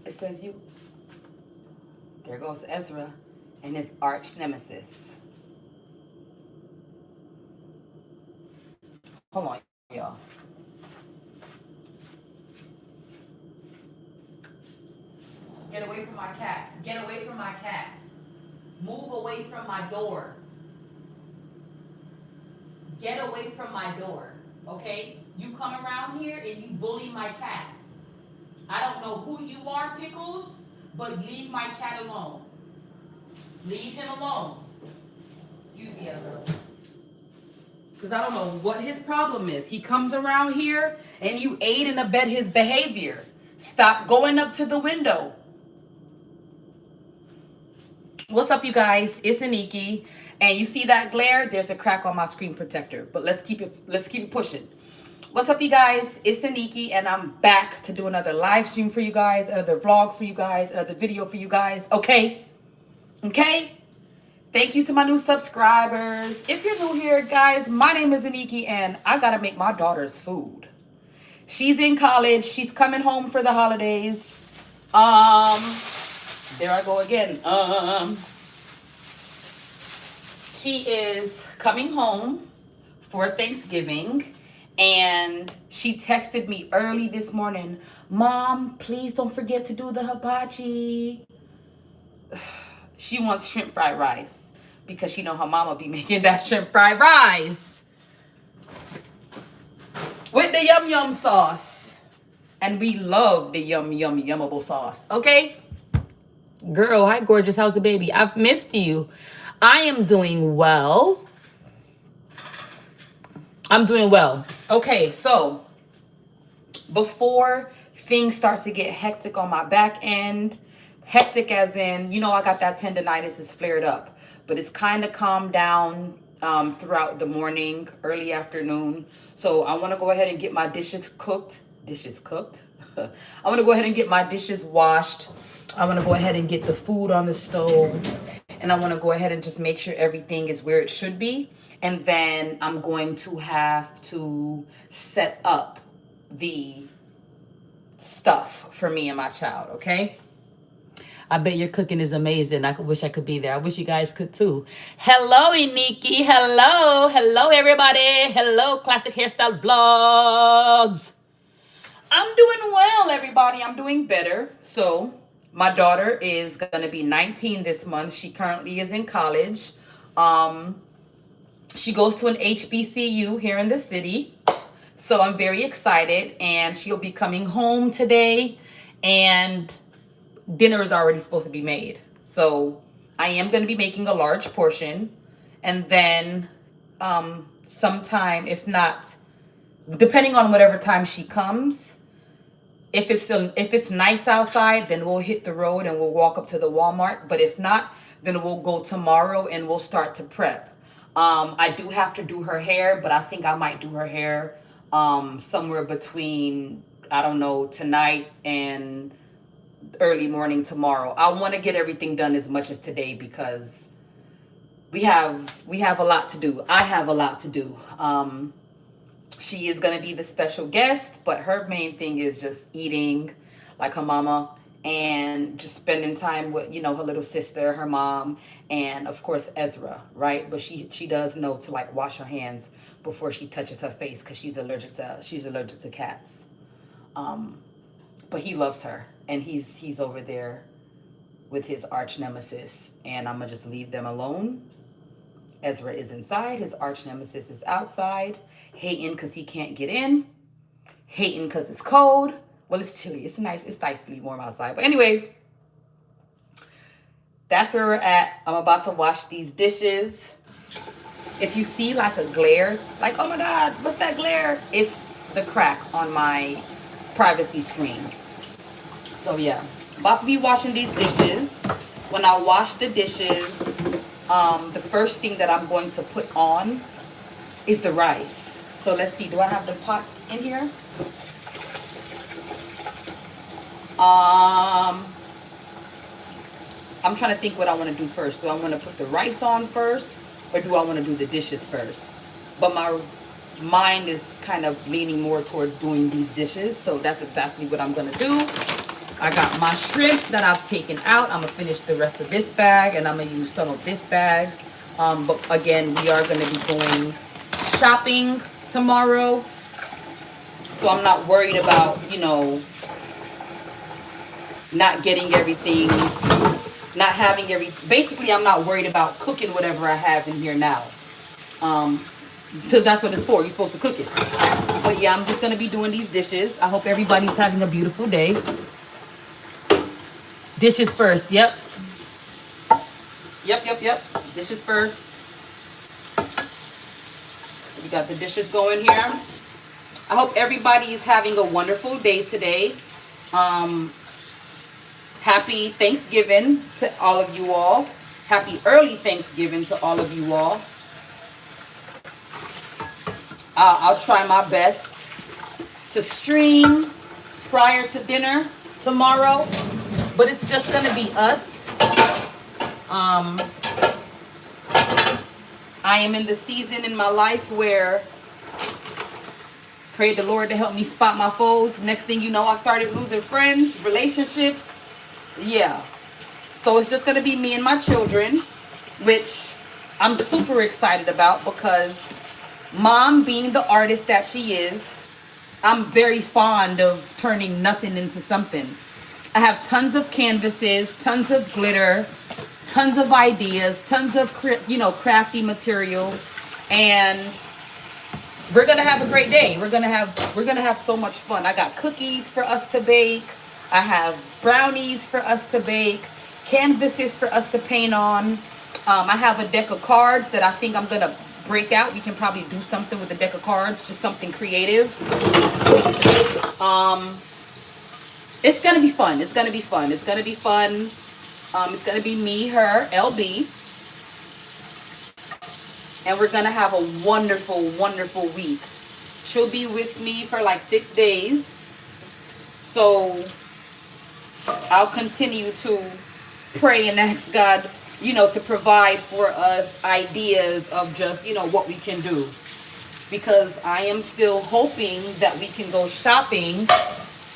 It says you. There goes Ezra and his arch nemesis. Hold on, y'all. Get away from my cat. Get away from my cat. Move away from my door. Get away from my door. Okay? You come around here and you bully my cat. I don't know who you are, Pickles, but leave my cat alone. Leave him alone. Excuse me, Ezra. Because I don't know what his problem is. He comes around here and you aid and abet his behavior. Stop going up to the window. What's up, you guys? It's Aniki. And you see that glare? There's a crack on my screen protector. But let's keep it pushing. What's up, you guys? It's Aniki, and I'm back to do another live stream for you guys, another vlog for you guys, another video for you guys. Okay? Okay? Thank you to my new subscribers. If you're new here, guys, my name is Aniki, and I gotta make my daughter's food. She's in college. She's coming home for the holidays. There I go again. She is coming home for Thanksgiving, and she texted me early this morning, Mom, please don't forget to do the hibachi. She wants shrimp fried rice because she know her mama be making that shrimp fried rice with the yum yum sauce. And we love the yum yum yummable sauce. Okay? Girl, hi gorgeous. How's the baby? I've missed you. I am doing well. I'm doing well. Okay, so before things start to get hectic on my back end, hectic as in, you know, I got that tendonitis is flared up, but it's kind of calmed down throughout the morning, early afternoon. So I want to go ahead and get my dishes cooked. I want to go ahead and get my dishes washed. I want to go ahead and get the food on the stove. And I want to go ahead and just make sure everything is where it should be. And then I'm going to have to set up the stuff for me and my child, okay? I bet your cooking is amazing. I wish I could be there. I wish you guys could too. Hello, Iniki. Hello. Hello, everybody. Hello, Classic Hairstyle Vlogs. I'm doing well, everybody. I'm doing better. So my daughter is going to be 19 this month. She currently is in college. She goes to an HBCU here in the city. So I'm very excited. And she'll be coming home today. And dinner is already supposed to be made. So I am going to be making a large portion. And then sometime, if not, depending on whatever time she comes, if it's nice outside, then we'll hit the road and we'll walk up to the Walmart. But if not, then we'll go tomorrow and we'll start to prep. I do have to do her hair, but I think I might do her hair somewhere between, I don't know, tonight and early morning tomorrow. I want to get everything done as much as today because we have a lot to do. I have a lot to do. She is going to be the special guest, but her main thing is just eating like her mama and just spending time with, you know, her little sister, her mom, and of course Ezra, right? But she does know to like wash her hands before she touches her face because she's allergic to cats. But he loves her, and he's over there with his arch nemesis, and I'm gonna just leave them alone. Ezra is inside, his arch nemesis is outside, hating because he can't get in, hating because it's cold. Well, it's chilly. It's nicely warm outside. But anyway, that's where we're at. I'm about to wash these dishes. If you see like a glare, like, oh my God, what's that glare? It's the crack on my privacy screen. So yeah, about to be washing these dishes. When I wash the dishes, the first thing that I'm going to put on is the rice. So let's see, do I have the pot in here? I'm trying to think what I want to do first. Do I want to put the rice on first, or do I want to do the dishes first? But my mind is kind of leaning more toward doing these dishes, so that's exactly what I'm going to do. I got my shrimp that I've taken out. I'm gonna finish the rest of this bag, and I'm gonna use some of this bag. But again, we are gonna be going shopping tomorrow, so I'm not worried about, you know, not getting everything, not having basically I'm not worried about cooking whatever I have in here now. Because that's what it's for. You're supposed to cook it. But yeah, I'm just going to be doing these dishes. I hope everybody's having a beautiful day. Dishes first. Yep. Yep. Dishes first. We got the dishes going here. I hope everybody is having a wonderful day today. Happy Thanksgiving to all of you all. Happy early Thanksgiving to all of you all. I'll try my best to stream prior to dinner tomorrow, but it's just going to be us. I am in the season in my life where, pray the Lord to help me spot my foes. Next thing you know, I started losing friends, relationships. Yeah. So it's just going to be me and my children, which I'm super excited about because Mom, being the artist that she is, I'm very fond of turning nothing into something. I have tons of canvases, tons of glitter, tons of ideas, tons of, crafty material, and we're gonna have a great day. We're gonna have so much fun. I got cookies for us to bake. I have brownies for us to bake, canvases for us to paint on. I have a deck of cards that I think I'm gonna break out. We can probably do something with a deck of cards, just something creative. It's gonna be fun. It's gonna be fun. It's gonna be fun. It's gonna be me, her, LB, and we're gonna have a wonderful, wonderful week. She'll be with me for like 6 days, so I'll continue to pray and ask God, to provide for us ideas of just, what we can do. Because I am still hoping that we can go shopping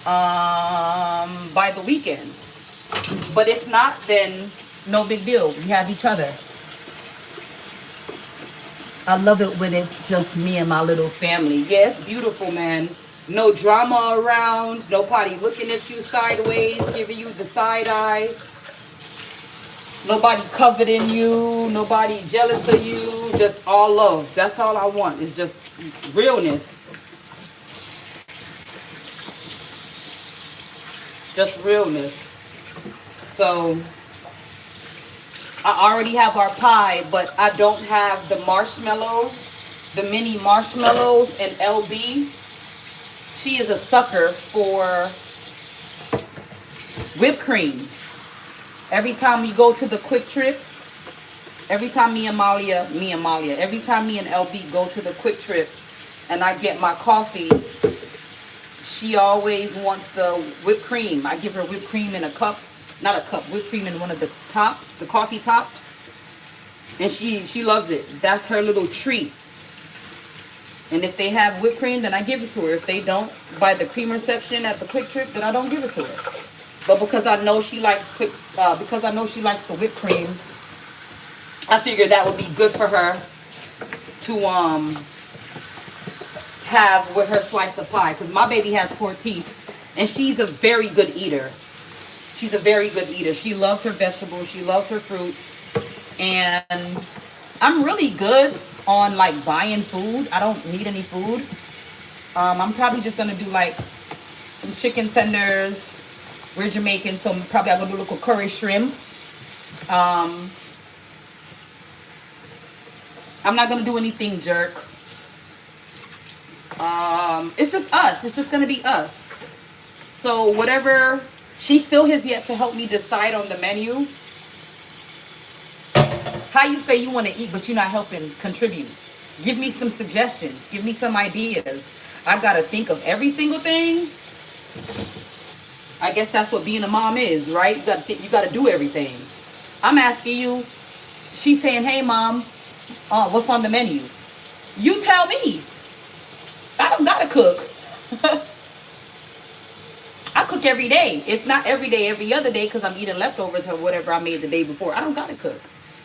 by the weekend. But if not, then no big deal. We have each other. I love it when it's just me and my little family. Yes, beautiful, man. No drama around. Nobody looking at you sideways, giving you the side eye. Nobody coveting you. Nobody jealous of you. Just all love. That's all I want. It's just realness. Just realness. So I already have our pie, but I don't have the marshmallows, the mini marshmallows. And LB, she is a sucker for whipped cream. Every time we go to the Quick Trip, every time me and Malia, every time me and LB go to the Quick Trip and I get my coffee, she always wants the whipped cream. I give her whipped cream in a cup, not a cup, whipped cream in one of the tops, the coffee tops. And she loves it. That's her little treat. And if they have whipped cream, then I give it to her. If they don't, by the creamer section at the Quick Trip, then I don't give it to her. But because I know she likes the whipped cream, I figured that would be good for her to have with her slice of pie. Because my baby has 4 teeth, and she's a very good eater. She's a very good eater. She loves her vegetables. She loves her fruits. And I'm really good on like buying food. I don't need any food. I'm probably just gonna do like some chicken tenders. We're Jamaican, so probably I'm gonna do a little curry shrimp. I'm not gonna do anything jerk. It's just us. It's just gonna be us. So whatever, she still has yet to help me decide on the menu. How you say you want to eat, but you're not helping contribute? Give me some suggestions. Give me some ideas. I gotta think of every single thing. I guess that's what being a mom is, right? You gotta think, you gotta do everything. I'm asking you. She's saying, "Hey, Mom, what's on the menu?" You tell me. I don't gotta cook. I cook cook every day. It's not every day, every other day, because I'm eating leftovers or whatever I made the day before. I don't gotta cook.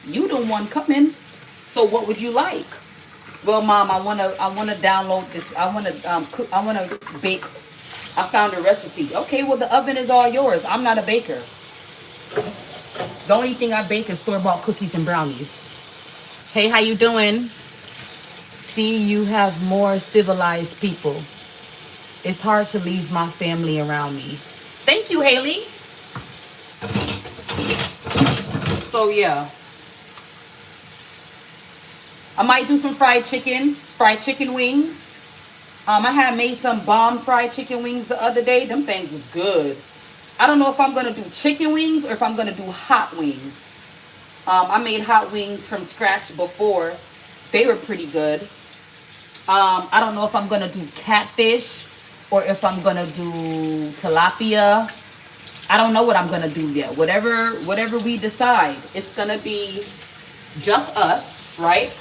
You the one coming. So what would you like? Well, Mom, I wanna download this. I wanna cook. I wanna bake. I found a recipe. Okay, well the oven is all yours. I'm not a baker. The only thing I bake is store-bought cookies and brownies. Hey, how you doing? See, you have more civilized people. It's hard to leave my family around me. Thank you, Haley. So yeah, I might do some fried chicken wings. I had made some bomb fried chicken wings the other day. Them things was good. I don't know if I'm gonna do chicken wings or if I'm gonna do hot wings. I made hot wings from scratch before. They were pretty good. I don't know if I'm gonna do catfish or if I'm gonna do tilapia. I don't know what I'm gonna do yet. Whatever we decide, it's gonna be just us, right?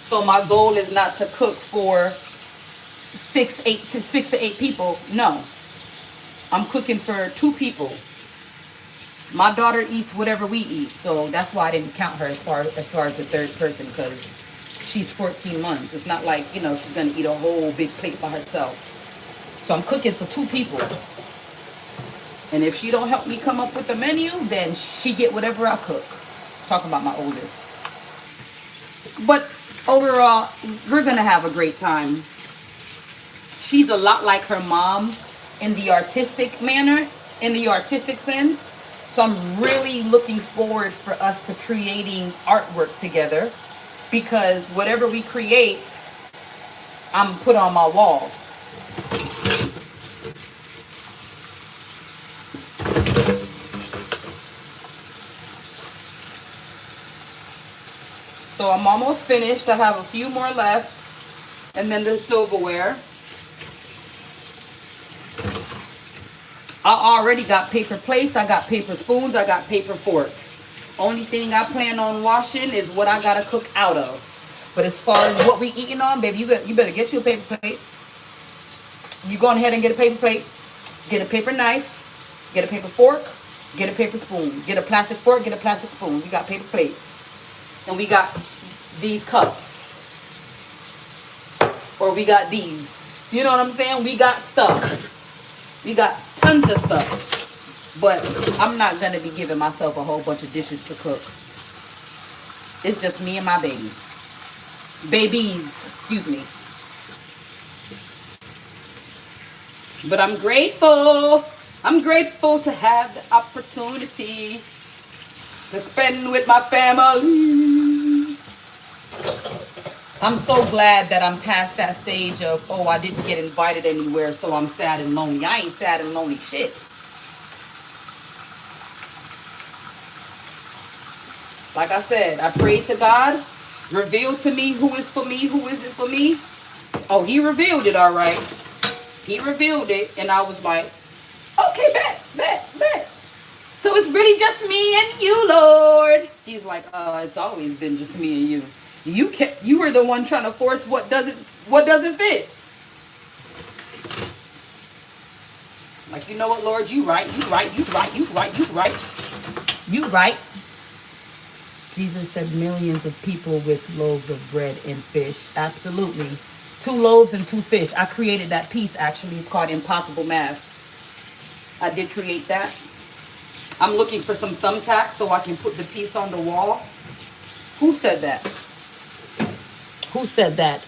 So my goal is not to cook for six to eight people. No, I'm cooking for 2 people. My daughter eats whatever we eat, so that's why I didn't count her as far as the third person, because she's 14 months. It's not like, you know, she's gonna eat a whole big plate by herself. So I'm cooking for 2 people. And if she don't help me come up with the menu, then she get whatever I cook. Talking about my oldest. But overall, we're gonna have a great time. She's a lot like her mom in the artistic manner, in the artistic sense. So I'm really looking forward for us to creating artwork together, because whatever we create, I'm put on my wall. So I'm almost finished. I have a few more left. And then the silverware. I already got paper plates. I got paper spoons. I got paper forks. Only thing I plan on washing is what I gotta cook out of. But as far as what we eating on, baby, you better get you a paper plate. You go ahead and get a paper plate. Get a paper knife. Get a paper fork. Get a paper spoon. Get a plastic fork. Get a plastic spoon. We got paper plates. And we got these cups. Or we got these. You know what I'm saying? We got stuff. We got tons of stuff. But I'm not going to be giving myself a whole bunch of dishes to cook. It's just me and my baby. Babies, excuse me. But I'm grateful. I'm grateful to have the opportunity to spend with my family. I'm so glad that I'm past that stage of, oh, I didn't get invited anywhere, so I'm sad and lonely. I ain't sad and lonely shit. Like I said, I prayed to God, reveal to me who is for me, who isn't for me. Oh, he revealed it, all right. He revealed it, and I was like, okay, bet. So it's really just me and you, Lord. He's like, it's always been just me and you. You were the one trying to force what doesn't fit. Like, you know what, Lord, you right. Jesus said millions of people with loaves of bread and fish. Absolutely. 2 loaves and 2 fish. I created that piece, actually. It's called Impossible Math. I did create that. I'm looking for some thumbtacks so I can put the piece on the wall. Who said that? Who said that?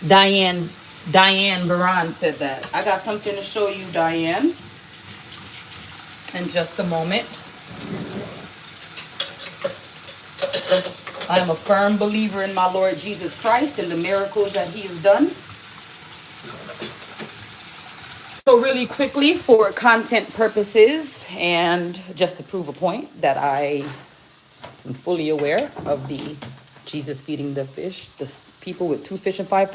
Diane Baran said that. I got something to show you, Diane, in just a moment. I am a firm believer in my Lord Jesus Christ and the miracles that he has done. So really quickly, for content purposes and just to prove a point that I am fully aware of the Jesus feeding the fish, the people with 2 fish and 5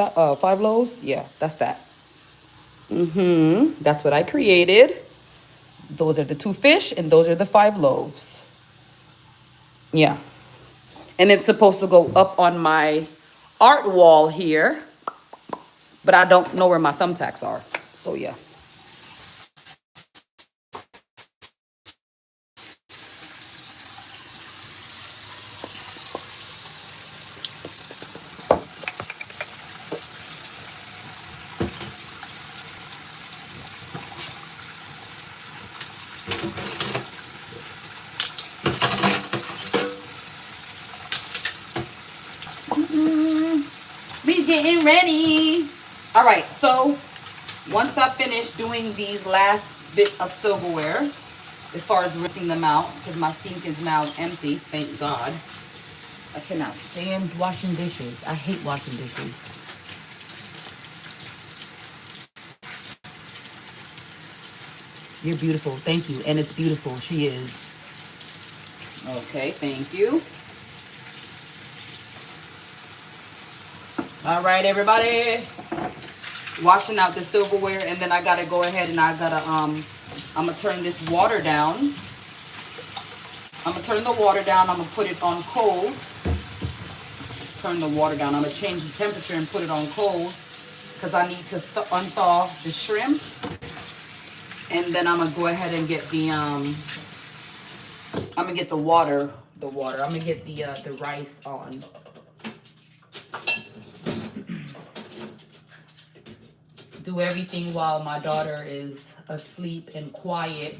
loaves. Yeah, that's that. That's what I created. Those are the 2 fish and those are the 5 loaves. Yeah. And it's supposed to go up on my art wall here. but I don't know where my thumbtacks are. So yeah. We getting ready. All right, so once I finish doing these last bit of silverware, as far as rinsing them out, because my sink is now empty, thank God. I cannot stand washing dishes. I hate washing dishes. You're beautiful. Thank you. And it's beautiful. She is. Okay, thank you. All right, everybody. Washing out the silverware, and then I gotta go ahead and I'm gonna turn this water down. I'm gonna turn the water down. I'm gonna put it on cold. Turn the water down. I'm gonna change the temperature and put it on cold because I need to unthaw the shrimp. And then I'm gonna go ahead and get the I'm gonna get the water. I'm gonna get the rice on. Do everything while my daughter is asleep and quiet.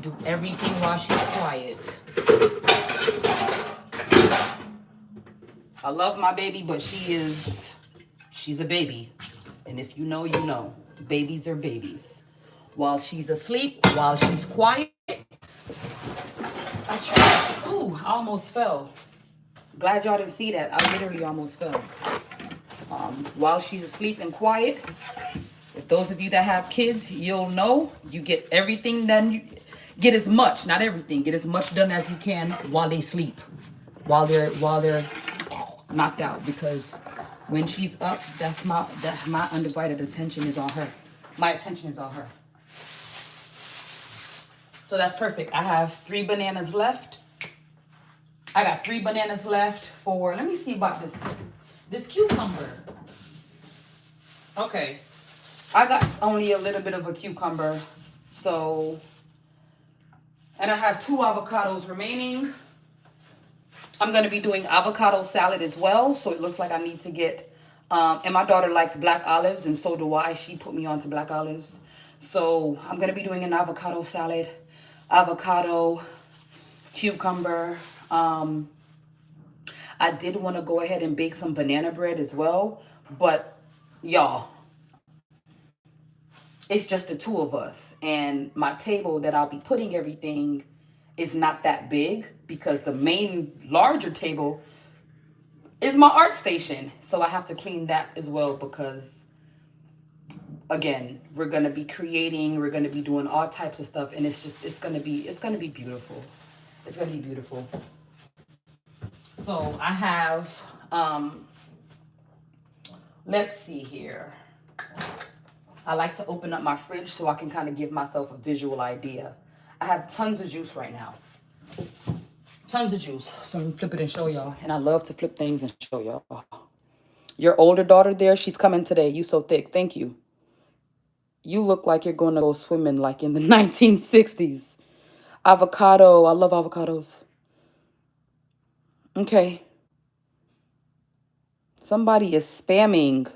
Do everything while she's quiet. I love my baby, but she's a baby. And if you know, you know. Babies are babies. While she's asleep, while she's quiet. I tried. Ooh, I almost fell. Glad y'all didn't see that. I literally almost fell. While she's asleep and quiet, if those of you that have kids, you'll know you get everything done. Get as much, not everything, get as much done as you can while they sleep, while they're knocked out. Because when she's up, that's my undivided attention is on her. My attention is on her. So that's perfect. I have 3 bananas left. I got 3 bananas left for. Let me see about this cucumber. Okay, I got only a little bit of a cucumber, so, and I have 2 avocados remaining. I'm going to be doing avocado salad as well, so it looks like I need to get, and my daughter likes black olives, and so do I. She put me on to black olives. So I'm going to be doing an avocado salad, avocado, cucumber. I did want to go ahead and bake some banana bread as well, but y'all, it's just the 2 of us, and my table that I'll be putting everything is not that big because the main larger table is my art station. So I have to clean that as well because, again, we're going to be creating, we're going to be doing all types of stuff, and it's going to be beautiful. It's going to be beautiful. So I have, let's see here. I like to open up my fridge so I can kind of give myself a visual idea. I have tons of juice right now. Tons of juice. So I'm going to flip it and show y'all. And I love to flip things and show y'all. Your older daughter there, she's coming today. You so thick. Thank you. You look like you're going to go swimming like in the 1960s. Avocado. I love avocados. Okay. Somebody is spamming.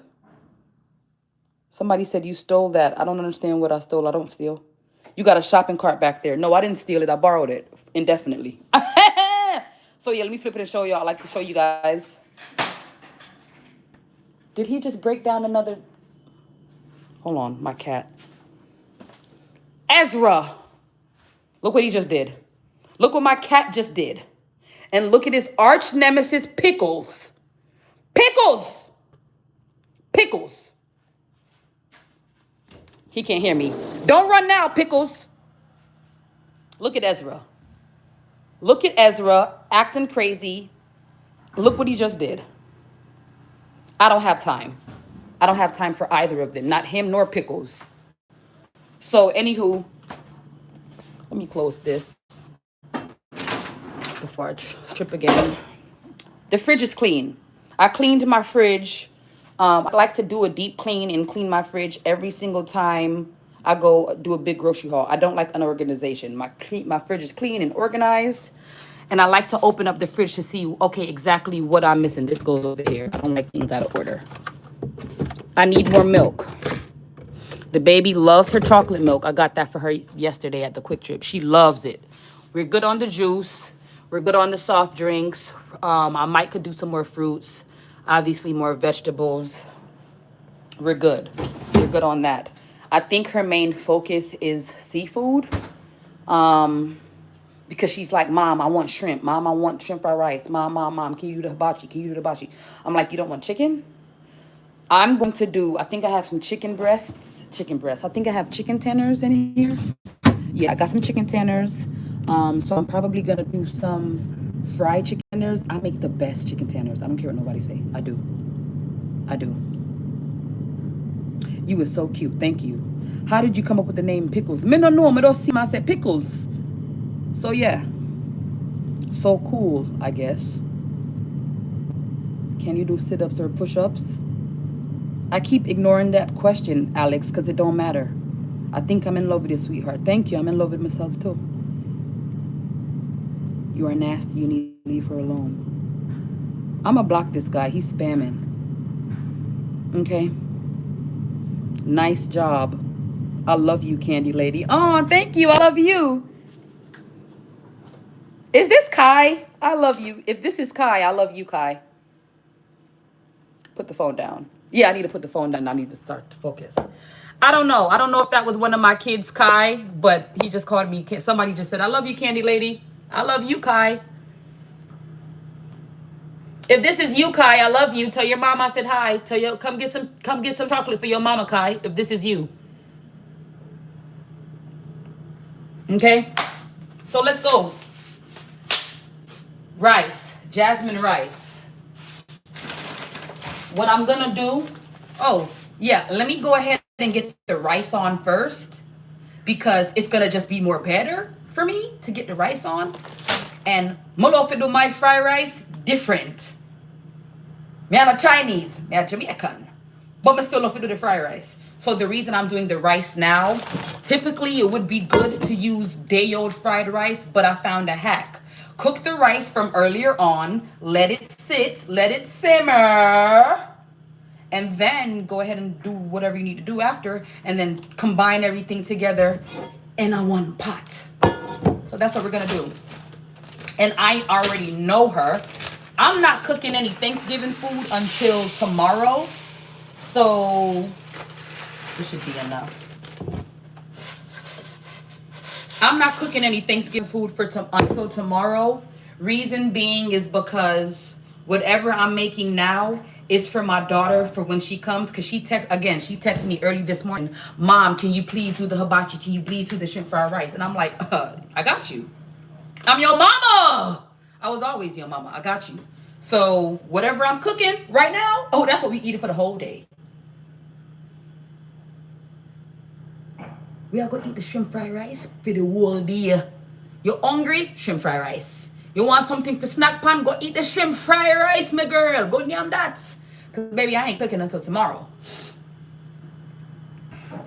Somebody said you stole that. I don't understand what I stole. I don't steal. You got a shopping cart back there. No, I didn't steal it. I borrowed it indefinitely. So yeah, let me flip it and show y'all. I like to show you guys. Did he just break down another? Hold on, my cat. Ezra. Look what he just did. Look what my cat just did. And look at his arch nemesis, Pickles. Pickles. Pickles. He can't hear me. Don't run now, Pickles. Look at Ezra. Look at Ezra acting crazy. Look what he just did. I don't have time. I don't have time for either of them. Not him nor Pickles. So, anywho, let me close this before I trip again. The fridge is clean. I cleaned my fridge I like to do a deep clean and clean my fridge every single time I go do a big grocery haul. I don't like unorganization. My fridge is clean and organized. And I like to open up the fridge to see, okay, exactly what I'm missing. This goes over here. I don't like things out of order. I need more milk. The baby loves her chocolate milk. I got that for her yesterday at the Quick Trip. She loves it. We're good on the juice. We're good on the soft drinks. I might could do some more fruits. Obviously, more vegetables. We're good. We're good on that. I think her main focus is seafood. Because she's like, Mom, I want shrimp. Mom, I want shrimp fried rice. Mom, can you do the hibachi? Can you do the hibachi? I'm like, you don't want chicken? I'm going to do, I think I have some chicken breasts. I think I have chicken tenders in here. Yeah, I got some chicken tenders. So I'm probably going to do some fried chicken tenders. I make the best chicken tenders. I don't care what nobody say. I do. You were so cute. Thank you. How did you come up with the name Pickles? Me no know. Me don't see myself Pickles. So yeah. So cool, I guess. Can you do sit-ups or push-ups? I keep ignoring that question, Alex, because it don't matter. I think I'm in love with you, sweetheart. Thank you. I'm in love with myself, too. You are nasty. You need to leave her alone. I'm going to block this guy. He's spamming. Okay. Nice job. I love you, Candy Lady. Oh, thank you. I love you. Is this Kai? I love you. If this is Kai, I love you, Kai. Put the phone down. Yeah, I need to put the phone down. I need to start to focus. I don't know. I don't know if that was one of my kids, Kai, but he just called me. Somebody just said, I love you, Candy Lady. I love you, Kai. If this is you, Kai, I love you. Tell your mom I said hi. Tell you come get some chocolate for your mama, Kai, if this is you. Okay? So let's go. Rice. Jasmine rice. What I'm gonna do, oh yeah, let me go ahead and get the rice on first, because it's gonna just be more better for me to get the rice on. And mulo fi do my fried rice different. Me I'm a Chinese, me a Jamaican, but me still love to do the fried rice. So the reason I'm doing the rice now, typically it would be good to use day-old fried rice, but I found a hack. Cook the rice from earlier on, let it sit, let it simmer, and then go ahead and do whatever you need to do after, and then combine everything together in a one pot. So that's what we're gonna do. And I already know her. I'm not cooking any Thanksgiving food until tomorrow, so this should be enough. I'm not cooking any Thanksgiving food until tomorrow. Reason being is because whatever I'm making now is for my daughter for when she comes. Because she texted me early this morning. Mom, can you please do the hibachi? Can you please do the shrimp fried rice? And I'm like, I got you. I'm your mama. I was always your mama. I got you. So whatever I'm cooking right now, oh, that's what we eat for the whole day. We are going to eat the shrimp fried rice for the whole day. You hungry? Shrimp fried rice. You want something for snack pan? Go eat the shrimp fried rice, my girl. Go yam that. Because, baby, I ain't cooking until tomorrow.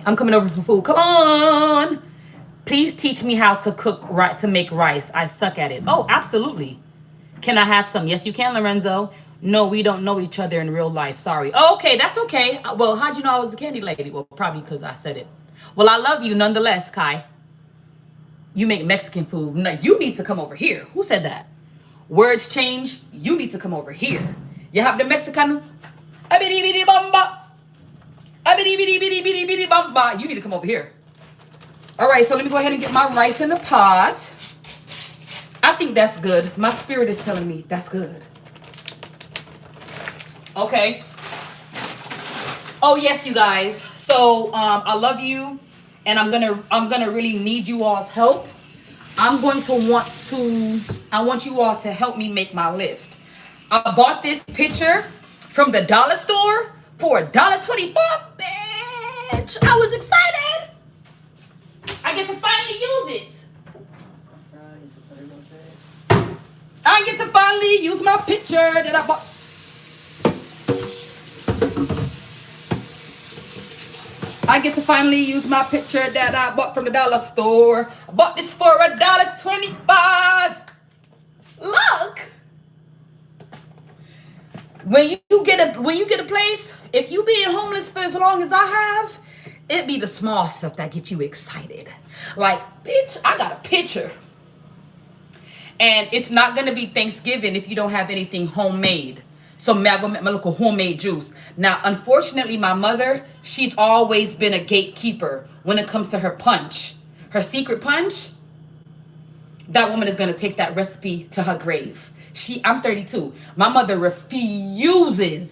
I'm coming over for food. Come on. Please teach me how to to make rice. I suck at it. Oh, absolutely. Can I have some? Yes, you can, Lorenzo. No, we don't know each other in real life. Sorry. Oh, okay, that's okay. Well, how'd you know I was a candy lady? Well, probably because I said it. Well, I love you nonetheless, Kai. You make Mexican food. No, you need to come over here. Who said that? Words change. You need to come over here. You have the Mexican. Abidi bamba. Abidi bamba. You need to come over here. All right, so let me go ahead and get my rice in the pot. I think that's good. My spirit is telling me that's good. Okay. Oh yes, you guys. So I love you, and I'm gonna really need you all's help. I want you all to help me make my list. I bought this picture from the dollar store for $1.25. Bitch, I was excited. I get to finally use it. I get to finally use my picture that I bought. I get to finally use my picture that I bought from the dollar store. I bought this for $1.25. Look. When you get a place, if you being homeless for as long as I have, it be the small stuff that get you excited. Like, bitch, I got a picture. And it's not gonna be Thanksgiving if you don't have anything homemade. So I'm gonna make my little homemade juice. Now, unfortunately, my mother, she's always been a gatekeeper when it comes to her punch. Her secret punch, that woman is gonna take that recipe to her grave. I'm 32. My mother refuses.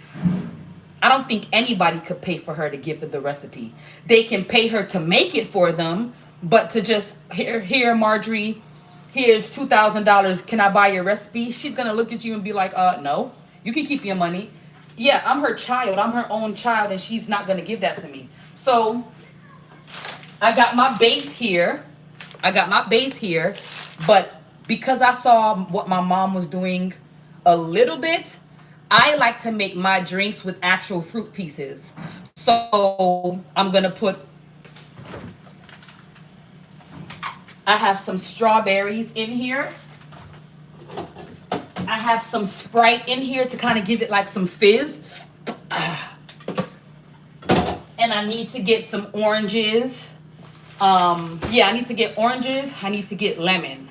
I don't think anybody could pay for her to give her the recipe. They can pay her to make it for them, but to just, here, Marjorie, here's $2,000. Can I buy your recipe? She's going to look at you and be like, no, you can keep your money. Yeah, I'm her child. I'm her own child, and she's not going to give that to me. So I got my base here. But because I saw what my mom was doing a little bit, I like to make my drinks with actual fruit pieces. So I'm going to put, I have some strawberries in here. I have some Sprite in here to kind of give it like some fizz. And I need to get some oranges. I need to get oranges. I need to get lemon.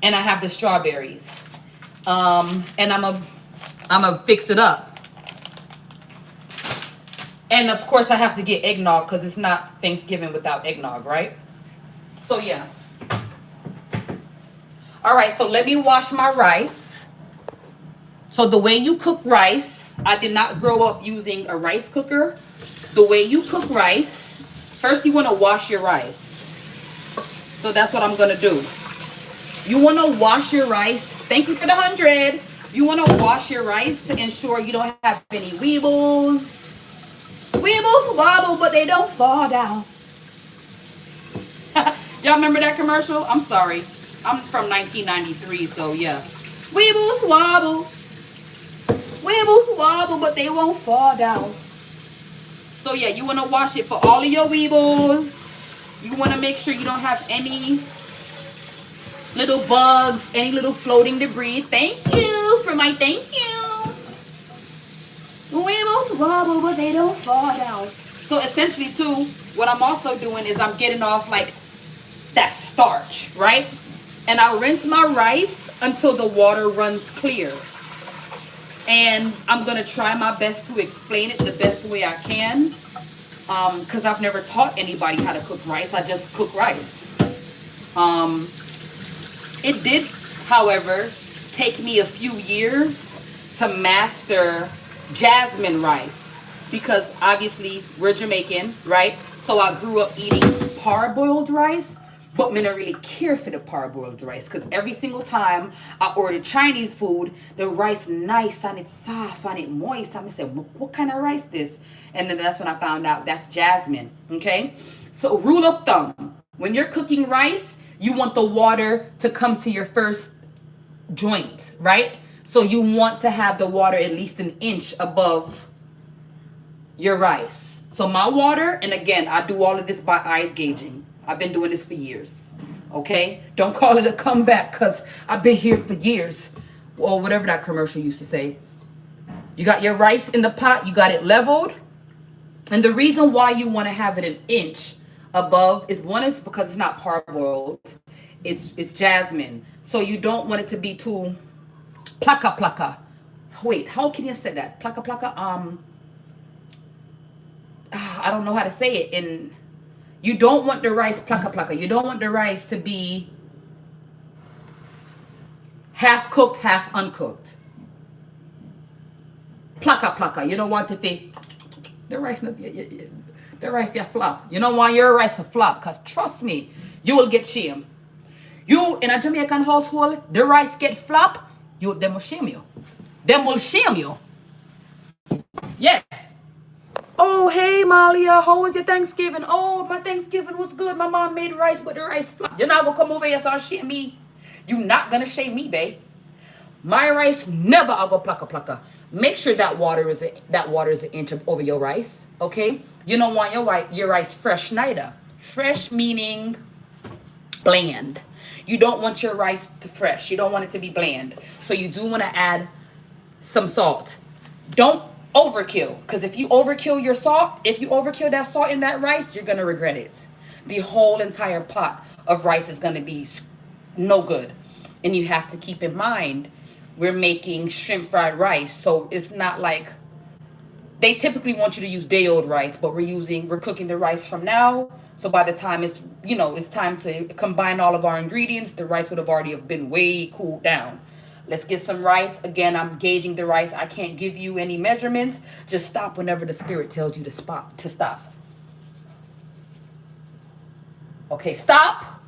And I have the strawberries. And I'm gonna fix it up. And of course I have to get eggnog because it's not Thanksgiving without eggnog, right? So yeah. All right, so let me wash my rice. So the way you cook rice, I did not grow up using a rice cooker. The way you cook rice, first you want to wash your rice. So that's what I'm going to do. You want to wash your rice. Thank you for the 100. You want to wash your rice to ensure you don't have any weebles. Weebles wobble, but they don't fall down. Y'all remember that commercial? I'm sorry. I'm from 1993, so yeah. Weebles wobble. Weebles wobble, but they won't fall down. So yeah, you want to wash it for all of your weebles. You want to make sure you don't have any little bugs, any little floating debris. Thank you for my thank you. Weebles wobble, but they don't fall down. So essentially too, what I'm also doing is I'm getting off like that starch, right? And I rinse my rice until the water runs clear. And I'm going to try my best to explain it the best way I can. Because I've never taught anybody how to cook rice. I just cook rice. It did, however, take me a few years to master jasmine rice. Because obviously we're Jamaican, right? So I grew up eating parboiled rice. But me not really care for the parboiled rice because every single time I order Chinese food, the rice nice and it's soft and it's moist. I said, what kind of rice this? And then that's when I found out that's jasmine, okay? So rule of thumb, when you're cooking rice, you want the water to come to your first joint, right? So you want to have the water at least an inch above your rice. So my water, and again, I do all of this by eye gauging. I've been doing this for years, okay? Don't call it a comeback because I've been here for years. Or whatever that commercial used to say. You got your rice in the pot. You got it leveled. And the reason why you want to have it an inch above is one is because it's not parboiled. It's jasmine. So you don't want it to be too plaka plaka. Wait, how can you say that? Plaka plaka. I don't know how to say it in... You don't want the rice plaka plaka. You don't want the rice to be half cooked, half uncooked. Plaka plaka. You don't want it to be the rice. The rice you flop. You don't want your rice to flop because trust me, you will get shame. You in a Jamaican household, the rice get flop. Them will shame you. Them will shame you. Yeah. Oh, hey, Malia, how was your Thanksgiving? Oh, my Thanksgiving was good. My mom made rice, but the rice flopped. You're not going to come over here and start shaming me. You're not going to shame me, babe. My rice never I'll go plaka plaka. Make sure that water is an inch over your rice. Okay, you don't want your rice fresh neither. Fresh meaning bland. You don't want your rice to fresh. You don't want it to be bland. So you do want to add some salt. Don't overkill, because if you overkill your salt, if you overkill that salt in that rice, you're gonna regret it. The whole entire pot of rice is gonna be no good. And you have to keep in mind, we're making shrimp fried rice, so it's not like they typically want you to use day old rice, but we're cooking the rice from now. So by the time it's time to combine all of our ingredients, the rice would have already been way cooled down. Let's get some rice. Again, I'm gauging the rice. I can't give you any measurements. Just stop whenever the spirit tells you to stop. Okay, stop.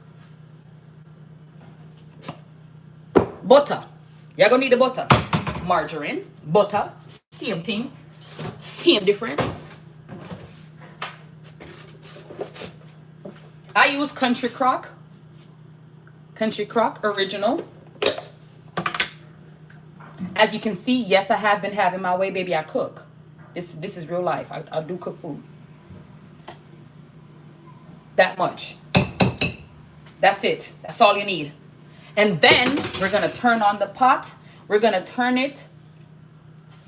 Butter. You're gonna need the butter. Margarine, butter, same thing, same difference. I use Country Crock Original. As you can see, yes, I have been having my way, baby. I cook. This is real life. I do cook food. That much. That's it. That's all you need. And then we're going to turn on the pot. We're going to turn it.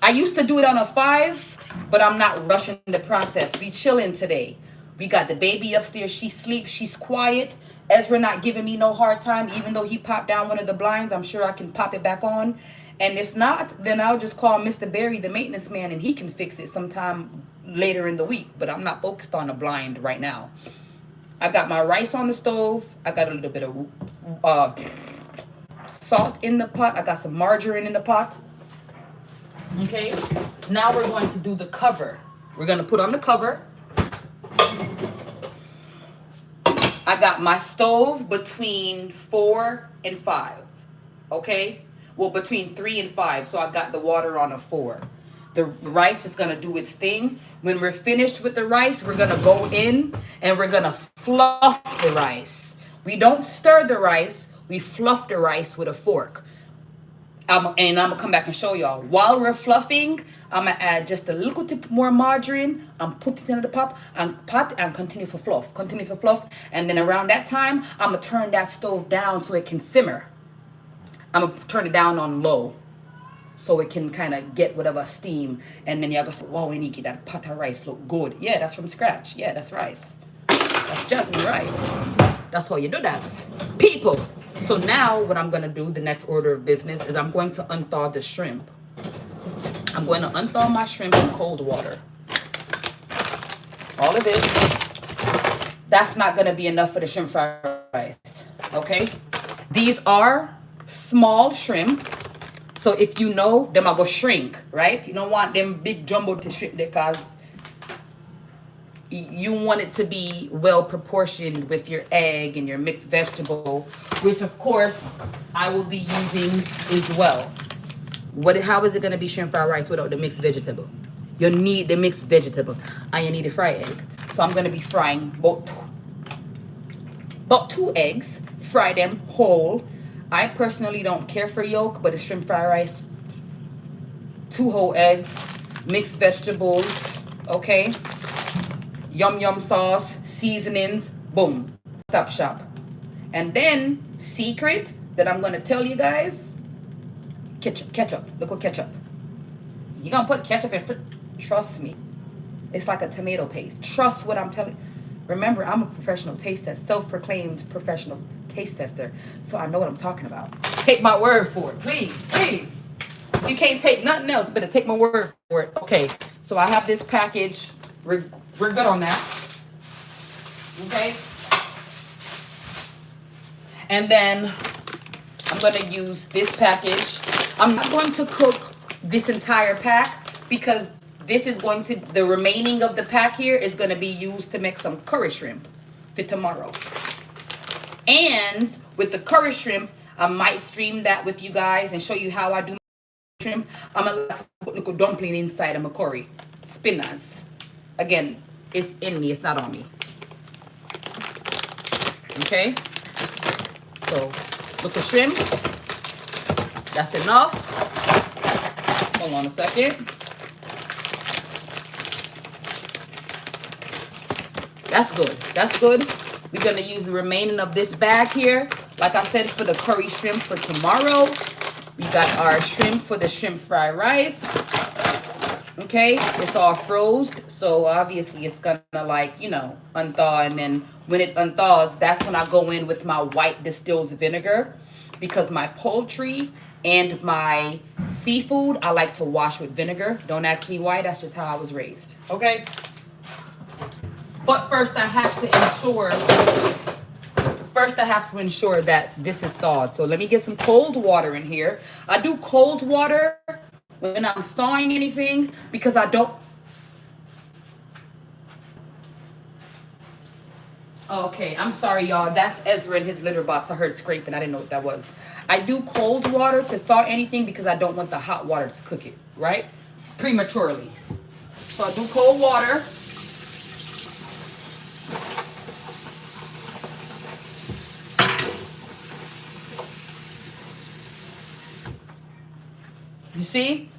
I used to do it on a 5, but I'm not rushing the process. We chilling today. We got the baby upstairs. She sleeps. She's quiet. Ezra not giving me no hard time. Even though he popped down one of the blinds, I'm sure I can pop it back on. And if not, then I'll just call Mr. Barry, the maintenance man, and he can fix it sometime later in the week. But I'm not focused on a blind right now. I got my rice on the stove. I got a little bit of salt in the pot. I got some margarine in the pot. Okay. Now we're going to do the cover. We're going to put on the cover. I got my stove between 4 and 5. Okay. Well, between 3 and 5. So I got the water on a 4. The rice is going to do its thing. When we're finished with the rice, we're going to go in and we're going to fluff the rice. We don't stir the rice. We fluff the rice with a fork. And I'm going to come back and show y'all. While we're fluffing, I'm going to add just a little tip more margarine. I'm putting it in the pot and continue to fluff. Continue to fluff. And then around that time, I'm going to turn that stove down so it can simmer. I'm going to turn it down on low so it can kind of get whatever steam. And then y'all go say, wow, Niki, that pot of rice look good. Yeah, that's from scratch. Yeah, that's rice. That's jasmine rice. That's how you do that, people. So now what I'm going to do, the next order of business, is I'm going to unthaw the shrimp. I'm going to unthaw my shrimp in cold water. All of this. That's not going to be enough for the shrimp fried rice. Okay? These are small shrimp. So if you know, them are going to shrink, right? You don't want them big jumbo to shrink because you want it to be well proportioned with your egg and your mixed vegetable, which of course I will be using as well. How is it going to be shrimp fried rice without the mixed vegetable? You need the mixed vegetable and you need a fried egg. So I'm going to be frying about 2 eggs, fry them whole. I personally don't care for yolk, but it's shrimp fried rice. 2 whole eggs, mixed vegetables, okay? Yum sauce, seasonings, boom, stop shop. And then, secret that I'm going to tell you guys, ketchup, look what ketchup. You're going to put ketchup in, trust me. It's like a tomato paste. Trust what I'm telling you. Remember, I'm a professional taste tester, self-proclaimed professional taste tester, so I know what I'm talking about. Take my word for it, please. If you can't take nothing else, you better take my word for it. Okay, so I have this package. We're good on that. Okay. And then I'm going to use this package. I'm not going to cook this entire pack because the remaining of the pack here is going to be used to make some curry shrimp for tomorrow. And with the curry shrimp, I might stream that with you guys and show you how I do my shrimp. I'm going to put a little dumpling inside of my curry. Spinach. Again, it's in me. It's not on me. Okay? So, look at shrimp. That's enough. Hold on a second. That's good. That's good. We're going to use the remaining of this bag here. Like I said, for the curry shrimp for tomorrow. We got our shrimp for the shrimp fried rice. Okay, it's all froze, so obviously it's gonna, like, you know, unthaw. And then when it unthaws, that's when I go in with my white distilled vinegar, because my poultry and my seafood I like to wash with vinegar. Don't ask me why, that's just how I was raised. Okay, but first I have to ensure that this is thawed. So let me get some cold water in here. I do cold water when I'm thawing anything because I don't. Okay, I'm sorry, y'all. That's Ezra in his litter box. I heard scraping. I didn't know what that was. I do cold water to thaw anything because I don't want the hot water to cook it, right? Prematurely. So I do cold water. You see?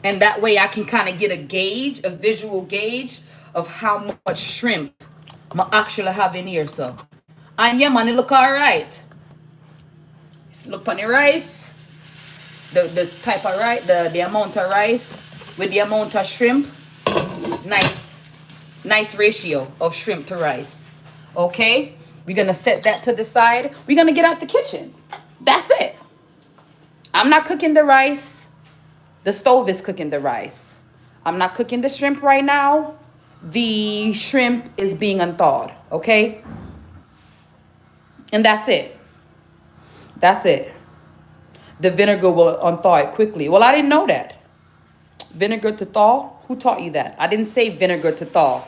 And that way I can kind of get a visual gauge of how much shrimp I actually have in here. So, and yeah, man, it look all right. Look on the rice, the type of rice, the amount of rice with the amount of shrimp. Nice ratio of shrimp to rice. Okay, we're gonna set that to the side. We're gonna get out the kitchen. That's it. I'm not cooking the rice. The stove is cooking the rice. I'm not cooking the shrimp right now. The shrimp is being unthawed, okay? And that's it. That's it. The vinegar will unthaw it quickly. Well, I didn't know that. Vinegar to thaw? Who taught you that? I didn't say vinegar to thaw.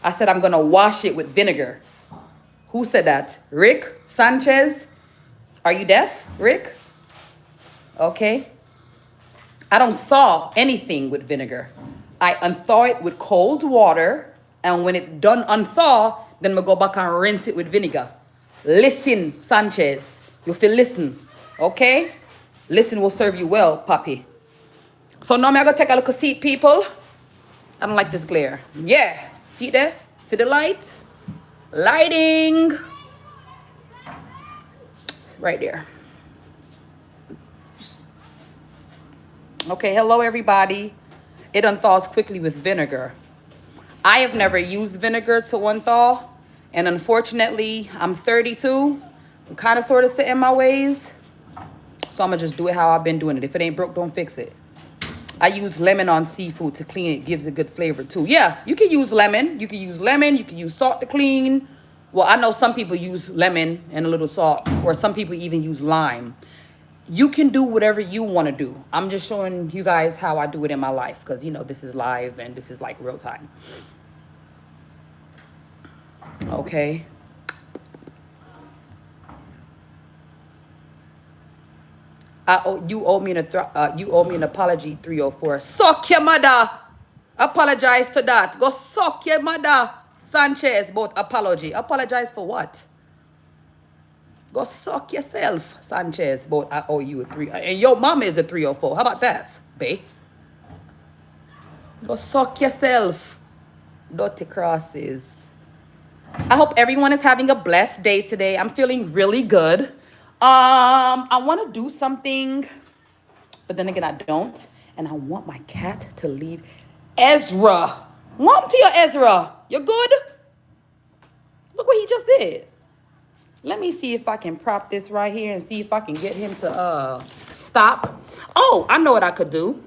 I said I'm going to wash it with vinegar. Who said that? Rick Sanchez? Are you deaf, Rick? Okay. I don't thaw anything with vinegar. I unthaw it with cold water, and when it done unthaw, then we go back and rinse it with vinegar. Listen, Sanchez. You feel listen, okay? Listen will serve you well, puppy. So now I'm gonna take a look at seat, people. I don't like this glare. Yeah, see there? See the light? Lighting. Right there. Okay, hello everybody. It unthaws quickly with vinegar. I have never used vinegar to unthaw, and unfortunately, I'm 32. I'm kind of sort of set in my ways, so I'm gonna just do it how I've been doing it. If it ain't broke, don't fix it. I use lemon on seafood to clean it. Gives a good flavor too. Yeah, you can use lemon. You can use lemon. You can use salt to clean. Well, I know some people use lemon and a little salt, or some people even use lime. You can do whatever you want to do. I'm just showing you guys how I do it in my life, because, you know, this is live and this is like real time. Okay. You owe me an apology, 304. Suck your mother. Apologize to that. Go suck your mother, Sanchez. But apology. Apologize for what? Go suck yourself, Sanchez. But I owe you a 3. And your mama is a 304. How about that, babe? Go suck yourself. Dirty crosses. I hope everyone is having a blessed day today. I'm feeling really good. I want to do something, but then again, I don't. And I want my cat to leave. Ezra. Mom to your Ezra. You're good? Look what he just did. Let me see if I can prop this right here and see if I can get him to stop. Oh, I know what I could do.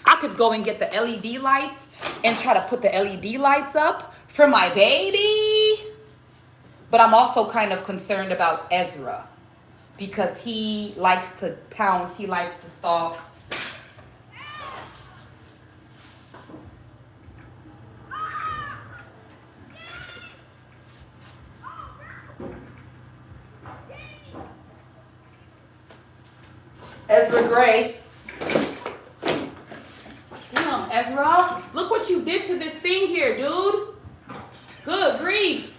I could go and get the LED lights and try to put the LED lights up for my baby. But I'm also kind of concerned about Ezra, because he likes to pounce. He likes to stalk. Ezra Gray. Damn, Ezra. Look what you did to this thing here, dude. Good grief.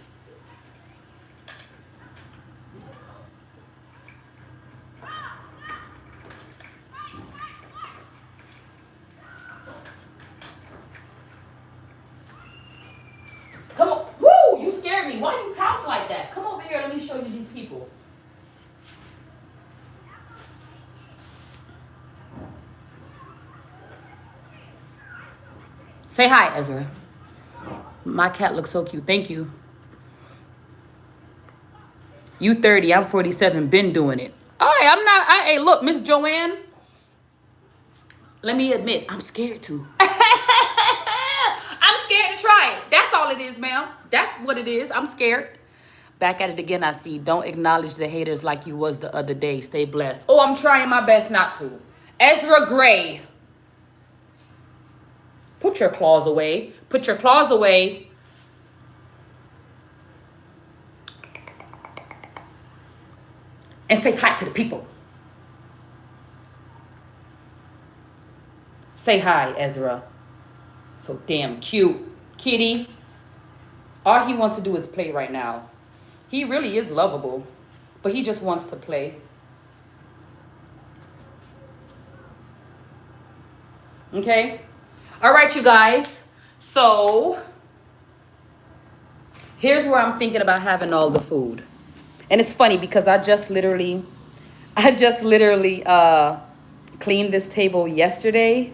Why you pounce like that? Come over here. Let me show you these people. Say hi, Ezra. My cat looks so cute. Thank you. You 30, I'm 47, been doing it. All right, I'm not, hey, look, Miss Joanne. Let me admit, I'm scared to. I'm scared to try it. That's all it is, ma'am. That's what it is. I'm scared. Back at it again, I see. Don't acknowledge the haters like you was the other day. Stay blessed. Oh, I'm trying my best not to. Ezra Gray. Put your claws away. Put your claws away. And say hi to the people. Say hi, Ezra. So damn cute. Kitty. All he wants to do is play right now. He really is lovable, but he just wants to play. Okay? All right, you guys. So here's where I'm thinking about having all the food. And it's funny because I just literally cleaned this table yesterday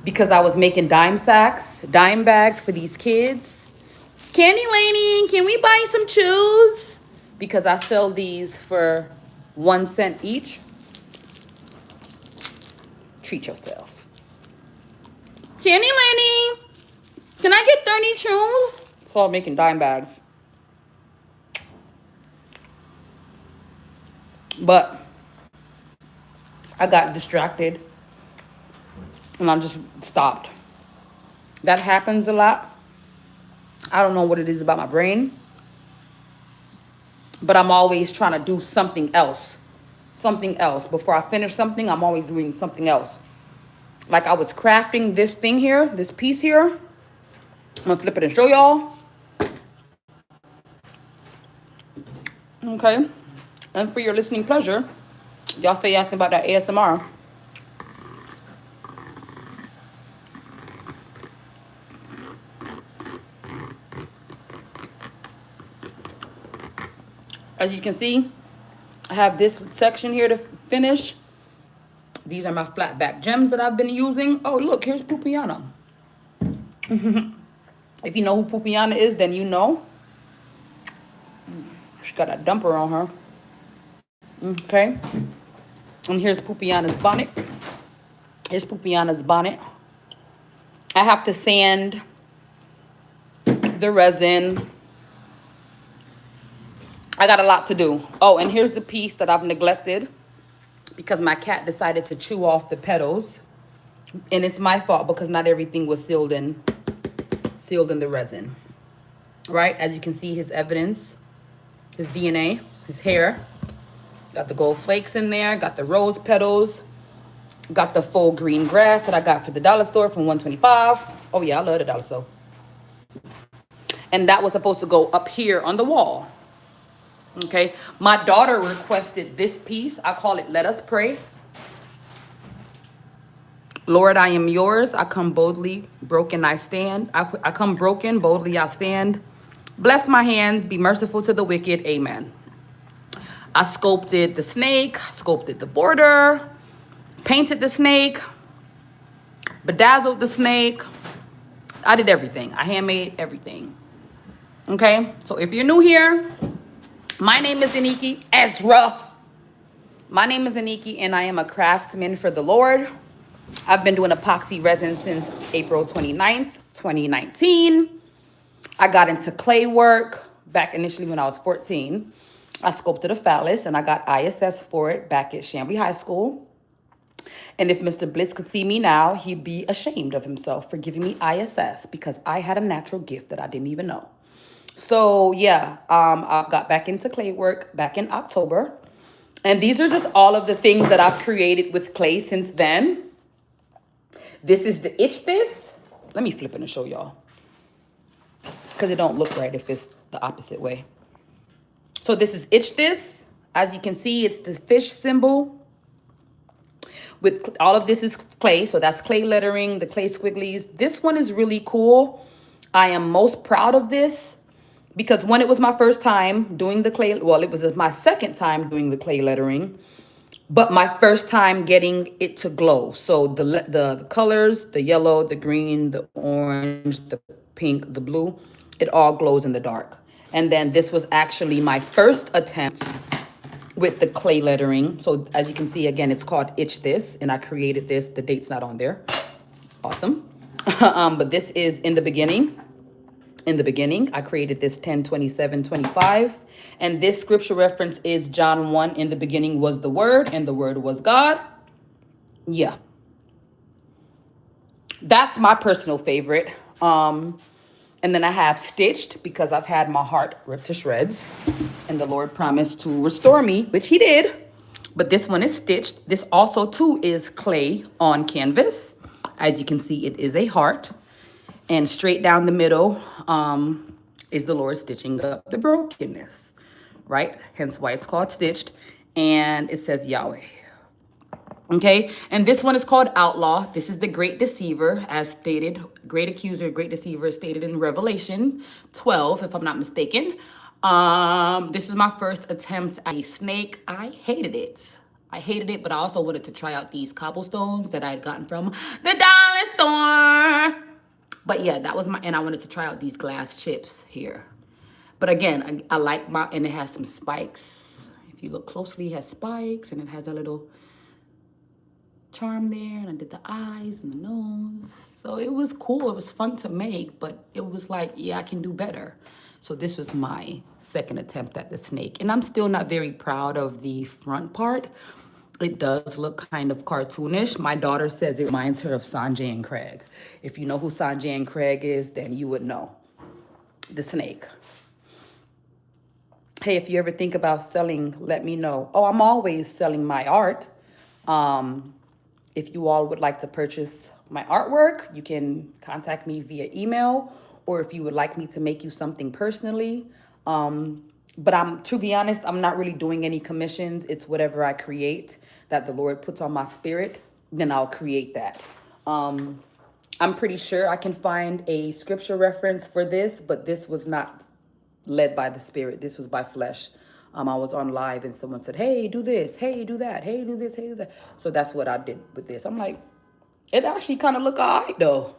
because I was making dime bags for these kids. Candy Laney, can we buy some chews? Because I sell these for 1 cent each. Treat yourself. Candy Laney, can I get 30 chews? So I'm making dime bags. But I got distracted and I just stopped. That happens a lot. I don't know what it is about my brain, but I'm always trying to do something else. Something else. Before I finish something, I'm always doing something else. Like I was crafting this thing here, this piece here. I'm gonna flip it and show y'all. Okay. And for your listening pleasure, y'all stay asking about that ASMR. As you can see, I have this section here to finish. These are my flat back gems that I've been using. Oh, look, here's Pupiana. If you know who Pupiana is, then you know. She got a dumper on her. Okay. And here's Pupiana's bonnet. Here's Pupiana's bonnet. I have to sand the resin. I got a lot to do. Oh, and here's the piece that I've neglected because my cat decided to chew off the petals. And it's my fault because not everything was sealed in the resin. Right? As you can see, his evidence, his DNA, his hair. Got the gold flakes in there. Got the rose petals. Got the full green grass that I got for the dollar store from $1.25. Oh, yeah, I love the dollar store. And that was supposed to go up here on the wall. Okay, my daughter requested this piece. I call it Let Us Pray. Lord, I am yours. I come boldly, broken I stand. I come broken, boldly I stand. Bless my hands, be merciful to the wicked. Amen. I sculpted the snake, sculpted the border, painted the snake, bedazzled the snake. I did everything. I handmade everything. Okay, so if you're new here, my name is Aniki Ezra. My name is Aniki, and I am a craftsman for the Lord. I've been doing epoxy resin since April 29th, 2019. I got into clay work back initially when I was 14. I sculpted a phallus, and I got ISS for it back at Chambly High School. And if Mr. Blitz could see me now, he'd be ashamed of himself for giving me ISS because I had a natural gift that I didn't even know. So yeah, I got back into clay work back in October. And these are just all of the things that I've created with clay since then. This is the Itch This. Let me flip it and show y'all. Because it don't look right if it's the opposite way. So this is Itch This. As you can see, it's the fish symbol. With all of this is clay. So that's clay lettering, the clay squigglies. This one is really cool. I am most proud of this because when it was my first time doing the clay, well, it was my second time doing the clay lettering, but my first time getting it to glow. So the colors, the yellow, the green, the orange, the pink, the blue, it all glows in the dark. And then this was actually my first attempt with the clay lettering. So as you can see, again, it's called Itch This, and I created this. The date's not on there. Awesome. But this is in the beginning. In the beginning, I created this 10:27:25. And this scripture reference is John 1. In the beginning was the Word, and the Word was God. Yeah. That's my personal favorite. And then I have Stitched because I've had my heart ripped to shreds. And the Lord promised to restore me, which he did. But this one is stitched. This also too is clay on canvas. As you can see, it is a heart. And straight down the middle is the Lord stitching up the brokenness, right? Hence why it's called Stitched. And it says Yahweh. Okay, and this one is called Outlaw. This is the great deceiver, as stated. Great accuser, great deceiver, is stated in Revelation 12, if I'm not mistaken. This is my first attempt at a snake. I hated it. I hated it, but I also wanted to try out these cobblestones that I had gotten from the dollar store. But yeah, that was and I wanted to try out these glass chips here. But again, I like and it has some spikes. If you look closely, it has spikes, and it has a little charm there, and I did the eyes and the nose. So it was cool. It was fun to make, but it was like, yeah, I can do better. So this was my second attempt at the snake. And I'm still not very proud of the front part. It does look kind of cartoonish. My daughter says it reminds her of Sanjay and Craig. If you know who Sanjay and Craig is, then you would know. The snake. Hey, if you ever think about selling, let me know. Oh, I'm always selling my art. If you all would like to purchase my artwork, you can contact me via email, or if you would like me to make you something personally. But to be honest, I'm not really doing any commissions. It's whatever I create that the Lord puts on my spirit, then I'll create that. I'm pretty sure I can find a scripture reference for this, but this was not led by the spirit. This was by flesh. I was on live and someone said, hey, do this, hey, do that, hey, do this, hey, do that. So that's what I did with this. I'm like, it actually kind of look all right, though.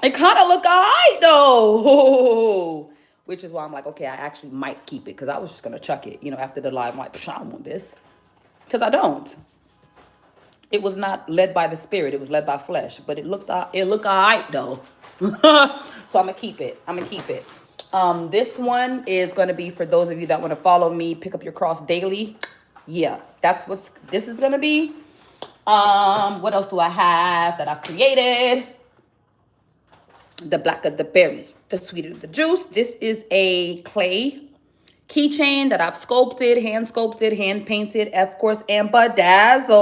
It kind of look all right, though. Which is why I'm like, okay, I actually might keep it, because I was just going to chuck it. After the live, I'm like, I don't want this. Because I don't. It was not led by the spirit. It was led by flesh. But it looked all right, though. So I'm going to keep it. This one is going to be for those of you that want to follow me, pick up your cross daily. Yeah, that's what this is going to be. What else do I have that I've created? The blacker the berry, the sweeter the juice. This is a clay keychain that I've hand sculpted, hand painted, of course, and bedazzled.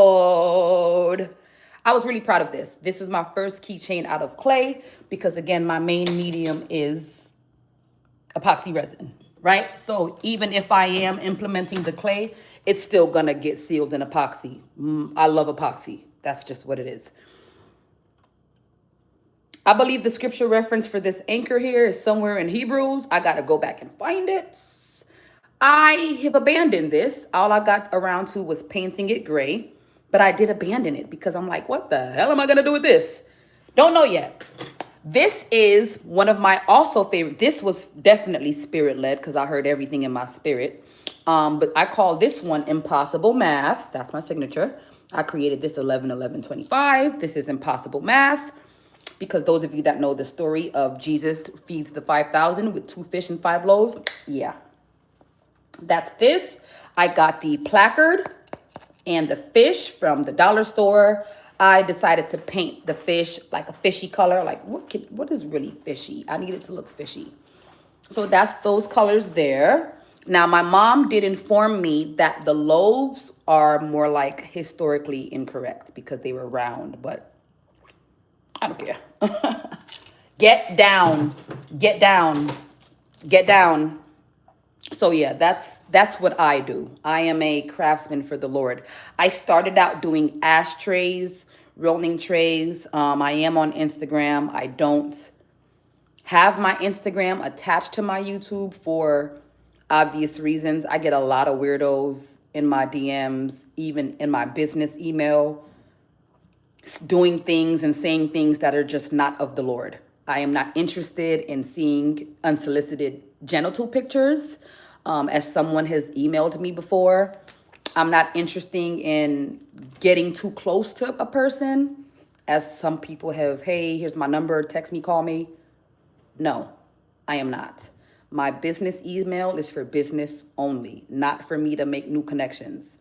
I was really proud of this. This was my first keychain out of clay because, again, my main medium is epoxy resin, right? So even if I am implementing the clay, it's still gonna get sealed in epoxy. I love epoxy. That's just what it is. I believe the scripture reference for this anchor here is somewhere in Hebrews. I gotta go back and find it. I have abandoned this. All I got around to was painting it gray, but I did abandon it because I'm like, what the hell am I gonna do with this? Don't know yet. This is one of my also favorite. This was definitely spirit-led because I heard everything in my spirit. But I call this one Impossible Math. That's my signature. I created this 11/11/25. This is Impossible Math because those of you that know the story of Jesus feeds the 5,000 with 2 fish and 5 loaves. Yeah, that's this. I got the placard and the fish from the dollar store. I decided to paint the fish like a fishy color. Like, what is really fishy? I need it to look fishy. So that's those colors there. Now, my mom did inform me that the loaves are more like historically incorrect because they were round, but I don't care. Get down. Get down. Get down. So yeah, that's what I do. I am a craftsman for the Lord. I started out doing ashtrays, rolling trays. I am on Instagram. have my Instagram attached to my YouTube for obvious reasons. I get a lot of weirdos in my DMs, even in my business email, doing things and saying things that are just not of the Lord. I am not interested in seeing unsolicited genital pictures, as someone has emailed me before. I'm not interested in getting too close to a person, as some people have, hey, here's my number, text me, call me. No, I am not. My business email is for business only, not for me to make new connections.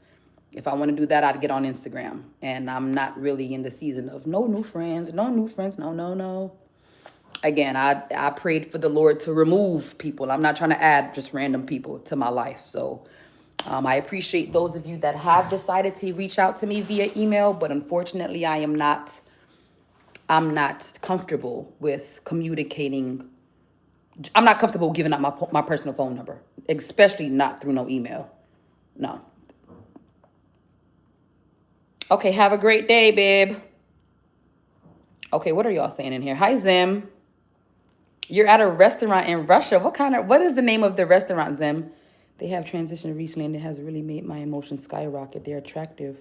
If I want to do that, I'd get on Instagram. And I'm not really in the season of no new friends, no new friends, no, no, no. Again, I prayed for the Lord to remove people. I'm not trying to add just random people to my life. So I appreciate those of you that have decided to reach out to me via email, but unfortunately, I'm not comfortable with communicating. I'm not comfortable giving out my personal phone number, especially not through no email. No. Okay, have a great day, babe. Okay, what are y'all saying in here? Hi, Zim. You're at a restaurant in Russia. What is the name of the restaurant, Zim? They have transitioned recently and it has really made my emotions skyrocket. They're attractive.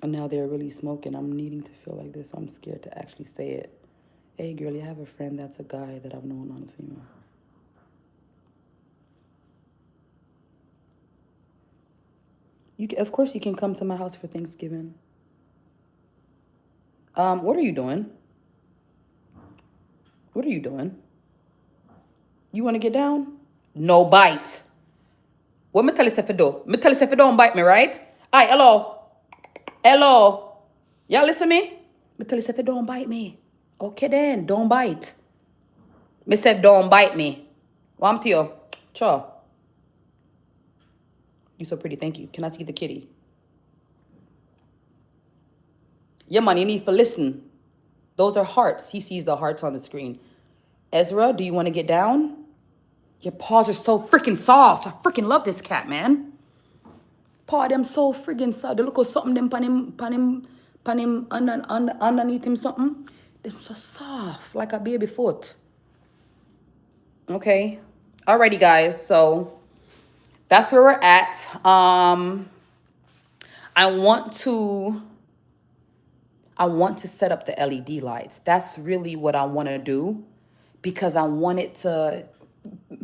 And now they're really smoking. I'm needing to feel like this. So I'm scared to actually say it. Hey, girlie, I have a friend that's a guy that I've known on female. Of course, you can come to my house for Thanksgiving. What are you doing? What are you doing? You want to get down? No bite. What me tell you if you do? Me tell you if you don't bite me, right? Hi, hello. Hello. Y'all listen to me? Me tell you if you don't bite me. Okay then, don't bite. Me said don't bite me. Wam to you. Cho. You so pretty, thank you. Can I see the kitty? Yeah, man, you need to listen. Those are hearts. He sees the hearts on the screen. Ezra, do you want to get down? Your paws are so freaking soft. I freaking love this cat, man. Paw them so freaking soft. They look like something them pan him underneath him something. They're so soft, like a baby foot. Okay. Alrighty, guys. So that's where we're at. I want to set up the LED lights. That's really what I want to do, because I want it to,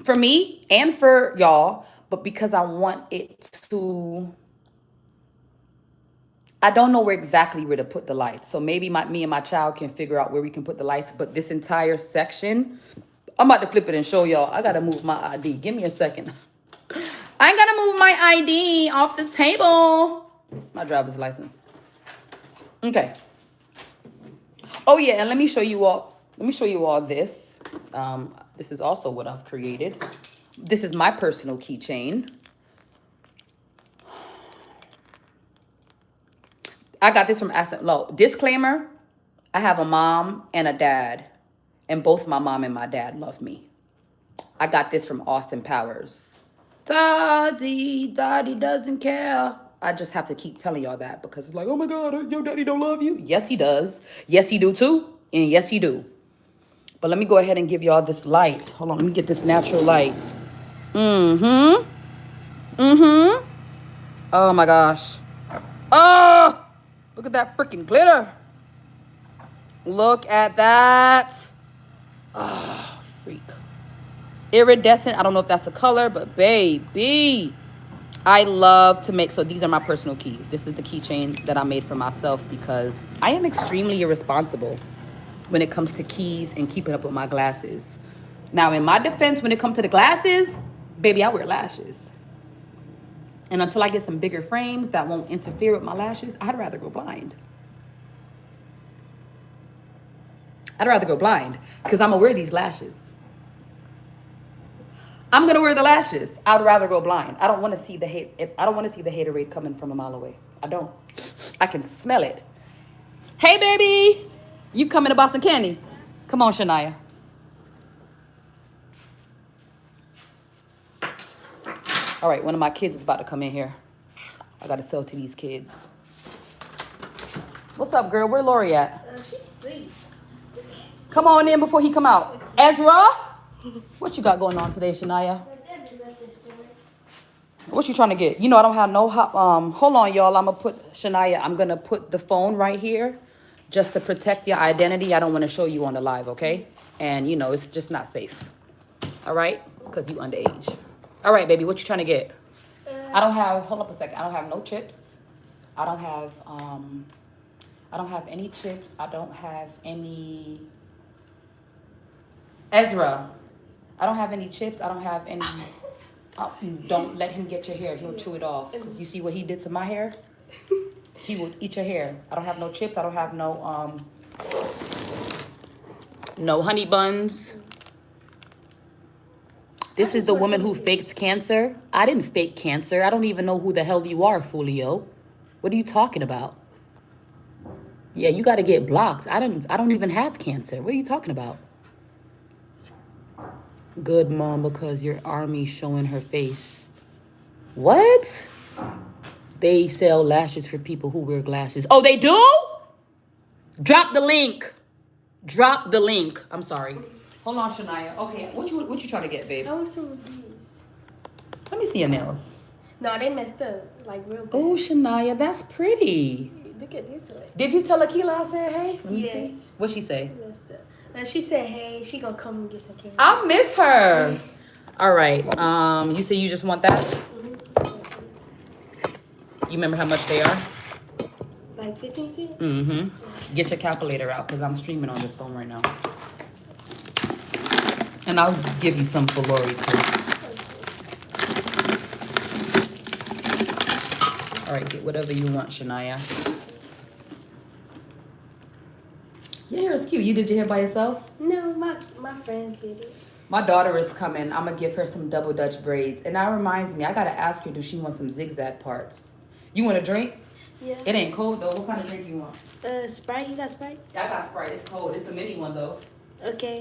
for me and for y'all, but because I want it to, I don't know exactly where to put the lights. So maybe me and my child can figure out where we can put the lights, but this entire section, I'm about to flip it and show y'all. I got to move my ID. Give me a second. I got to move my ID off the table. My driver's license. Okay. Oh yeah, and let me show you all this. This is also what I've created. This is my personal keychain. I got this from Aston Low. Disclaimer, I have a mom and a dad, and both my mom and my dad love me. I got this from Austin Powers. Daddy doesn't care. I just have to keep telling y'all that because it's like, oh my God, your daddy don't love you. Yes, he does. Yes, he do too. And yes, he do. But let me go ahead and give y'all this light. Hold on, let me get this natural light. Oh my gosh. Oh, look at that freaking glitter. Look at that. Oh, freak. Iridescent. I don't know if that's a color, but baby, I love to make, so these are my personal keys. This is the keychain that I made for myself because I am extremely irresponsible when it comes to keys and keeping up with my glasses. Now, in my defense, when it comes to the glasses, baby, I wear lashes. And until I get some bigger frames that won't interfere with my lashes, I'd rather go blind. I'd rather go blind because I'm gonna wear these lashes. I'm gonna wear the lashes. I'd rather go blind. I don't want to see the hate. I don't want to see the haterade coming from a mile away. I don't. I can smell it. Hey, baby, you coming to buy some candy? Come on, Shania. All right, one of my kids is about to come in here. I gotta sell to these kids. What's up, girl? Where Lori at? She's asleep. Come on in before he come out. Ezra, what you got going on today, Shania? What you trying to get? You know I don't have no hold on, y'all. I'm gonna put the phone right here just to protect your identity. I don't want to show you on the live, okay? And you know, it's just not safe. All right? Because you underage. All right, baby, what you trying to get? I don't have, hold up a second. I don't have no chips. I don't have any chips. I don't have any Ezra. I don't have any chips. I don't have any. Don't let him get your hair. He'll chew it off. Because you see what he did to my hair? He will eat your hair. I don't have no chips. I don't have no honey buns. This is the woman who faked cancer. I didn't fake cancer. I don't even know who the hell you are, Fulio. What are you talking about? Yeah, you got to get blocked. I don't even have cancer. What are you talking about? Good mom, because your army showing her face. What? They sell lashes for people who wear glasses. Oh, they do? Drop the link. Drop the link. I'm sorry. Hold on, Shania. Okay, what you trying to get, babe? I want some of these. Let me see your nails. No, they messed up. Like real bad. Oh, Shania, that's pretty. Look at this one. Did you tell Akila I said hey? Yes. What'd she say? Messed up. She said, hey, she gonna come and get some candy. I miss her. All right. You say you just want that? You remember how much they are? Like 15 cents? Mm-hmm. Get your calculator out because I'm streaming on this phone right now. And I'll give you some for Lori too. All right, get whatever you want, Shania. Your hair is cute. You did your hair by yourself? No, my friends did it. My daughter is coming. I'm going to give her some double Dutch braids. And that reminds me, I got to ask her, do she want some zigzag parts? You want a drink? Yeah. It ain't cold, though. What kind of drink you want? Sprite. You got Sprite? I got Sprite. It's cold. It's a mini one, though. Okay.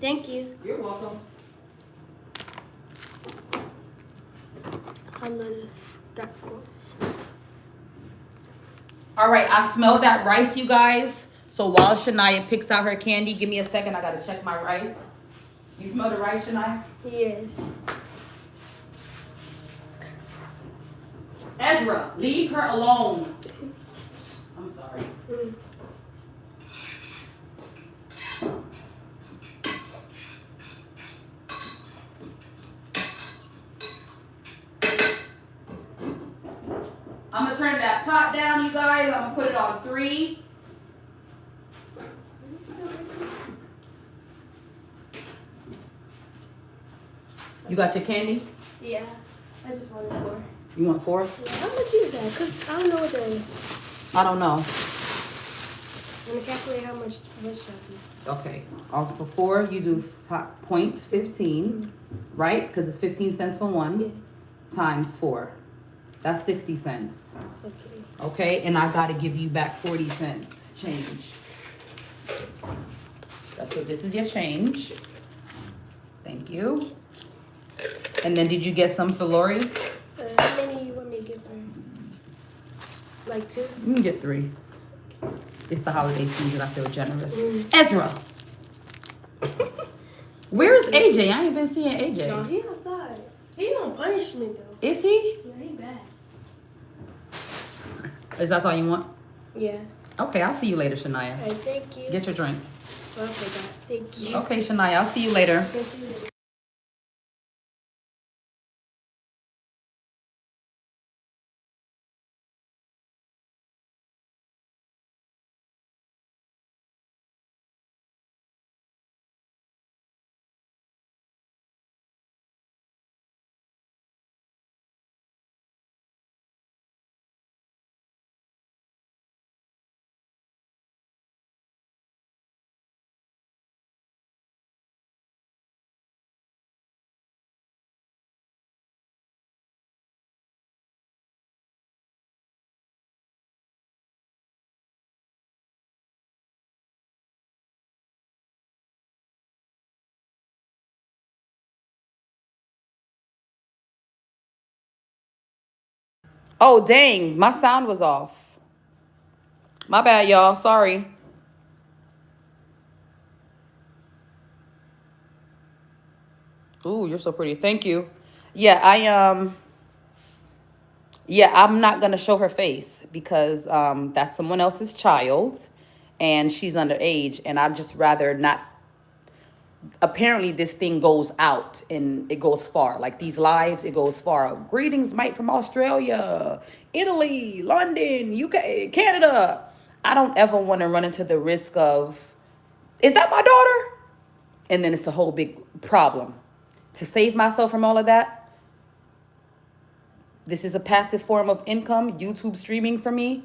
Thank you. You're welcome. I love the dark ones. All right. I smell that rice, you guys. So while Shania picks out her candy, give me a second. I got to check my rice. You smell the rice, Shania? Yes. Ezra, leave her alone. I'm sorry. I'm going to turn that pot down, you guys. I'm going to put it on 3. You got your candy? Yeah. I just wanted 4. You want 4? Yeah. How much is that? Because I don't know what the... I don't know. I'm going to calculate how much should I do. Okay. For 4, you do top point 15, right? Because it's 15 cents for one. Yeah. Times 4. That's 60 cents. Okay. Okay, and I gotta give you back 40 cents change. That's what this is your change. Thank you. And then did you get some for Lori? How many you want me to give her? Like 2? You can get 3. It's the holiday season. I feel generous. Ezra, where is AJ? I ain't been seeing AJ. No, he outside. He on punishment though. Is he? Yeah, he bad. Is that all you want? Yeah. Okay, I'll see you later, Shania. Alright, thank you. Get your drink. Oh, I forgot. Thank you. Okay, Shania, I'll see you later. Thank you. Oh, dang, my sound was off. My bad, y'all. Sorry. Ooh, you're so pretty. Thank you. Yeah, yeah, I'm not gonna show her face because that's someone else's child and she's underage, and I'd just rather not. Apparently this thing goes out and it goes far. Like these lives, it goes far. Greetings, Mike from Australia, Italy, London, UK, Canada. I don't ever want to run into the risk of, is that my daughter? And then it's a whole big problem. To save myself from all of that, this is a passive form of income, YouTube streaming for me.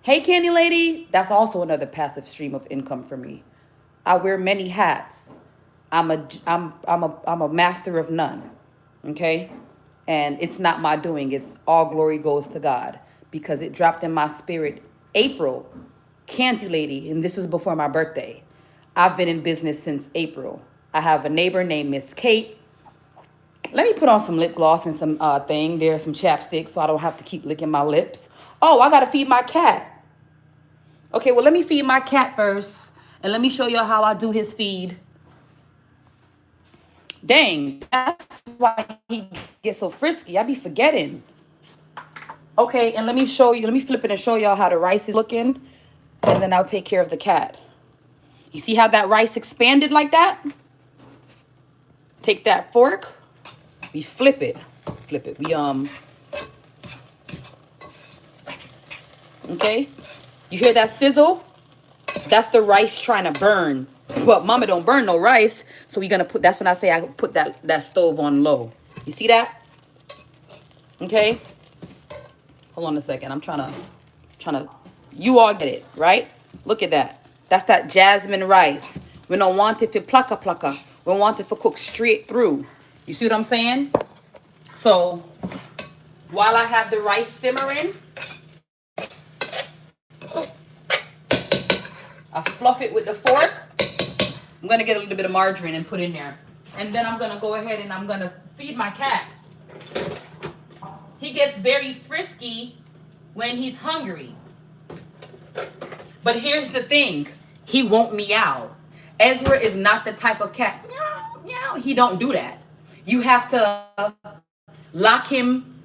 Hey, Candy Lady, that's also another passive stream of income for me. I wear many hats. I'm a master of none. Okay? And it's not my doing. It's all glory goes to God because it dropped in my spirit April, Candy Lady, and this was before my birthday. I've been in business since April. I have a neighbor named Miss Kate. Let me put on some lip gloss and some thing. There's some chapstick so I don't have to keep licking my lips. Oh, I gotta feed my cat. Okay, well, let me feed my cat first. And let me show y'all how I do his feed. Dang, that's why he gets so frisky. I be forgetting. Okay, and let me show you. Let me flip it and show y'all how the rice is looking. And then I'll take care of the cat. You see how that rice expanded like that? Take that fork. We flip it. Flip it. Okay. You hear that sizzle? That's the rice trying to burn. But mama don't burn no rice. So we're gonna put, that's when I say I put that stove on low. You see that? Okay. Hold on a second. I'm trying to, you all get it, right? Look at that. That's that jasmine rice. We don't want it for plucka. We want it for cook straight through. You see what I'm saying? So while I have the rice simmering, I fluff it with the fork. I'm going to get a little bit of margarine and put in there. And then I'm going to go ahead and I'm going to feed my cat. He gets very frisky when he's hungry. But here's the thing. He won't meow. Ezra is not the type of cat. Meow, meow. He don't do that. You have to lock him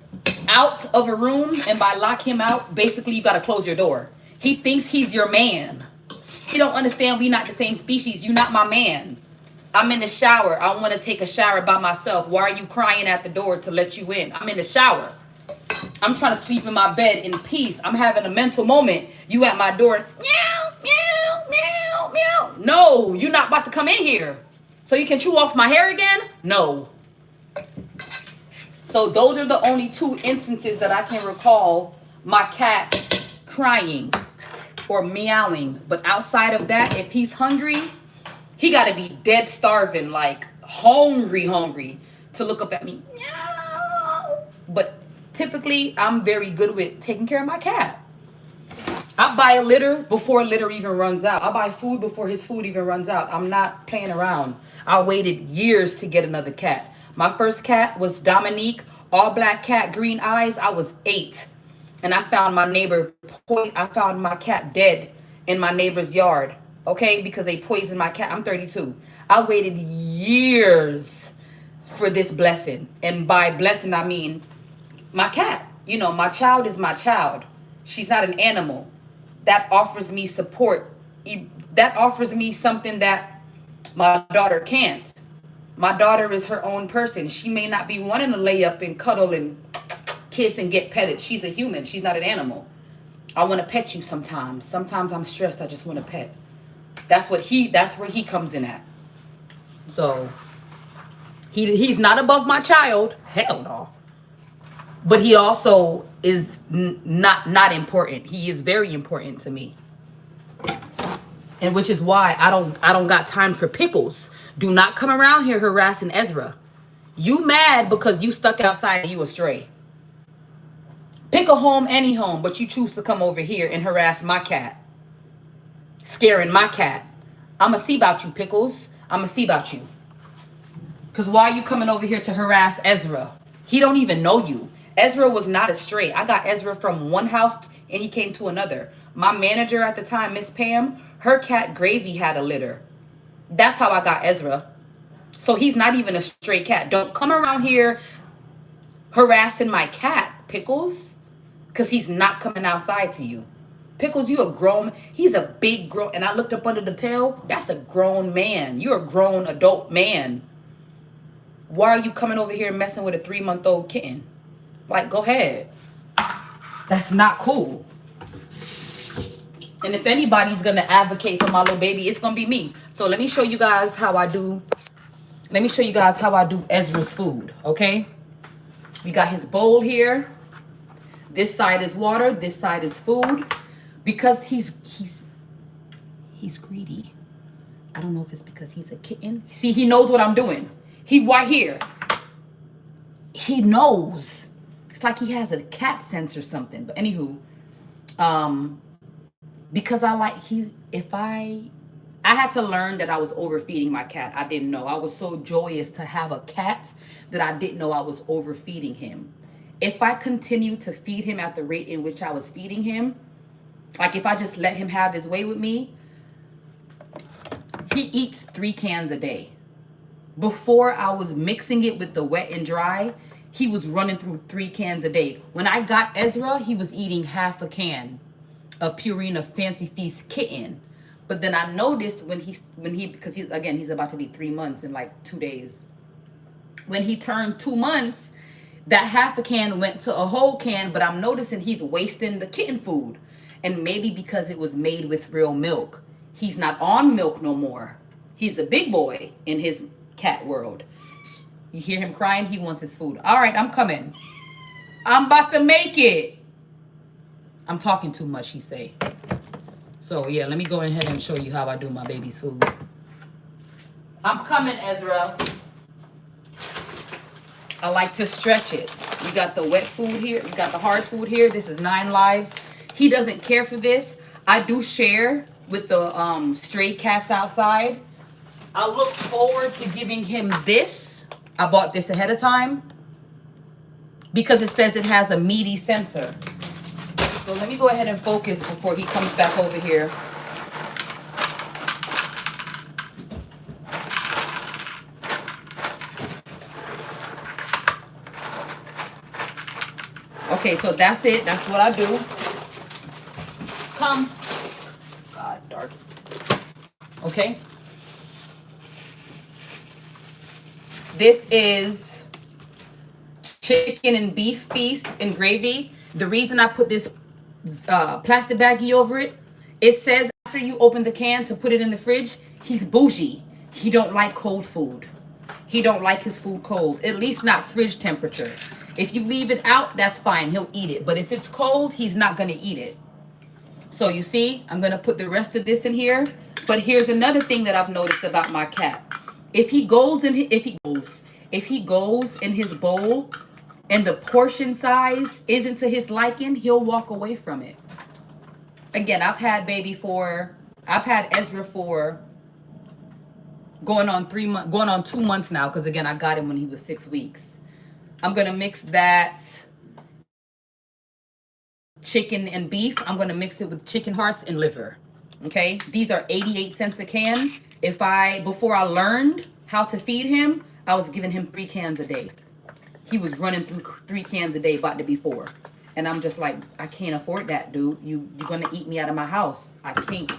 out of a room. And by lock him out, basically you got to close your door. He thinks he's your man. He don't understand we not the same species. You not my man. I'm in the shower. I want to take a shower by myself. Why are you crying at the door to let you in? I'm in the shower. I'm trying to sleep in my bed in peace. I'm having a mental moment. You at my door. Meow, meow, meow, meow. No, you're not about to come in here. So you can chew off my hair again? No. So those are the only two instances that I can recall my cat crying or meowing. But outside of that, if he's hungry, he got to be dead starving, like hungry to look up at me. Meow. But typically, I'm very good with taking care of my cat. I buy a litter before a litter even runs out. I buy food before his food even runs out. I'm not playing around. I waited years to get another cat. My first cat was Dominique, all black cat, green eyes. I was 8. And I found I found my cat dead in my neighbor's yard. Okay, because they poisoned my cat. I'm 32. I waited years for this blessing. And by blessing, I mean my cat. You know, my child is my child. She's not an animal. That offers me support. That offers me something that my daughter can't. My daughter is her own person. She may not be wanting to lay up and cuddle and kiss and get petted. She's a human. She's not an animal. I want to pet you sometimes. Sometimes I'm stressed. I just want to pet. That's where he comes in at. So he's not above my child. Hell no. But he also is not important. He is very important to me. And which is why I don't got time for pickles. Do not come around here harassing Ezra. You mad because you stuck outside and you astray. Pick a home, any home, but you choose to come over here and harass my cat. Scaring my cat. I'ma see about you, Pickles. I'ma see about you. Because why are you coming over here to harass Ezra? He don't even know you. Ezra was not a stray. I got Ezra from one house and he came to another. My manager at the time, Miss Pam, her cat Gravy had a litter. That's how I got Ezra. So he's not even a stray cat. Don't come around here harassing my cat, Pickles, because he's not coming outside to you. Pickles, you a grown, he's a big grown, and I looked up under the tail, that's a grown man. You're a grown adult man. Why are you coming over here messing with a 3-month-old kitten? Like, go ahead. That's not cool. And if anybody's gonna advocate for my little baby, it's gonna be me. So let me show you guys how I do. Let me show you guys how I do Ezra's food, okay? We got his bowl here. This side is water. This side is food. Because he's greedy. I don't know if it's because he's a kitten. See, he knows what I'm doing. He right here. He knows. It's like he has a cat sense or something. But anywho, because I had to learn that I was overfeeding my cat. I didn't know. I was so joyous to have a cat that I didn't know I was overfeeding him. If I continued to feed him at the rate in which I was feeding him, like if I just let him have his way with me, he eats 3 cans a day. Before I was mixing it with the wet and dry, he was running through 3 cans a day. When I got Ezra, he was eating half a can of Purina Fancy Feast kitten. But then I noticed because he's about to be 3 months in like 2 days. When he turned 2 months, that half a can went to a whole can, but I'm noticing he's wasting the kitten food. And maybe because it was made with real milk. He's not on milk no more. He's a big boy in his cat world. You hear him crying? He wants his food. All right, I'm coming. I'm about to make it. I'm talking too much, he say. So, yeah, let me go ahead and show you how I do my baby's food. I'm coming, Ezra. I like to stretch it. We got the wet food here. We got the hard food here. This is 9 lives. He doesn't care for this. I do share with the stray cats outside. I look forward to giving him this. I bought this ahead of time because it says it has a meaty sensor. So let me go ahead and focus before he comes back over here. Okay, so that's it. That's what I do. Come. God, dark. Okay. This is chicken and beef feast and gravy. The reason I put this plastic baggie over it, it says after you open the can to put it in the fridge, he's bougie. He don't like cold food. He don't like his food cold, at least not fridge temperature. If you leave it out, that's fine. He'll eat it. But if it's cold, he's not going to eat it. So you see, I'm going to put the rest of this in here. But here's another thing that I've noticed about my cat. If he goes in his bowl and the portion size isn't to his liking, he'll walk away from it. Again, I've had Ezra for going on 2 months now, because again, I got him when he was 6 weeks. I'm going to mix that chicken and beef. I'm going to mix it with chicken hearts and liver. Okay? These are 88 cents a can. Before I learned how to feed him, I was giving him 3 cans a day. He was running through 3 cans a day about to be 4. And I'm just like, I can't afford that, dude. You're going to eat me out of my house. I can't.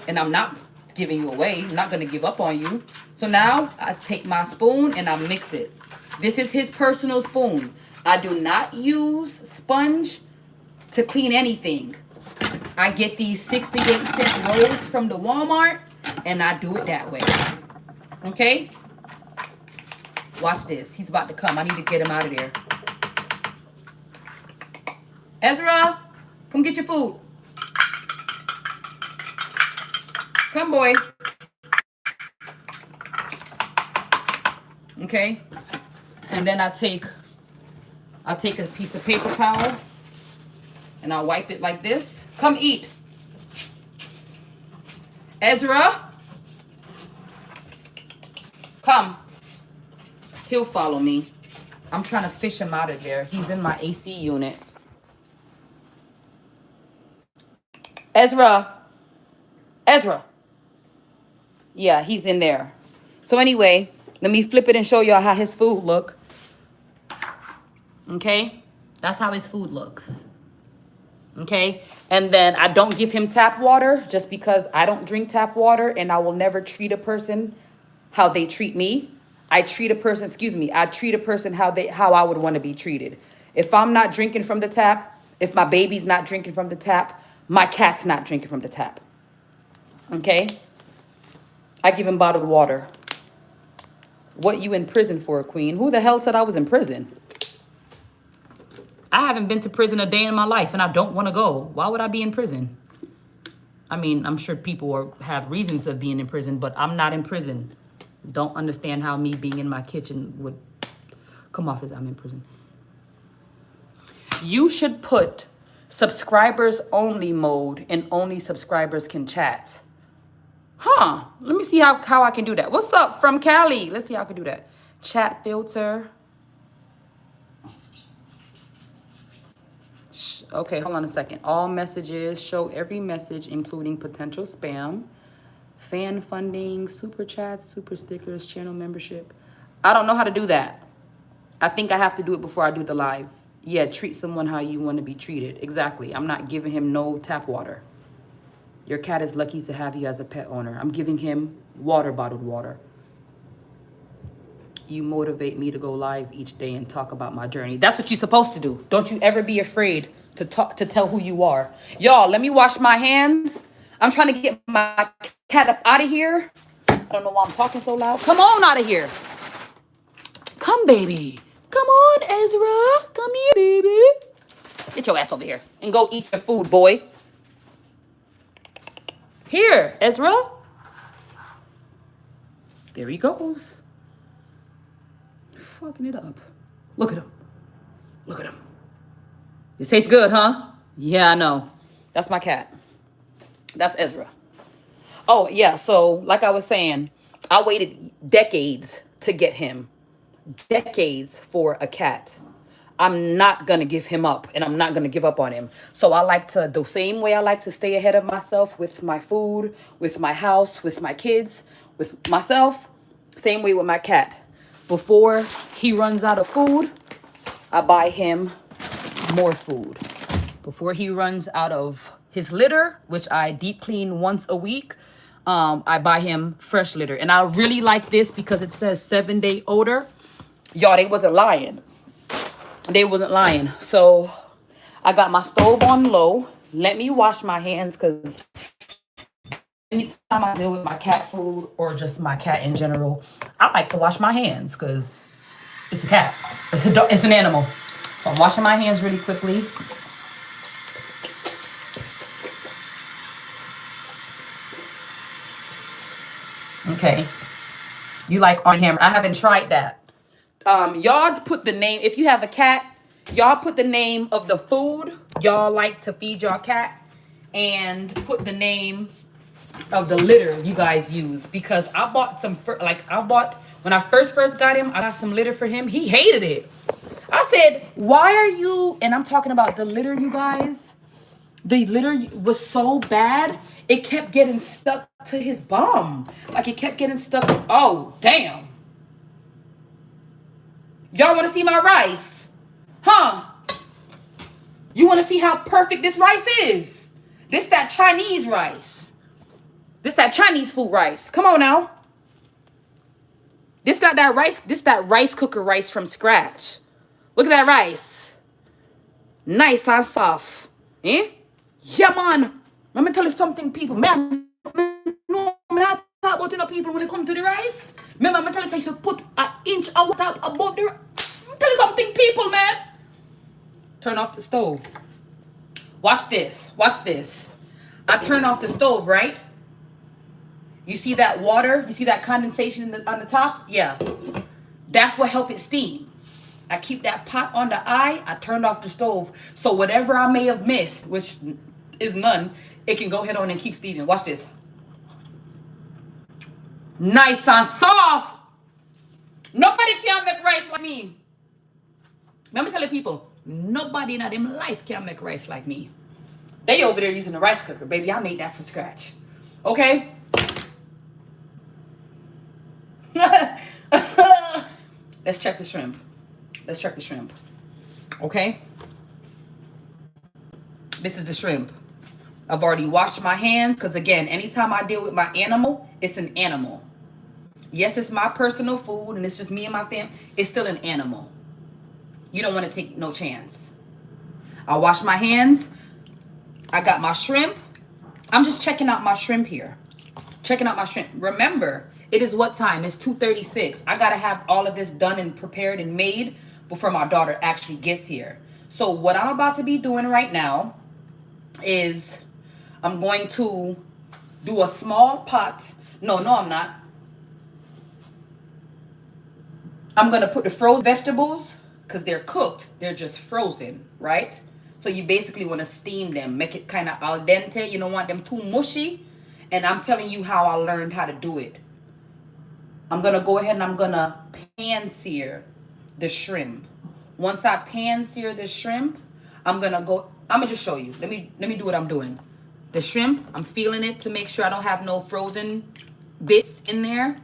And I'm not giving you away. I'm not going to give up on you. So now I take my spoon and I mix it. This is his personal spoon. I do not use sponge to clean anything. I get these 68-cent rolls from the Walmart and I do it that way. Okay? Watch this. He's about to come. I need to get him out of there. Ezra, come get your food. Come, boy. Okay? And then I'll take a piece of paper towel and I'll wipe it like this. Come eat. Ezra. Come. He'll follow me. I'm trying to fish him out of there. He's in my AC unit. Ezra. Ezra. Yeah, he's in there. So anyway, let me flip it and show y'all how his food look. Okay, that's how his food looks. Okay, and then I don't give him tap water just because I don't drink tap water, and I will never treat a person how they treat me. I treat a person how I would want to be treated. If I'm not drinking from the tap, if my baby's not drinking from the tap, my cat's not drinking from the tap. Okay, I give him bottled water. What you in prison for, Queen? Who the hell said I was in prison? I haven't been to prison a day in my life, and I don't want to go. Why would I be in prison? I mean, I'm sure people have reasons of being in prison, but I'm not in prison. Don't understand how me being in my kitchen would come off as I'm in prison. You should put subscribers only mode, and only subscribers can chat. Huh, let me see how I can do that. What's up from Cali? Let's see how I can do that. Chat filter. Okay, hold on a second. All messages, show every message, including potential spam, fan funding, super chats, super stickers, channel membership. I don't know how to do that. I think I have to do it before I do the live. Yeah, treat someone how you want to be treated. Exactly. I'm not giving him no tap water. Your cat is lucky to have you as a pet owner. I'm giving him bottled water. You motivate me to go live each day and talk about my journey. That's what you're supposed to do. Don't you ever be afraid to tell who you are. Y'all, let me wash my hands. I'm trying to get my cat up out of here. I don't know why I'm talking so loud. Come on out of here. Come, baby. Come on, Ezra. Come here, baby. Get your ass over here and go eat your food, boy. Here, Ezra. There he goes. Fucking it up. Look at him. Look at him. This tastes good, huh? Yeah, I know. That's my cat. That's Ezra. Oh, yeah. So, like I was saying, I waited decades to get him. Decades for a cat. I'm not going to give him up, and I'm not going to give up on him. So I like to, the same way I like to stay ahead of myself with my food, with my house, with my kids, with myself, same way with my cat. Before he runs out of food, I buy him more food. Before he runs out of his litter, which I deep clean once a week, I buy him fresh litter. And I really like this because it says 7-day odor. Y'all, they wasn't lying. They wasn't lying. So I got my stove on low. Let me wash my hands, because anytime I deal with my cat food or just my cat in general, I like to wash my hands because it's a cat. It's an animal. So I'm washing my hands really quickly. Okay. You like on hammer. I haven't tried that. Y'all put the name, if you have a cat, y'all put the name of the food y'all like to feed your cat, and put the name of the litter you guys use. Because I bought when I first got him, I got some litter for him. He hated it. I said, why are you, and I'm talking about the litter, you guys. The litter was so bad, it kept getting stuck to his bum. Like, it kept getting stuck. Oh, damn. Y'all want to see my rice? Huh? You want to see how perfect this rice is? This that Chinese rice. This that Chinese food rice. Come on now. This that rice cooker rice from scratch. Look at that rice. Nice and soft. Eh? Yeah, man. Let me tell you something, people. Man, no, I'm not talking about, you know, people, when it comes to the rice. Remember, I'm telling you, you put an inch of water above the rice. Tell you something, people, man. Turn off the stove. Watch this. Watch this. I turn off the stove, right? You see that water? You see that condensation on the top? Yeah. That's what helps it steam. I keep that pot on the eye. I turned off the stove. So whatever I may have missed, which is none, it can go ahead on and keep steaming. Watch this. Nice and soft. Nobody can make rice like me. Let me tell you, people, nobody in them life can make rice like me. They over there using the rice cooker. Baby, I made that from scratch. Okay? Let's check the shrimp. Let's check the shrimp. Okay. This is the shrimp. I've already washed my hands because, again, anytime I deal with my animal, it's an animal. Yes, it's my personal food and it's just me and my family. It's still an animal. You don't want to take no chance. I wash my hands. I got my shrimp. I'm just checking out my shrimp here. Checking out my shrimp. Remember, it is what time? It's 2:36. I got to have all of this done and prepared and made before my daughter actually gets here. So what I'm about to be doing right now is I'm going to do a small pot. No, I'm not. I'm going to put the frozen vegetables because they're cooked. They're just frozen, right? So you basically want to steam them, make it kind of al dente. You don't want them too mushy. And I'm telling you how I learned how to do it. I'm going to go ahead and I'm going to pan sear the shrimp. Once I pan sear the shrimp, I'm going to just show you. Let me do what I'm doing. The shrimp, I'm feeling it to make sure I don't have no frozen bits in there.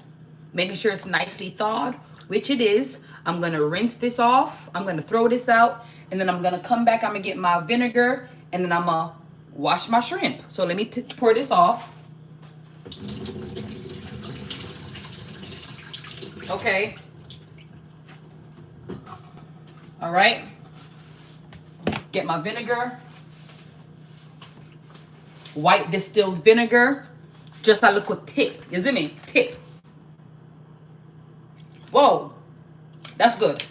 Making sure it's nicely thawed, which it is. I'm going to rinse this off. I'm going to throw this out. And then I'm going to come back. I'm going to get my vinegar. And then I'm going to wash my shrimp. So let me pour this off. Okay. All right. Get my vinegar. White distilled vinegar. Just a little tip. You see me? Tip. Whoa. That's good.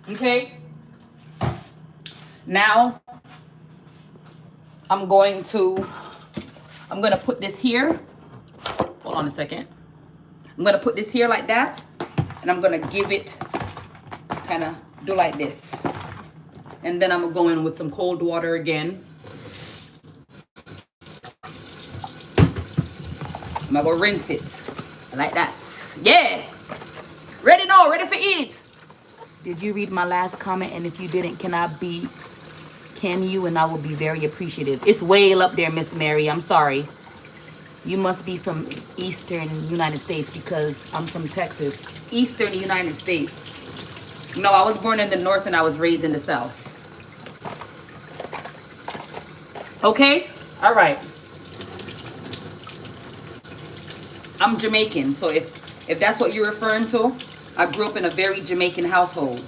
Okay. Now, I'm going to put this here. Hold on a second. I'm going to put this here like that. And I'm going to give it kind of do like this. And then I'm going to go in with some cold water again. I'm going to go rinse it like that. Yeah. Ready now, ready for eat. Did you read my last comment? And if you didn't, can you? And I will be very appreciative. It's way up there, Miss Mary. I'm sorry. You must be from Eastern United States because I'm from Texas. Eastern United States. No, I was born in the North and I was raised in the South. Okay? All right. I'm Jamaican, so if that's what you're referring to, I grew up in a very Jamaican household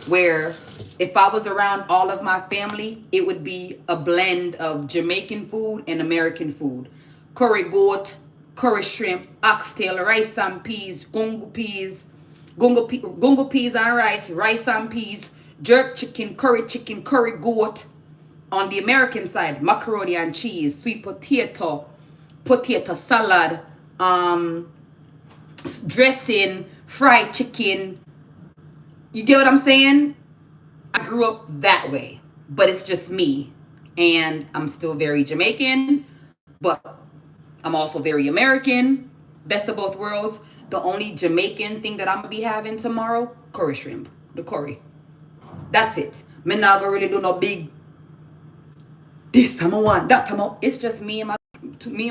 where if I was around all of my family, it would be a blend of Jamaican food and American food. Curry goat, curry shrimp, oxtail, rice and peas, gungo peas and rice and peas, jerk chicken, curry goat. On the American side, macaroni and cheese, sweet potato salad, dressing, fried chicken. You get what I'm saying? I grew up that way, but it's just me. And I'm still very Jamaican, but I'm also very American. Best of both worlds. The only Jamaican thing that I'm going to be having tomorrow, curry shrimp. The curry. That's it. Me not going to really do no big, this time I want, that time I, it's just me and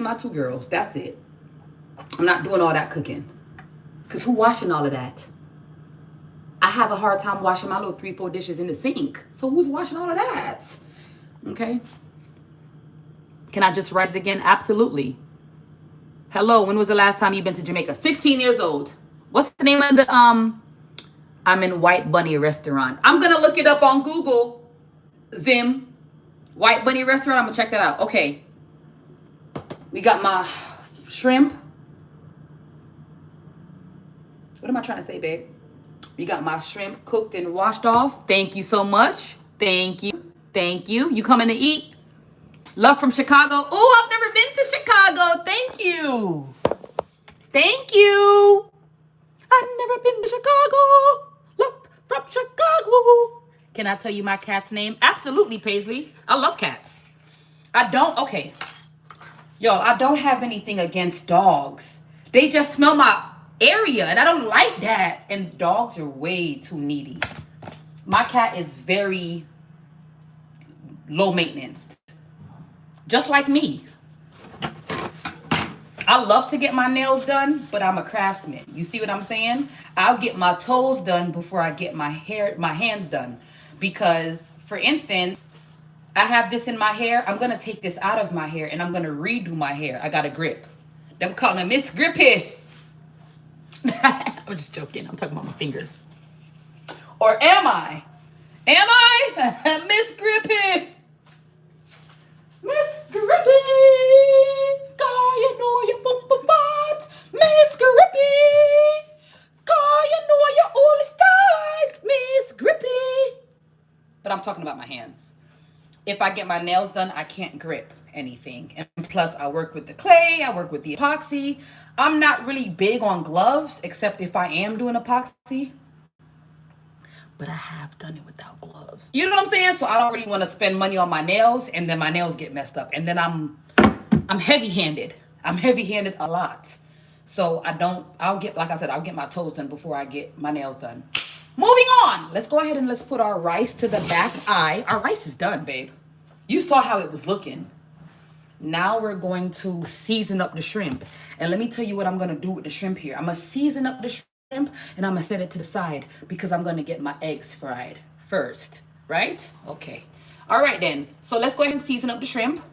my two girls. That's it. I'm not doing all that cooking. Because who washing all of that? I have a hard time washing my little 3-4 dishes in the sink. So who's washing all of that? Okay. Can I just write it again? Absolutely. Hello, when was the last time you've been to Jamaica? 16 years old. What's the name of the, I'm in White Bunny restaurant. I'm going to look it up on Google. Zim. White Bunny restaurant. I'm going to check that out. Okay. We got my shrimp. What am I trying to say, babe? We got my shrimp cooked and washed off. Thank you so much. Thank you. Thank you. You coming to eat? Love from Chicago. Oh, I've never been to Chicago. Thank you. Thank you. I've never been to Chicago. Love from Chicago. Can I tell you my cat's name? Absolutely, Paisley. I love cats. Okay. Yo, I don't have anything against dogs. They just smell my area and I don't like that. And dogs are way too needy. My cat is very low maintenance. Just like me. I love to get my nails done, but I'm a craftsman. You see what I'm saying? I'll get my toes done before I get my hands done. Because, for instance, I have this in my hair. I'm gonna take this out of my hair and I'm gonna redo my hair. I got a grip. Them call me Miss Grippy. I'm just joking. I'm talking about my fingers. Or am I? Am I? Miss Grippy. Miss Grippy. God, you know you boom boom fat. Miss Grippy. God, you know you all start. Miss Grippy. But I'm talking about my hands. If I get my nails done, I can't grip anything. And plus, I work with the clay, I work with the epoxy. I'm not really big on gloves, except if I am doing epoxy. But I have done it without gloves. You know what I'm saying? So I don't really want to spend money on my nails, and then my nails get messed up. And then I'm heavy-handed. I'm heavy-handed a lot. So I'll get my toes done before I get my nails done. Moving on. Let's go ahead and let's put our rice to the back eye. Our rice is done, babe. You saw how it was looking. Now we're going to season up the shrimp. And let me tell you what I'm going to do with the shrimp here. I'm going to season up the shrimp and I'm going to set it to the side because I'm going to get my eggs fried first. Right? Okay. All right then. So let's go ahead and season up the shrimp.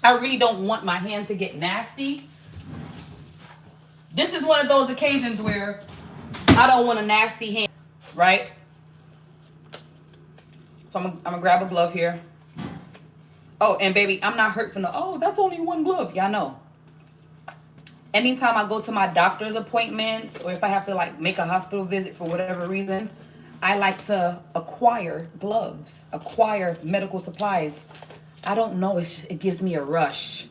I really don't want my hand to get nasty. This is one of those occasions where I don't want a nasty hand, right? So I'm gonna grab a glove here. Oh, and baby, I'm not hurt from that's only one glove. Yeah, I know. Anytime I go to my doctor's appointments or if I have to like make a hospital visit for whatever reason, I like to acquire gloves, acquire medical supplies. I don't know, it gives me a rush.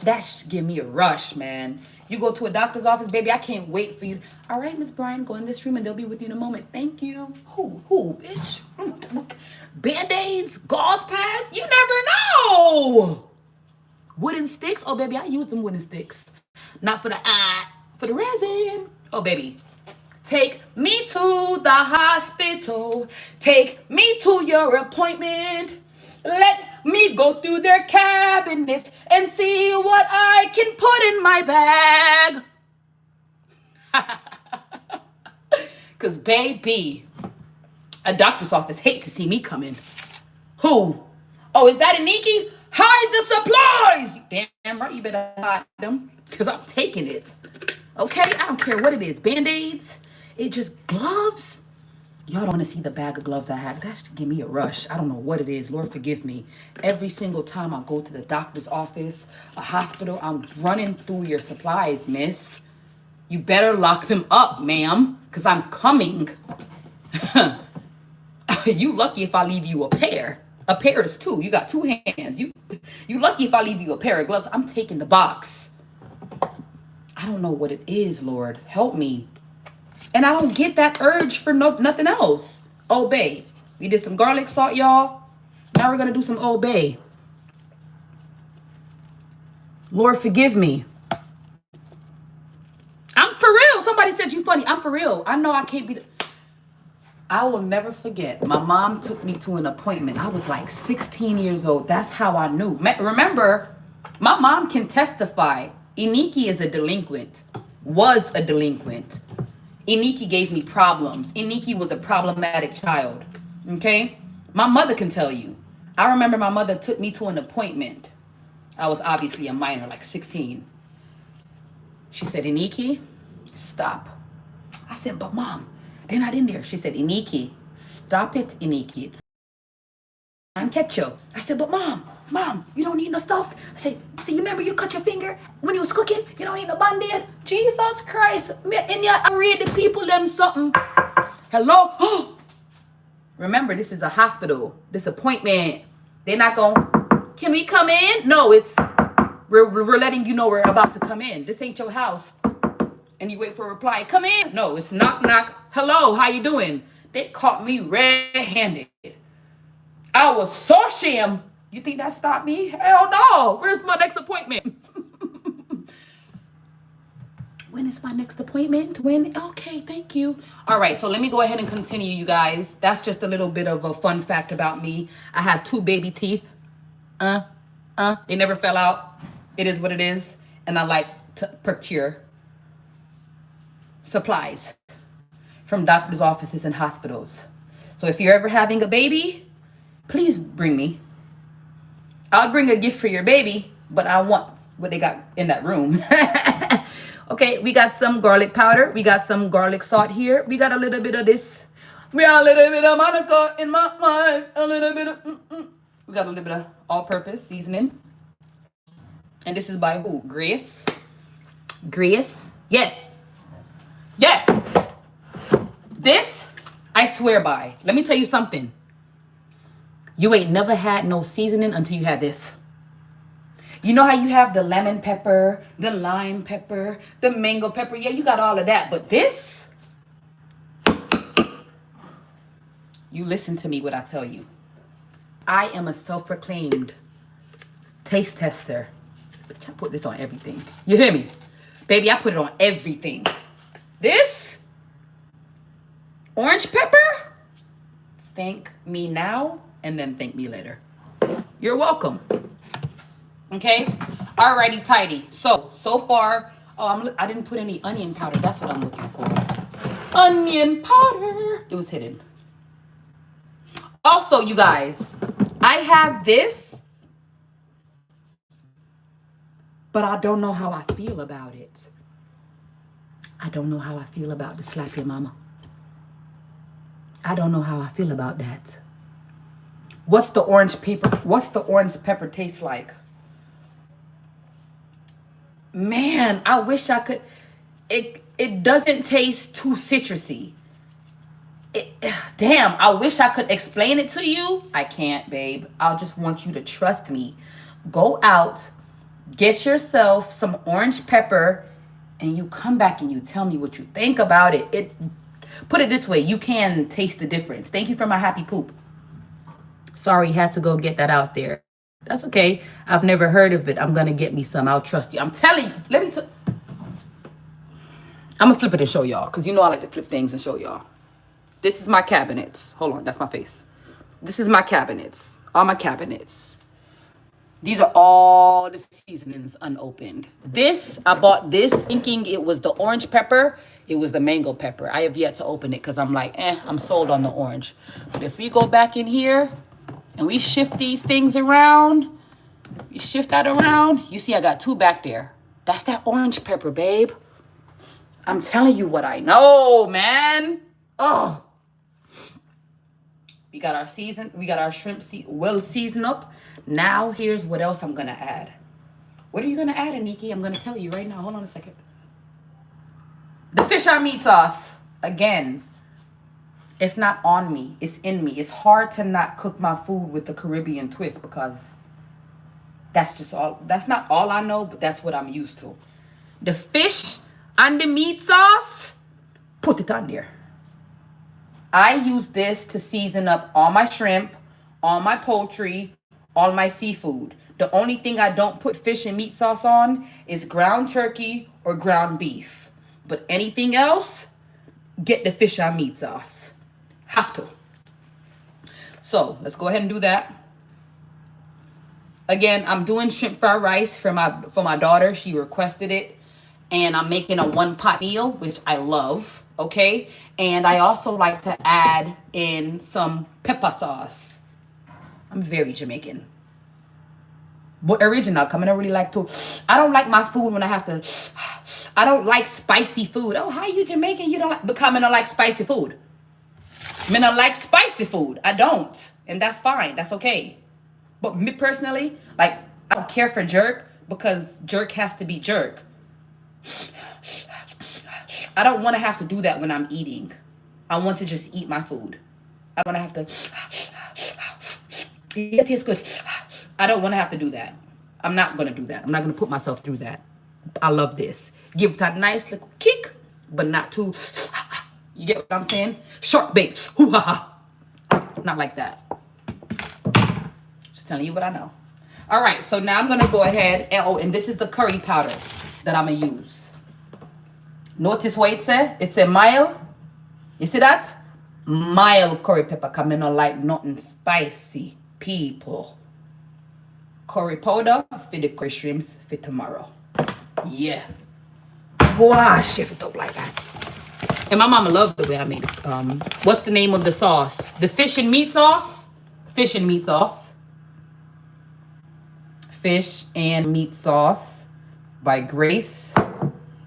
That should give me a rush, man. You go to a doctor's office, baby, I can't wait for you. All right, Miss Bryan, go in this room and they'll be with you in a moment. Thank you. Who, bitch? Band-Aids, gauze pads, you never know. Wooden sticks, oh, baby, I use them wooden sticks. Not for for the resin. Oh, baby. Take me to the hospital. Take me to your appointment. Let me go through their cabinets and see what I can put in my bag. Because, baby, a doctor's office hate to see me coming. Who? Oh, is that Aniki? Hide the supplies. Damn right, you better hide them because I'm taking it. Okay? I don't care what it is. Band-Aids. It just gloves. Y'all don't want to see the bag of gloves I have. That should give me a rush. I don't know what it is. Lord forgive me. Every single time I go to the doctor's office, a hospital, I'm running through your supplies, miss. You better lock them up, ma'am, because I'm coming. You lucky if I leave you a pair. A pair is two. You got two hands. You lucky if I leave you a pair of gloves. I'm taking the box. I don't know what it is, Lord. Help me. And I don't get that urge for nothing else. Old Bay. We did some garlic salt, y'all. Now we're going to do some Old Bay. Lord, forgive me. I'm for real. Somebody said you funny. I'm for real. I know I can't be... I will never forget. My mom took me to an appointment. I was like 16 years old. That's how I knew. Remember, my mom can testify. Iniki is a delinquent. Was a delinquent. Iniki gave me problems. Iniki was a problematic child. Okay? My mother can tell you. I remember my mother took me to an appointment. I was obviously a minor, like 16. She said, Iniki, stop. I said, but mom, they're not in there. She said, Iniki, stop it, Iniki. And ketchup. I said, but mom, you don't need no stuff. I said, you remember you cut your finger when you was cooking? You don't need no band-aid? Jesus Christ. And you read the people them something. Hello? Remember, this is a hospital. This appointment. They're not going, can we come in? No, we're letting you know we're about to come in. This ain't your house. And you wait for a reply. Come in. No, it's knock, knock. Hello, how you doing? They caught me red-handed. I was so ashamed. You think that stopped me? Hell no. Where's my next appointment? When is my next appointment? When? Okay, thank you. All right, so let me go ahead and continue, you guys. That's just a little bit of a fun fact about me. I have 2 baby teeth. They never fell out. It is what it is. and I like to procure supplies from doctors' offices and hospitals. So if you're ever having a baby, please bring me. I'll bring a gift for your baby, but I want what they got in that room. Okay, we got some garlic powder. We got some garlic salt here. We got a little bit of this. We got a little bit of Monica in my life. A little bit of... We got a little bit of all-purpose seasoning. And this is by who? Grace. Grace. Yeah. Yeah. This, I swear by. Let me tell you something. You ain't never had no seasoning until you had this. You know how you have the lemon pepper, the lime pepper, the mango pepper? Yeah, you got all of that. But this, you listen to me what I tell you. I am a self-proclaimed taste tester. Bitch, I put this on everything. You hear me? Baby, I put it on everything. This orange pepper, thank me now and then thank me later. You're welcome. Okay? Alrighty, tidy. So far, I didn't put any onion powder. That's what I'm looking for. Onion powder. It was hidden. Also, you guys, I have this, but I don't know how I feel about it. I don't know how I feel about the slap your mama. I don't know how I feel about that. What's the orange pepper taste like? Man, I wish I could. It doesn't taste too citrusy. Damn, I wish I could explain it to you. I can't, babe. I just want you to trust me. Go out, get yourself some orange pepper, and you come back and you tell me what you think about it. Put it this way, you can taste the difference. Thank you for my happy poop. Sorry, had to go get that out there. That's okay. I've never heard of it. I'm going to get me some. I'll trust you. I'm telling you. I'm going to flip it and show y'all, because you know I like to flip things and show y'all. This is my cabinets. Hold on, that's my face. This is my cabinets. All my cabinets. These are all the seasonings unopened. I bought this thinking it was the orange pepper. It was the mango pepper. I have yet to open it because I'm like, I'm sold on the orange. But if we go back in here and we shift these things around, you shift that around, you see I got two back there. That's that orange pepper, babe. I'm telling you what I know, man. Oh. We got our shrimp well seasoned up. Now here's what else I'm gonna add. What are you gonna add, Aniki? I'm gonna tell you right now. Hold on a second. The fish on meat sauce. Again, it's not on me. It's in me. It's hard to not cook my food with the Caribbean twist because that's not all I know, but that's what I'm used to. The fish and the meat sauce, put it on there. I use this to season up all my shrimp, all my poultry, all my seafood. The only thing I don't put fish and meat sauce on is ground turkey or ground beef. But anything else, get the fish and meat sauce. Have to. So let's go ahead and do that. Again, I'm doing shrimp fried rice for my daughter. She requested it. And I'm making a one-pot meal, which I love. Okay? And I also like to add in some pepper sauce. I'm very Jamaican. But original, I don't really like to. I don't like my food when I have to. I don't like spicy food. Oh, how you Jamaican? You don't like, because I don't like spicy food. I don't like spicy food. I don't. And that's fine. That's okay. But me personally, like, I don't care for jerk because jerk has to be jerk. I don't want to have to do that when I'm eating. I want to just eat my food. I want to have to. It tastes good. I don't want to have to do that. I'm not going to do that. I'm not going to put myself through that. I love this. Give it that nice little kick, but not too. You get what I'm saying? Shark bait. Not like that. Just telling you what I know. All right, so now I'm going to go ahead. And this is the curry powder that I'm going to use. Notice what it says? It says mild. You see that? Mild curry pepper. Because I don't like nothing spicy, people. Curry powder for the curry shrimps for tomorrow. Yeah. Wow, shift it up like that. And my mama loved the way I made it. What's the name of the sauce? The fish and meat sauce? Fish and meat sauce. Fish and meat sauce by Grace.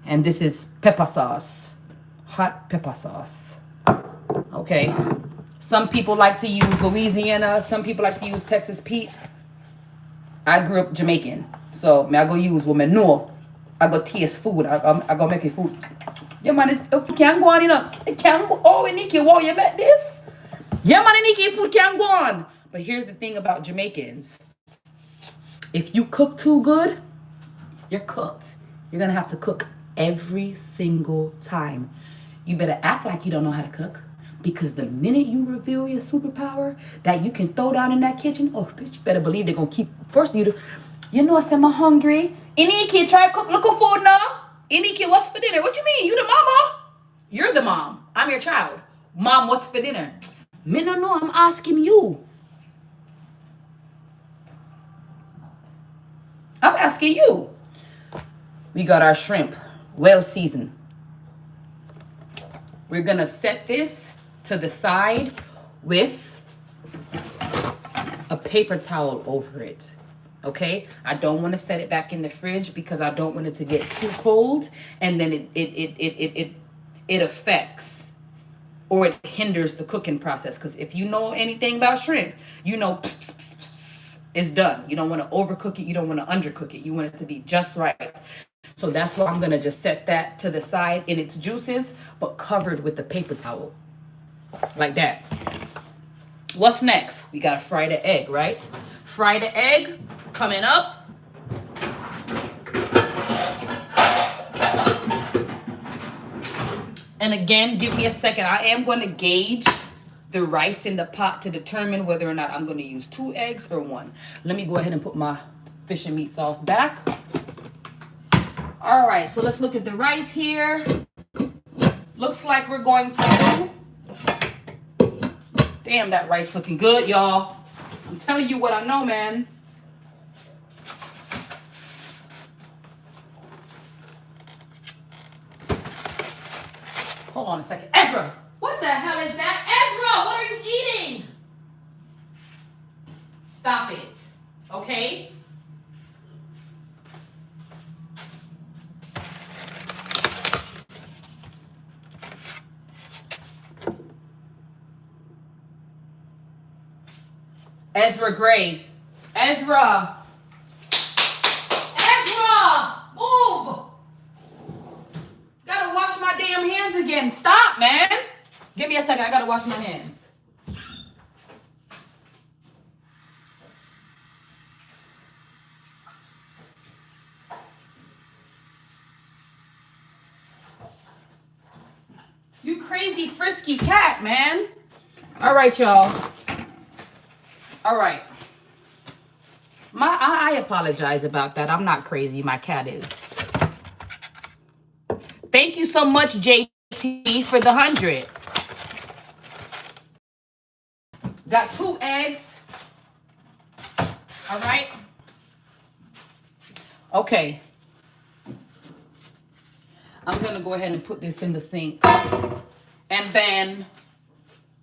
And this is pepper sauce. Hot pepper sauce. Okay. Some people like to use Louisiana. Some people like to use Texas Pete. I grew up Jamaican. So I go use what I know. I go taste food. I go make it food. Yeah, man, it can't go on, you know. It can't go. Oh, Nikki, wow, you met this? Yeah, man, Nikki, food can't go on. But here's the thing about Jamaicans. If you cook too good, you're cooked. You're going to have to cook every single time. You better act like you don't know how to cook. Because the minute you reveal your superpower that you can throw down in that kitchen, oh, bitch, you better believe they're going to keep forcing you to, you know, I'm hungry. Iniki, try to cook local food now. Iniki, what's for dinner? What you mean? You the mama? You're the mom. I'm your child. Mom, what's for dinner? Me no know, I'm asking you. I'm asking you. We got our shrimp, well seasoned. We're gonna set this to the side with a paper towel over it. Okay, I don't want to set it back in the fridge because I don't want it to get too cold, and then it affects or it hinders the cooking process. Because if you know anything about shrimp, you know it's done. You don't want to overcook it. You don't want to undercook it. You want it to be just right. So that's why I'm gonna just set that to the side in its juices, but covered with the paper towel, like that. What's next? We gotta fry the egg, right? Fry the egg. Coming up. And again, give me a second. I am going to gauge the rice in the pot to determine whether or not I'm going to use 2 eggs or 1. Let me go ahead and put my fish and meat sauce back. All right, so let's look at the rice here. Looks like we're going to do... Damn, that rice looking good, y'all. I'm telling you what I know, man. Hold on a second. Ezra! What the hell is that? Ezra! What are you eating? Stop it. Okay? Ezra Gray. Ezra! Ezra! Move! Gotta wash my damn hands again. Stop, man. Give me a second. I gotta wash my hands. You crazy frisky cat, man. All right, y'all. All right. I apologize about that. I'm not crazy. My cat is. Thank you so much, JT, for the 100. Got 2 eggs. All right. Okay. I'm going to go ahead and put this in the sink. And then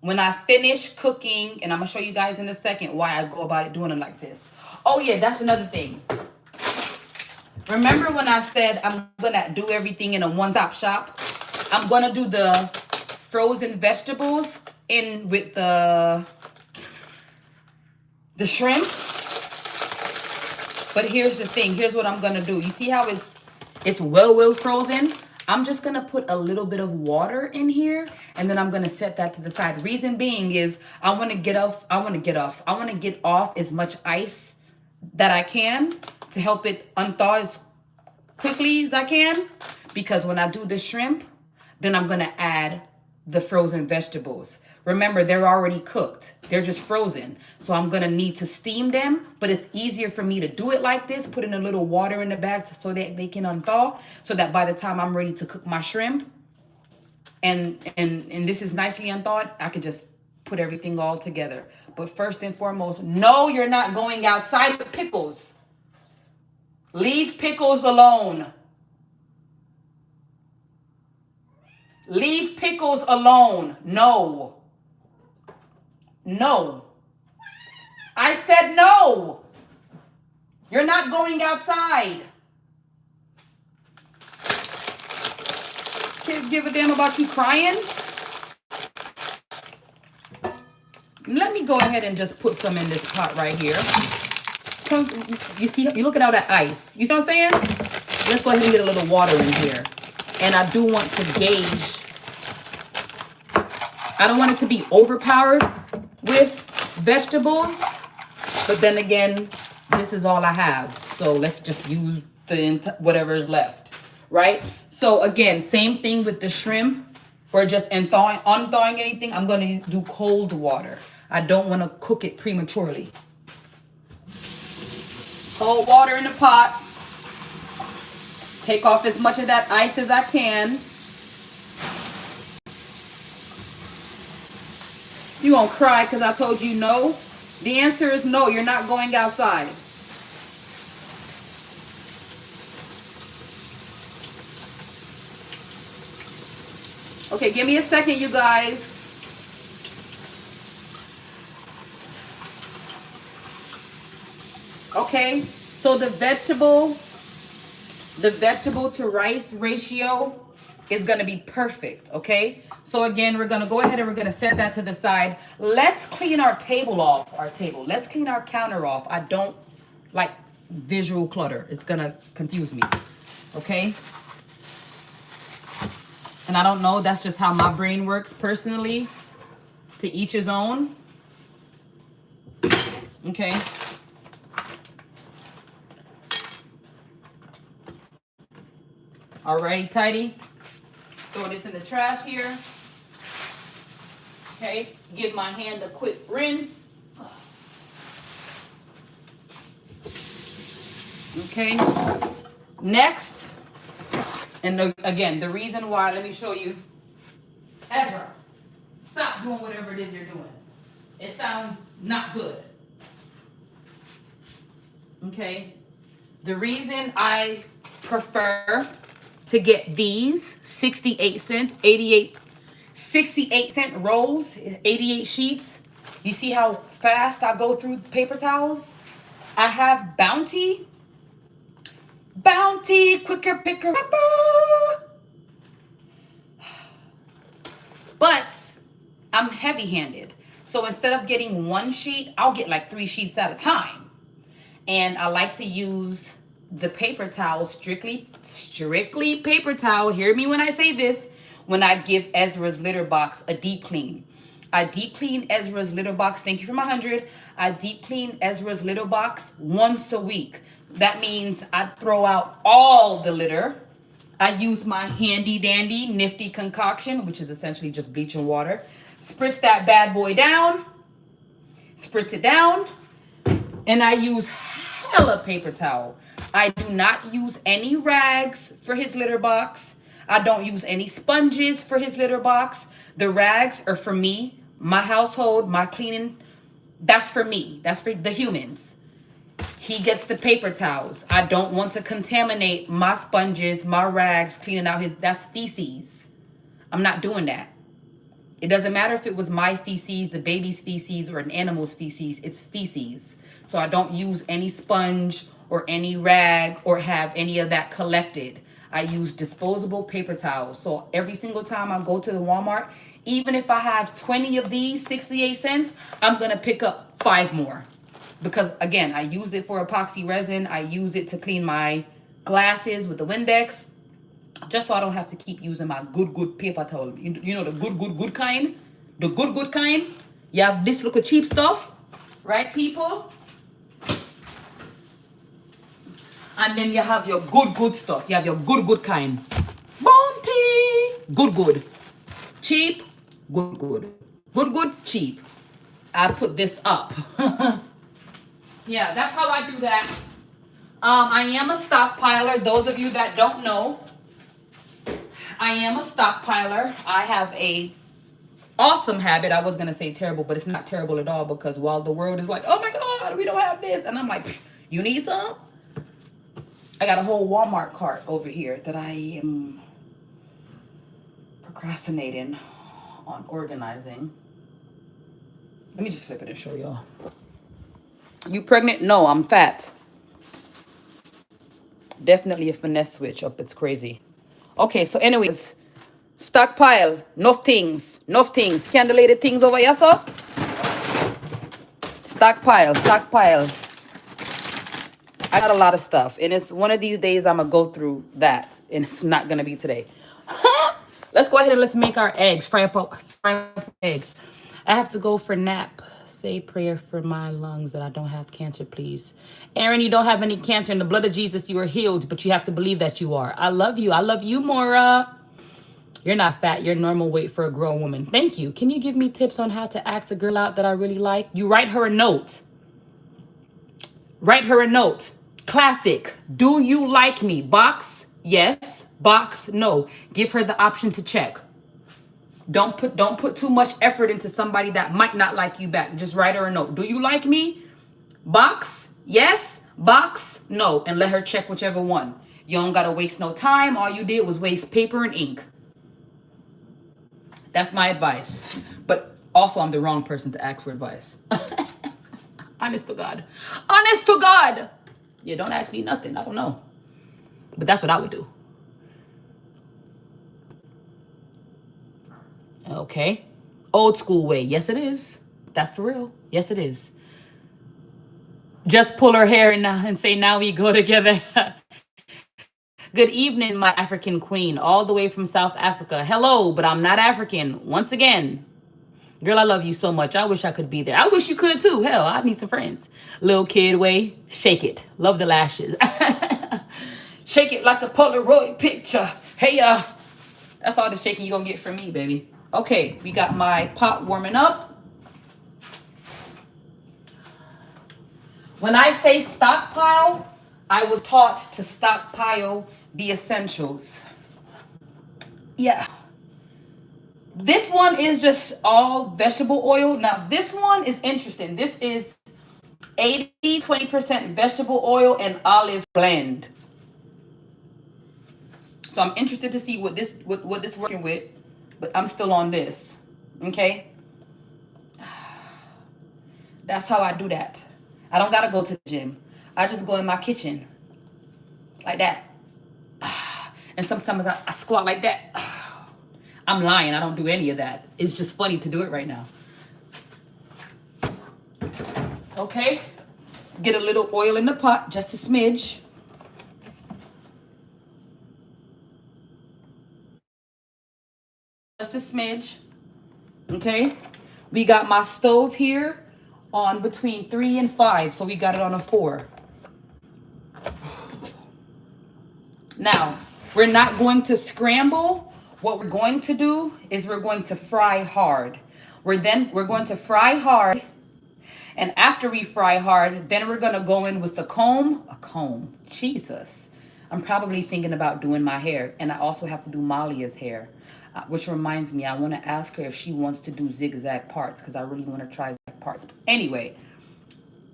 when I finish cooking, and I'm going to show you guys in a second why I go about it doing it like this. Oh, yeah, that's another thing. Remember when I said I'm going to do everything in a one-stop shop? I'm going to do the frozen vegetables in with the shrimp. But here's the thing. Here's what I'm going to do. You see how it's well frozen? I'm just going to put a little bit of water in here, and then I'm going to set that to the side. Reason being is I want to get off as much ice that I can to help it unthaw as quickly as I can, because when I do the shrimp, then I'm going to add the frozen vegetables. Remember, they're already cooked. They're just frozen. So I'm going to need to steam them, but it's easier for me to do it like this, put in a little water in the bag so that they can unthaw, so that by the time I'm ready to cook my shrimp and this is nicely unthawed, I could just put everything all together. But first and foremost, no, you're not going outside with pickles. Leave pickles alone. Leave pickles alone. No. No. I said no. You're not going outside. Can't give a damn about you crying. Let me go ahead and just put some in this pot right here. You see, you look at all that ice. You see what I'm saying? Let's go ahead and get a little water in here. And I do want to gauge. I don't want it to be overpowered with vegetables. But then again, this is all I have. So let's just use whatever is left. Right? So again, same thing with the shrimp. Or just unthawing anything. I'm going to do cold water. I don't want to cook it prematurely. Cold water in the pot. Take off as much of that ice as I can. You gonna cry because I told you no? The answer is no, you're not going outside. Okay, give me a second, you guys. Okay, so the vegetable to rice ratio is going to be perfect, okay? So again, we're going to go ahead and we're going to set that to the side. Let's clean our table off, Let's clean our counter off. I don't like visual clutter. It's going to confuse me, okay? And I don't know, that's just how my brain works personally. To each his own. Okay. Alrighty, tidy. Throw this in the trash here. Okay, give my hand a quick rinse. Okay, next, and again, the reason why, let me show you. Ezra, stop doing whatever it is you're doing. It sounds not good. Okay, the reason I prefer to get these 68 cent rolls, 88 sheets. You see how fast I go through paper towels? I have Bounty, quicker picker upper. But I'm heavy-handed. So instead of getting one sheet, I'll get like 3 sheets at a time. And I like to use the paper towel, strictly paper towel. Hear me when I say this. When I give Ezra's litter box a deep clean. I deep clean Ezra's litter box. Thank you for my 100. I deep clean Ezra's litter box once a week. That means I throw out all the litter. I use my handy dandy nifty concoction, which is essentially just bleach and water. Spritz that bad boy down. Spritz it down. And I use hella paper towel. I do not use any rags for his litter box. I don't use any sponges for his litter box. The rags are for me, my household, my cleaning. That's for me. That's for the humans. He gets the paper towels. I don't want to contaminate my sponges, my rags, cleaning out that's feces. I'm not doing that. It doesn't matter if it was my feces, the baby's feces, or an animal's feces. It's feces. So I don't use any sponge or any rag or have any of that collected. I use disposable paper towels. So every single time I go to the Walmart, even if I have 20 of these, 68 cents, I'm going to pick up 5 more. Because again, I used it for epoxy resin. I use it to clean my glasses with the Windex. Just so I don't have to keep using my good paper towel. You know the good kind? The good kind? You have this little cheap stuff. Right, people? And then you have your good stuff. You have your good kind. Bounty. Good. Cheap. Good. Good, cheap. I put this up. Yeah, that's how I do that. I am a stockpiler. Those of you that don't know, I am a stockpiler. I have a awesome habit. I was going to say terrible, but it's not terrible at all, because while the world is like, oh my God, we don't have this. And I'm like, you need some? I got a whole Walmart cart over here that I am procrastinating on organizing. Let me just flip it and show y'all. You pregnant? No, I'm fat. Definitely a finesse switch up. It's crazy. Okay, so anyways, stockpile. Enough things. Enough things. Candelated things over here, so. Stockpile. Stockpile. I got a lot of stuff. And it's one of these days I'm going to go through that. And it's not going to be today. Let's go ahead and let's make our eggs. Fry up egg. I have to go for nap. Say prayer for my lungs that I don't have cancer, please. Aaron, you don't have any cancer. In the blood of Jesus, you are healed. But you have to believe that you are. I love you. I love you, Maura. You're not fat. You're normal weight for a grown woman. Thank you. Can you give me tips on how to ask a girl out that I really like? You write her a note. Write her a note. Classic. Do you like me? Box, yes. Box, no. Give her the option to check. Don't put too much effort into somebody that might not like you back. Just write her a note. Do you like me? Box, yes. Box, no. And let her check whichever one. You don't gotta waste no time. All you did was waste paper and ink. That's my advice. But also, I'm the wrong person to ask for advice. Honest to God. Honest to God. Yeah, don't ask me nothing. I don't know. But that's what I would do. Okay. Old school way. Yes, it is. That's for real. Yes, it is. Just pull her hair and say, now we go together. Good evening, my African queen, all the way from South Africa. Hello, but I'm not African. Once again, girl, I love you so much. I wish I could be there. I wish you could too. Hell, I need some friends. Little kid way, shake it. Love the lashes. Shake it like a Polaroid picture. Hey, that's all the shaking you're gonna get from me, baby. Okay, we got my pot warming up. When I say stockpile, I was taught to stockpile the essentials. Yeah. This one is just all vegetable oil. Now, this one is interesting. This is 20% vegetable oil and olive blend. So I'm interested to see what this working with, but I'm still on this. Okay? That's how I do that. I don't gotta go to the gym. I just go in my kitchen. Like that. And sometimes I squat like that. I'm lying. I don't do any of that. It's just funny to do it right now. Okay. Get a little oil in the pot, just a smidge. Just a smidge. Okay. We got my stove here on between 3 and 5. So we got it on a 4. Now, we're not going to scramble. What we're going to do is we're going to fry hard. We're going to fry hard. And after we fry hard, then we're going to go in with the comb. A comb. Jesus. I'm probably thinking about doing my hair. And I also have to do Malia's hair. Which reminds me, I want to ask her if she wants to do zigzag parts. Because I really want to try zigzag parts. But anyway,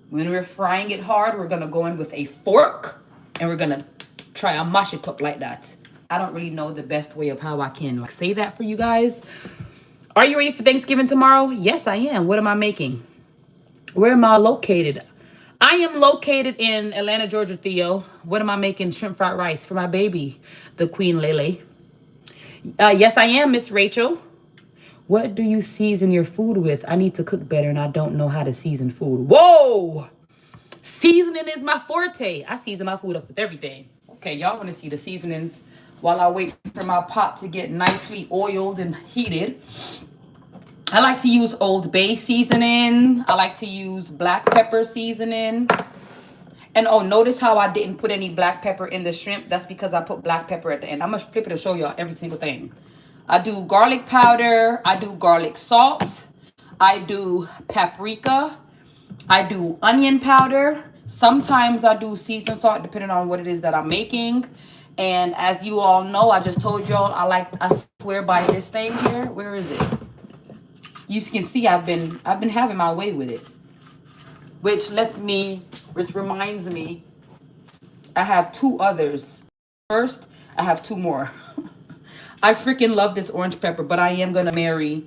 when we're frying it hard, we're going to go in with a fork. And we're going to try and mash it up like that. I don't really know the best way of how I can say that for you guys. Are you ready for Thanksgiving tomorrow? Yes, I am. What am I making? Where am I located? I am located in Atlanta, Georgia, Theo. What am I making? Shrimp fried rice for my baby, the Queen Lele. Yes, I am, Miss Rachel. What do you season your food with? I need to cook better and I don't know how to season food. Whoa! Seasoning is my forte. I season my food up with everything. Okay, y'all want to see the seasonings while I wait for my pot to get nicely oiled and heated. I like to use Old Bay seasoning. I like to use black pepper seasoning. And oh, notice how I didn't put any black pepper in the shrimp. That's because I put black pepper at the end. I'm going to flip it to show y'all every single thing. I do garlic powder. I do garlic salt. I do paprika. I do onion powder. Sometimes I do seasoned salt depending on what it is that I'm making. And as you all know, I just told y'all I swear by this thing here. Where is it? You can see I've been having my way with it. Which reminds me, I have 2 others. First, I have 2 more. I freaking love this orange pepper, but I am going to marry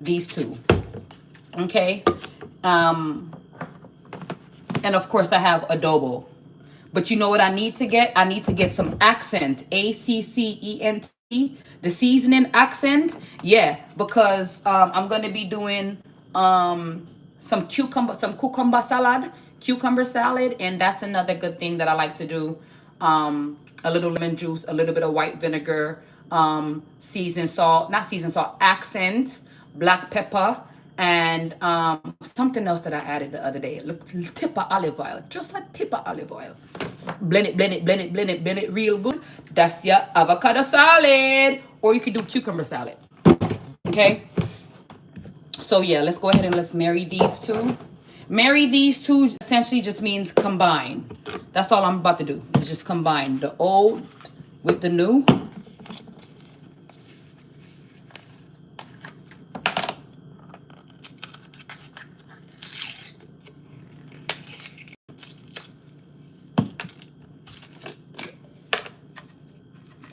these two. Okay. Um, and of course I have adobo. But you know what I need to get? I need to get some accent. ACCENT. The seasoning accent. Yeah, because I'm gonna be doing some cucumber salad. Cucumber salad, and that's another good thing that I like to do. A little lemon juice, a little bit of white vinegar, seasoned salt, not seasoned salt, accent, black pepper, and something else that I added the other day. Look, tip of olive oil, just a tip of olive oil. Blend it, blend it, blend it, blend it, blend it real good. That's your avocado salad, or you could do cucumber salad. Okay. So yeah, let's go ahead and let's marry these two. Marry these two essentially just means combine. That's all I'm about to do. Is just combine the old with the new.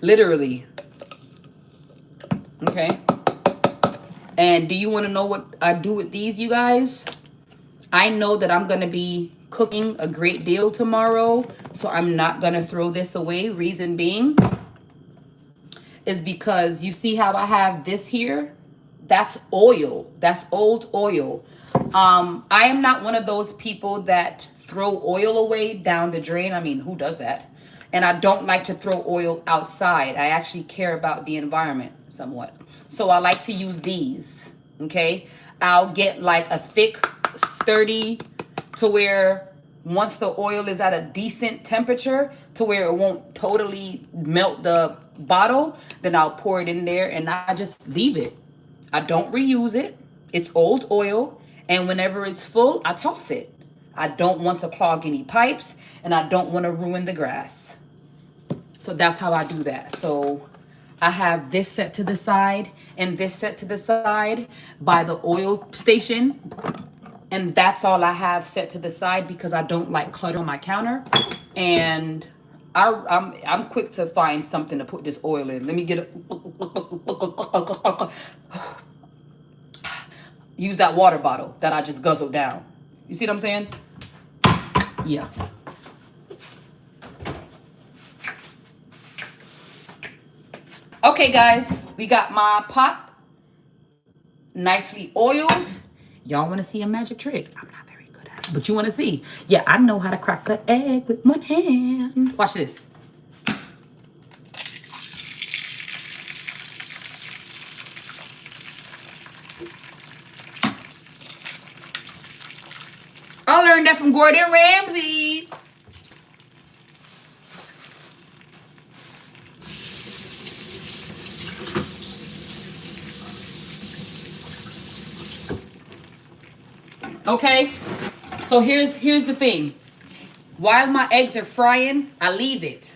Literally. Okay. And do you want to know what I do with these, you guys? I know that I'm going to be cooking a great deal tomorrow, so I'm not going to throw this away. Reason being is because you see how I have this here? That's oil. That's old oil. I am not one of those people that throw oil away down the drain. I mean, who does that? And I don't like to throw oil outside. I actually care about the environment somewhat. So I like to use these, okay? I'll get like a thick, sturdy, to where once the oil is at a decent temperature to where it won't totally melt the bottle, then I'll pour it in there and I just leave it. I don't reuse it. It's old oil. And whenever it's full, I toss it. I don't want to clog any pipes and I don't want to ruin the grass. So that's how I do that. So I have this set to the side and this set to the side by the oil station. And that's all I have set to the side because I don't like clutter on my counter. And I'm quick to find something to put this oil in. Let me get use that water bottle that I just guzzled down. You see what I'm saying? Yeah. Okay, guys, we got my pot nicely oiled. Y'all want to see a magic trick? I'm not very good at it, but you want to see? Yeah, I know how to crack an egg with one hand. Watch this. I learned that from Gordon Ramsay. Okay, so here's the thing. While my eggs are frying, I leave it.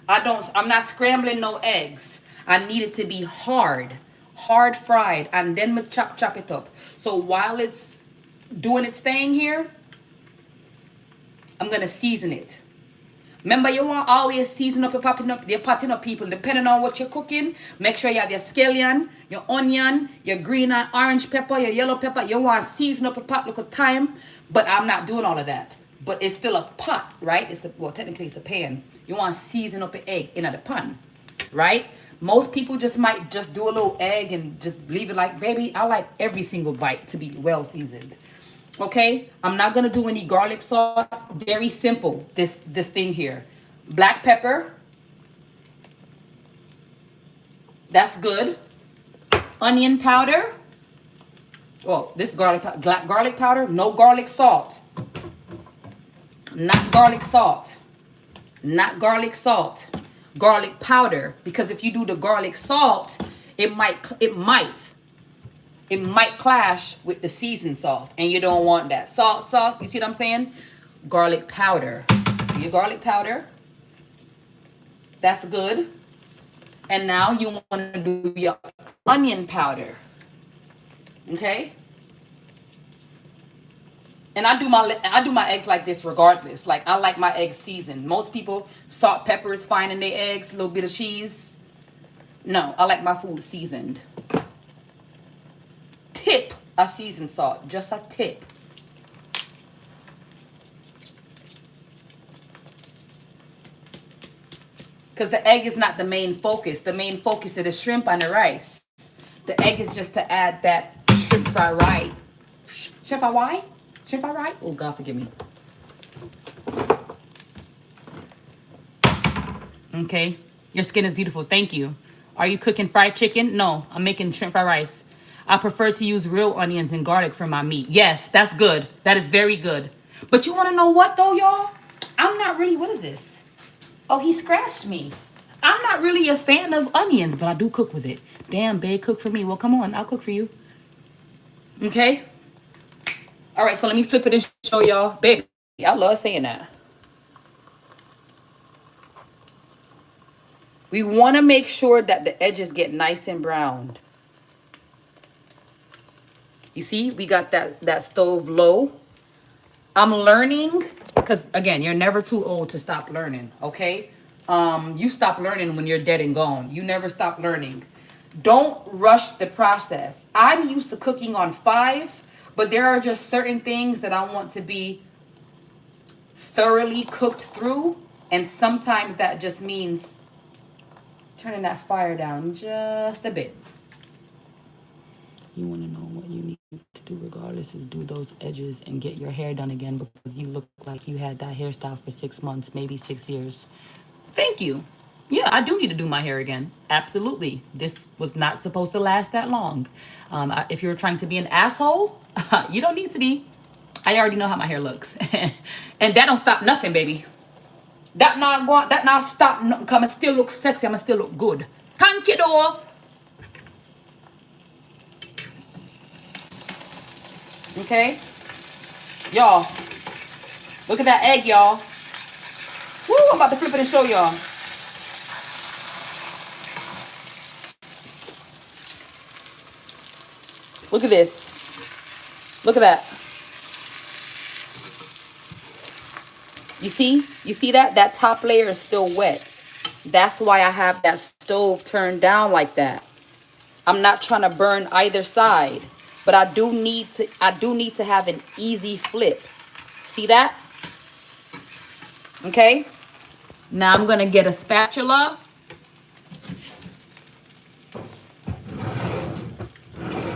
I'm not scrambling no eggs. I need it to be hard fried, and then we chop it up. So while it's doing its thing here, I'm gonna season it. Remember, you want always season up your potting up, people. Depending on what you're cooking, make sure you have your scallion, your onion, your green and orange pepper, your yellow pepper. You want to season up a pot, look at time. But I'm not doing all of that. But it's still a pot, right? Well, technically it's a pan. You want to season up an egg in the pan, right? Most people might just do a little egg and just leave it like, baby, I like every single bite to be well seasoned. Okay, I'm not gonna do any garlic salt. Very simple. This thing here, black pepper. That's good. Onion powder. Oh, this black garlic powder. No garlic salt. Not garlic salt. Not garlic salt. Garlic powder. Because if you do the garlic salt, it might clash with the seasoned salt, and you don't want that. Salt, you see what I'm saying? Garlic powder. Your garlic powder. That's good. And now you want to do your onion powder. Okay? And I do my eggs like this regardless. Like, I like my eggs seasoned. Most people, salt, pepper is fine in their eggs, a little bit of cheese. No, I like my food seasoned. Tip a seasoned salt, just a tip. Because the egg is not the main focus. The main focus is the shrimp and the rice. The egg is just to add that shrimp fry right. Shrimp fry why? Shrimp fry right? Oh, God forgive me. Okay. Your skin is beautiful. Thank you. Are you cooking fried chicken? No, I'm making shrimp fried rice. I prefer to use real onions and garlic for my meat. Yes, that's good. That is very good. But you want to know what, though, y'all? I'm not really, what is this? Oh, he scratched me. I'm not really a fan of onions, but I do cook with it. Damn, babe, cook for me. Well, come on, I'll cook for you. Okay? All right, so let me flip it and show y'all. Baby, I love saying that. We want to make sure that the edges get nice and browned. You see, we got that stove low. I'm learning, because again, you're never too old to stop learning, okay? You stop learning when you're dead and gone. You never stop learning. Don't rush the process. I'm used to cooking on 5, but there are just certain things that I want to be thoroughly cooked through, and sometimes that just means turning that fire down just a bit. You want to know what you need to do regardless is do those edges and get your hair done again, because you look like you had that hairstyle for 6 months, maybe 6 years. Thank you. Yeah, I do need to do my hair again. Absolutely. This was not supposed to last that long. If you're trying to be an asshole, you don't need to be. I already know how my hair looks. And that don't stop nothing, baby. That not stop nothing. Come and still look sexy. I'ma still look good. Thank you, though. Okay? Y'all, look at that egg, y'all. Woo, I'm about to flip it and show y'all. Look at this. Look at that. You see? You see that? That top layer is still wet. That's why I have that stove turned down like that. I'm not trying to burn either side, but I do need to have an easy flip. See that? Okay? Now I'm going to get a spatula.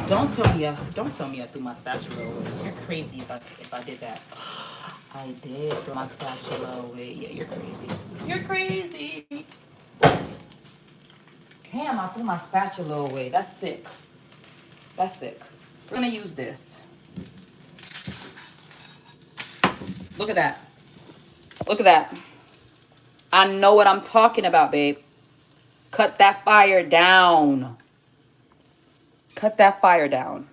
Don't tell me I threw my spatula away. You're crazy if I did that. I did throw my spatula away. Yeah, you're crazy. You're crazy. Damn, I threw my spatula away. That's sick. That's sick. We're gonna use this. Look at that. Look at that. I know what I'm talking about, babe. Cut that fire down. Cut that fire down.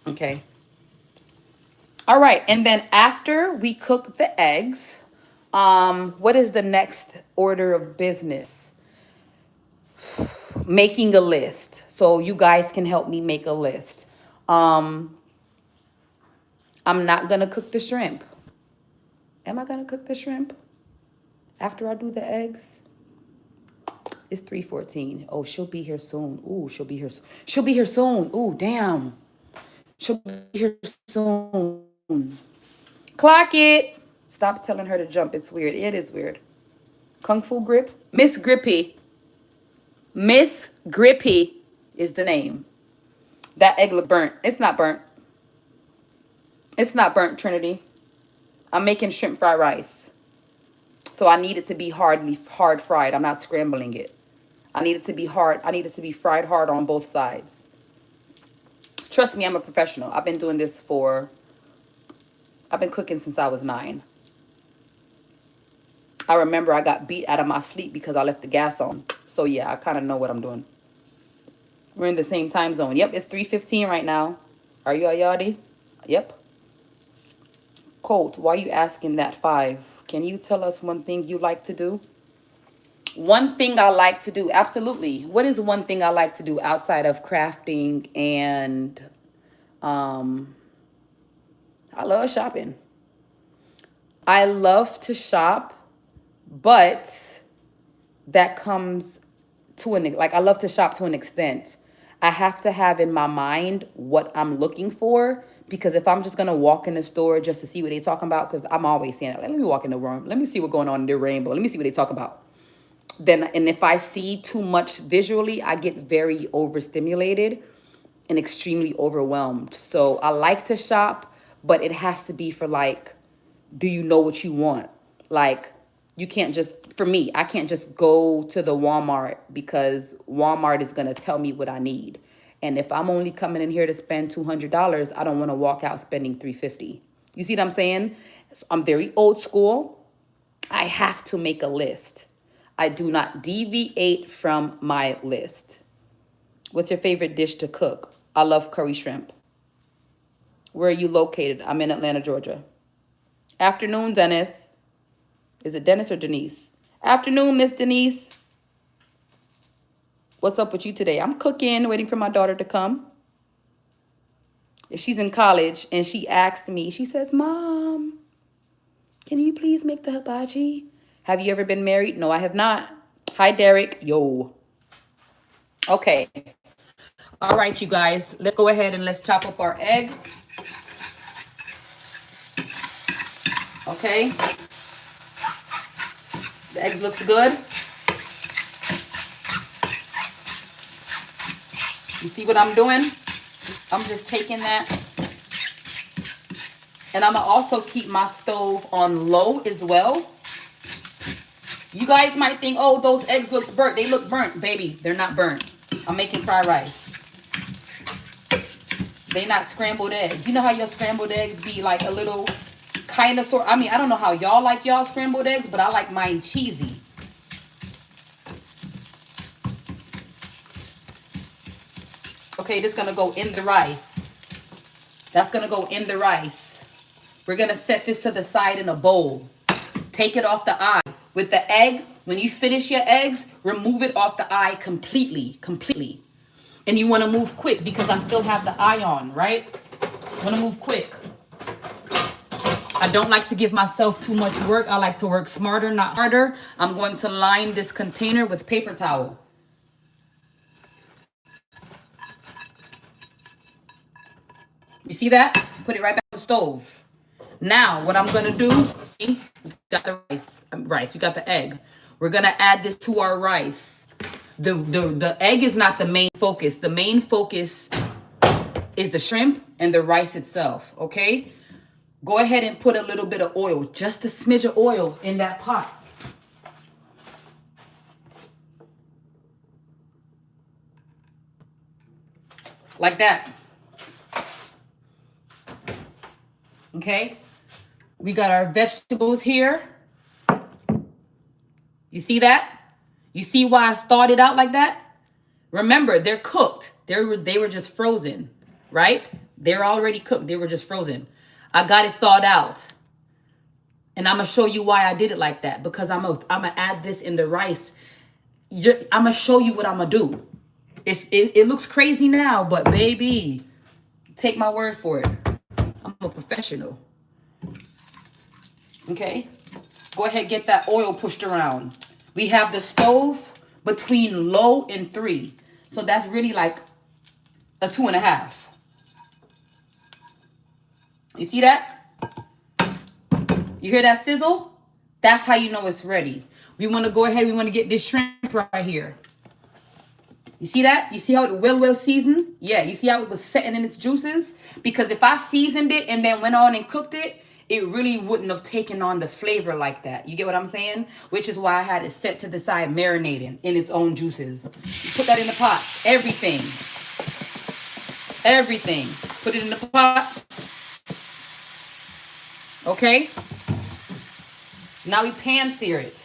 Okay. All right, and then after we cook the eggs, what is the next order of business? Making a list. So you guys can help me make a list. I'm not gonna cook the shrimp. Am I gonna cook the shrimp after I do the eggs? It's 3:14. Oh, she'll be here soon. Ooh, she'll be here. She'll be here soon. Ooh, damn. She'll be here soon. Clock it. Stop telling her to jump. It's weird. It is weird. Kung Fu Grip. Miss Grippy. Miss Grippy is the name. That egg look burnt. It's not burnt. It's not burnt, Trinity. I'm making shrimp fried rice. So I need it to be hard fried. I'm not scrambling it. I need it to be hard. I need it to be fried hard on both sides. Trust me, I'm a professional. I've been cooking since I was 9. I remember I got beat out of my sleep because I left the gas on. So yeah, I kind of know what I'm doing. We're in the same time zone. Yep, it's 3:15 right now. Are you Ayadi? Yep. Colt, why are you asking that 5? Can you tell us one thing you like to do? One thing I like to do, absolutely. What is one thing I like to do outside of crafting and I love shopping. I love to shop, but that comes to an, like, I love to shop to an extent. I have to have in my mind what I'm looking for, because if I'm just gonna walk in the store just to see what they talking about, because I'm always saying, let me walk in the room, let me see what's going on in the rainbow, let me see what they talk about. Then, and if I see too much visually, I get very overstimulated and extremely overwhelmed. So I like to shop, but it has to be for, like, do you know what you want? Like, you can't just, for me, I can't just go to the Walmart because Walmart is going to tell me what I need. And if I'm only coming in here to spend $200, I don't want to walk out spending $350. You see what I'm saying? So I'm very old school. I have to make a list. I do not deviate from my list. What's your favorite dish to cook? I love curry shrimp. Where are you located? I'm in Atlanta, Georgia. Afternoon, Dennis. Is it Dennis or Denise? Afternoon, Miss Denise. What's up with you today? I'm cooking, waiting for my daughter to come. She's in college, and she asked me, she says, Mom, can you please make the hibachi? Have you ever been married? No, I have not. Hi, Derek. Yo. Okay. All right, you guys. Let's go ahead and let's chop up our egg. Okay. The egg looks good. You see what I'm doing? I'm just taking that. And I'm going to also keep my stove on low as well. You guys might think, oh, those eggs look burnt. They look burnt. Baby, they're not burnt. I'm making fried rice. They not scrambled eggs. You know how your scrambled eggs be like a little kind of sort. I mean, I don't know how y'all like y'all scrambled eggs, but I like mine cheesy. Okay, this is going to go in the rice. That's going to go in the rice. We're going to set this to the side in a bowl. Take it off the eye. With the egg, when you finish your eggs, remove it off the eye completely. And you want to move quick because I still have the eye on, right? Want to move quick. I don't like to give myself too much work. I like to work smarter, not harder. I'm going to line this container with paper towel. You see that? Put it right back on the stove. Now, what I'm going to do, see, we got the rice. We got the egg. We're going to add this to our rice. The egg is not the main focus. The main focus is the shrimp and the rice itself, okay? Go ahead and put a little bit of oil, just a smidge of oil in that pot. Like that. Okay? We got our vegetables here. You see that? You see why I thawed it out like that? Remember, they're cooked. They were just frozen, right? They're already cooked. They were just frozen. I got it thawed out. And I'm going to show you why I did it like that. Because I'm going to add this in the rice. I'm going to show you what I'm going to do. It looks crazy now, but baby, take my word for it. I'm a professional. Okay? Go ahead, get that oil pushed around. We have the stove between low and 3. So that's really like a 2.5. You see that? You hear that sizzle? That's how you know it's ready. We want to go ahead. We want to get this shrimp right here. You see that? You see how it well seasoned? Yeah, you see how it was setting in its juices? Because if I seasoned it and then went on and cooked it, it really wouldn't have taken on the flavor like that. You get what I'm saying? Which is why I had it set to the side, marinating in its own juices. You put that in the pot. Everything. Put it in the pot. Okay? Now we pan sear it.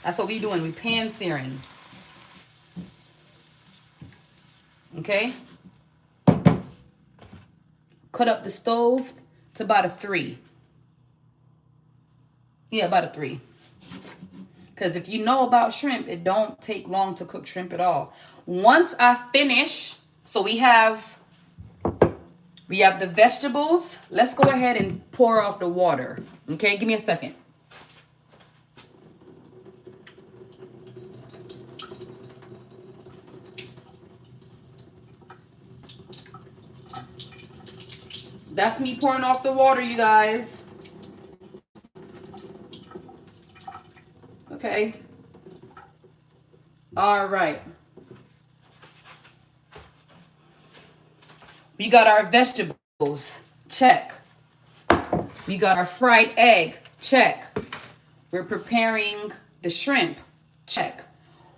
That's what we doing. We pan searing. Okay? Cut up the stove to about a 3. Yeah, about a 3. Because if you know about shrimp, it don't take long to cook shrimp at all. Once I finish, so we have the vegetables. Let's go ahead and pour off the water. Okay, give me a second. That's me pouring off the water, you guys. Okay. All right. We got our vegetables. Check. We got our fried egg. Check. We're preparing the shrimp. Check.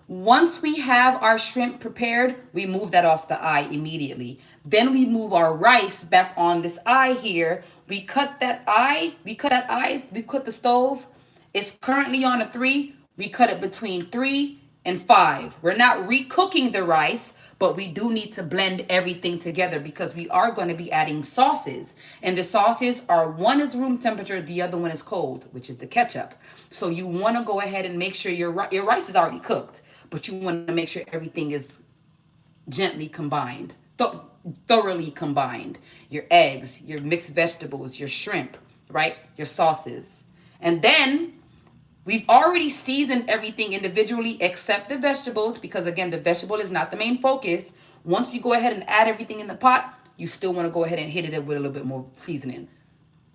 Once we have our shrimp prepared, we move that off the eye immediately. Then we move our rice back on this eye here. We cut that eye. We cut the stove. It's currently on a 3. We cut it between 3 and 5. We're not recooking the rice, but we do need to blend everything together because we are going to be adding sauces. And the sauces are, one is room temperature, the other one is cold, which is the ketchup. So you want to go ahead and make sure your rice is already cooked, but you want to make sure everything is gently combined, thoroughly combined. Your eggs, your mixed vegetables, your shrimp, right? Your sauces. And then we've already seasoned everything individually except the vegetables because, again, the vegetable is not the main focus. Once we go ahead and add everything in the pot, you still want to go ahead and hit it with a little bit more seasoning.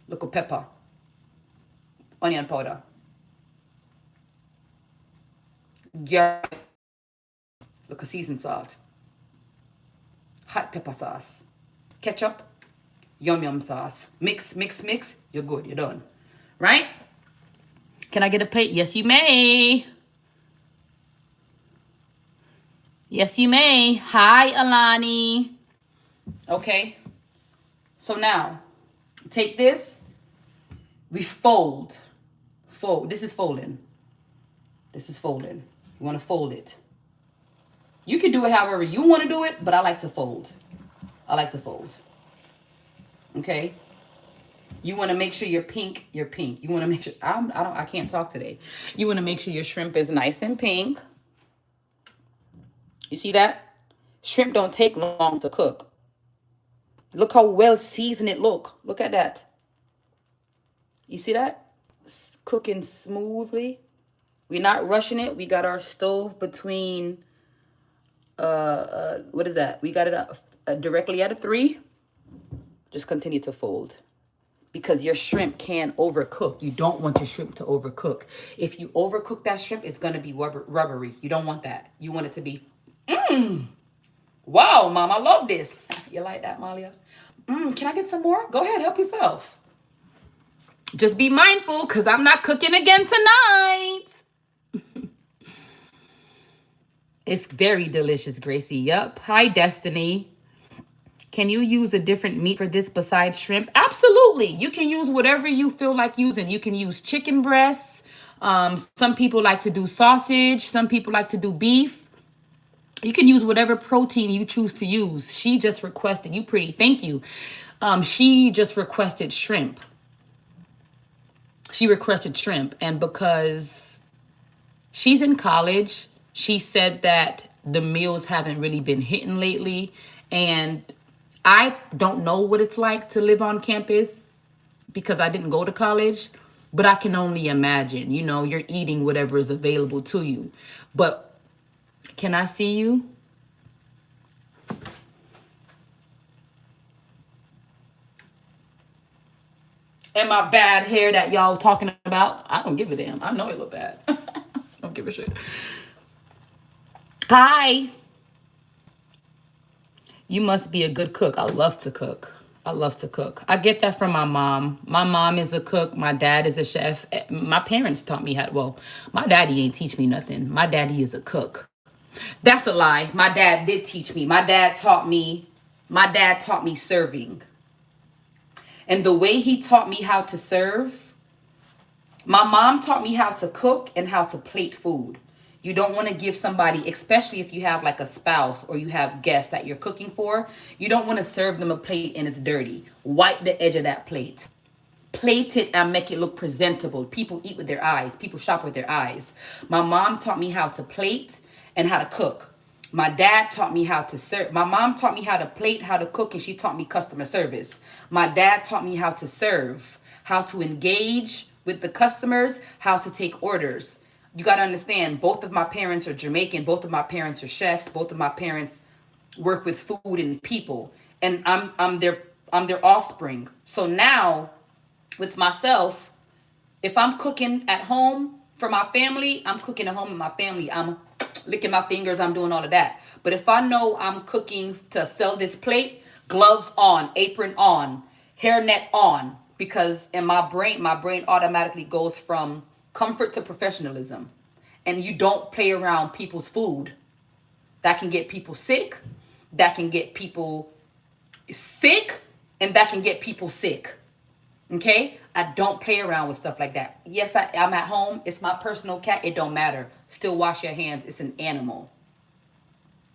Little pepper, onion powder, garlic, little seasoned salt, hot pepper sauce, ketchup, yum yum sauce. Mix, mix, mix. You're good. You're done. Right? Can I get a plate? Yes, you may. Yes, you may. Hi, Alani. Okay. So now, take this. We fold. Fold. This is folding. This is folding. You want to fold it. You can do it however you want to do it, but I like to fold. I like to fold. Okay. You want to make sure you're pink. You're pink. You want to make sure I can't talk today. You want to make sure your shrimp is nice and pink. You see that? Shrimp don't take long to cook. Look how well seasoned it look. Look at that. You see that? It's cooking smoothly. We're not rushing it. We got our stove between what is that? We got it directly at a 3. Just continue to fold. Because your shrimp can overcook. You don't want your shrimp to overcook. If you overcook that shrimp, it's going to be rubbery. You don't want that. You want it to be, wow, Mom, I love this. You like that, Malia? Can I get some more? Go ahead, help yourself. Just be mindful because I'm not cooking again tonight. It's very delicious, Gracie. Yup. Hi, Destiny. Can you use a different meat for this besides shrimp? Absolutely. You can use whatever you feel like using. You can use chicken breasts. Some people like to do sausage. Some people like to do beef. You can use whatever protein you choose to use. She just requested, you pretty, thank you. She just requested shrimp. She requested shrimp. And because she's in college, she said that the meals haven't really been hitting lately. And I don't know what it's like to live on campus because I didn't go to college, but I can only imagine, you're eating whatever is available to you. But can I see you? And my bad hair that y'all talking about, I don't give a damn. I know it look bad. I don't give a shit. Hi. You must be a good cook. I love to cook. I love to cook. I get that from my mom. My mom is a cook. My dad is a chef. My parents taught me my daddy ain't teach me nothing. My daddy is a cook. That's a lie. My dad did teach me. My dad taught me serving. And the way he taught me how to serve, my mom taught me how to cook and how to plate food. You don't want to give somebody, especially if you have like a spouse or you have guests that you're cooking for, you don't want to serve them a plate and it's dirty. Wipe the edge of that plate. Plate it and make it look presentable. People eat with their eyes. People shop with their eyes. My mom taught me how to plate and how to cook. My dad taught me how to serve. My mom taught me how to plate, how to cook, and she taught me customer service. My dad taught me how to serve, how to engage with the customers, how to take orders. You got to understand, both of my parents are Jamaican. Both of my parents are chefs. Both of my parents work with food and people. And I'm their I'm their offspring. So now with myself, if I'm cooking at home for my family, I'm cooking at home with my family. I'm licking my fingers, I'm doing all of that. But if I know I'm cooking to sell this plate, gloves on, apron on, hairnet on, because in my brain automatically goes from comfort to professionalism. And you don't play around people's food. That can get people sick. That can get people sick. And that can get people sick. Okay? I don't play around with stuff like that. Yes, I'm at home. It's my personal cat. It don't matter. Still wash your hands. It's an animal.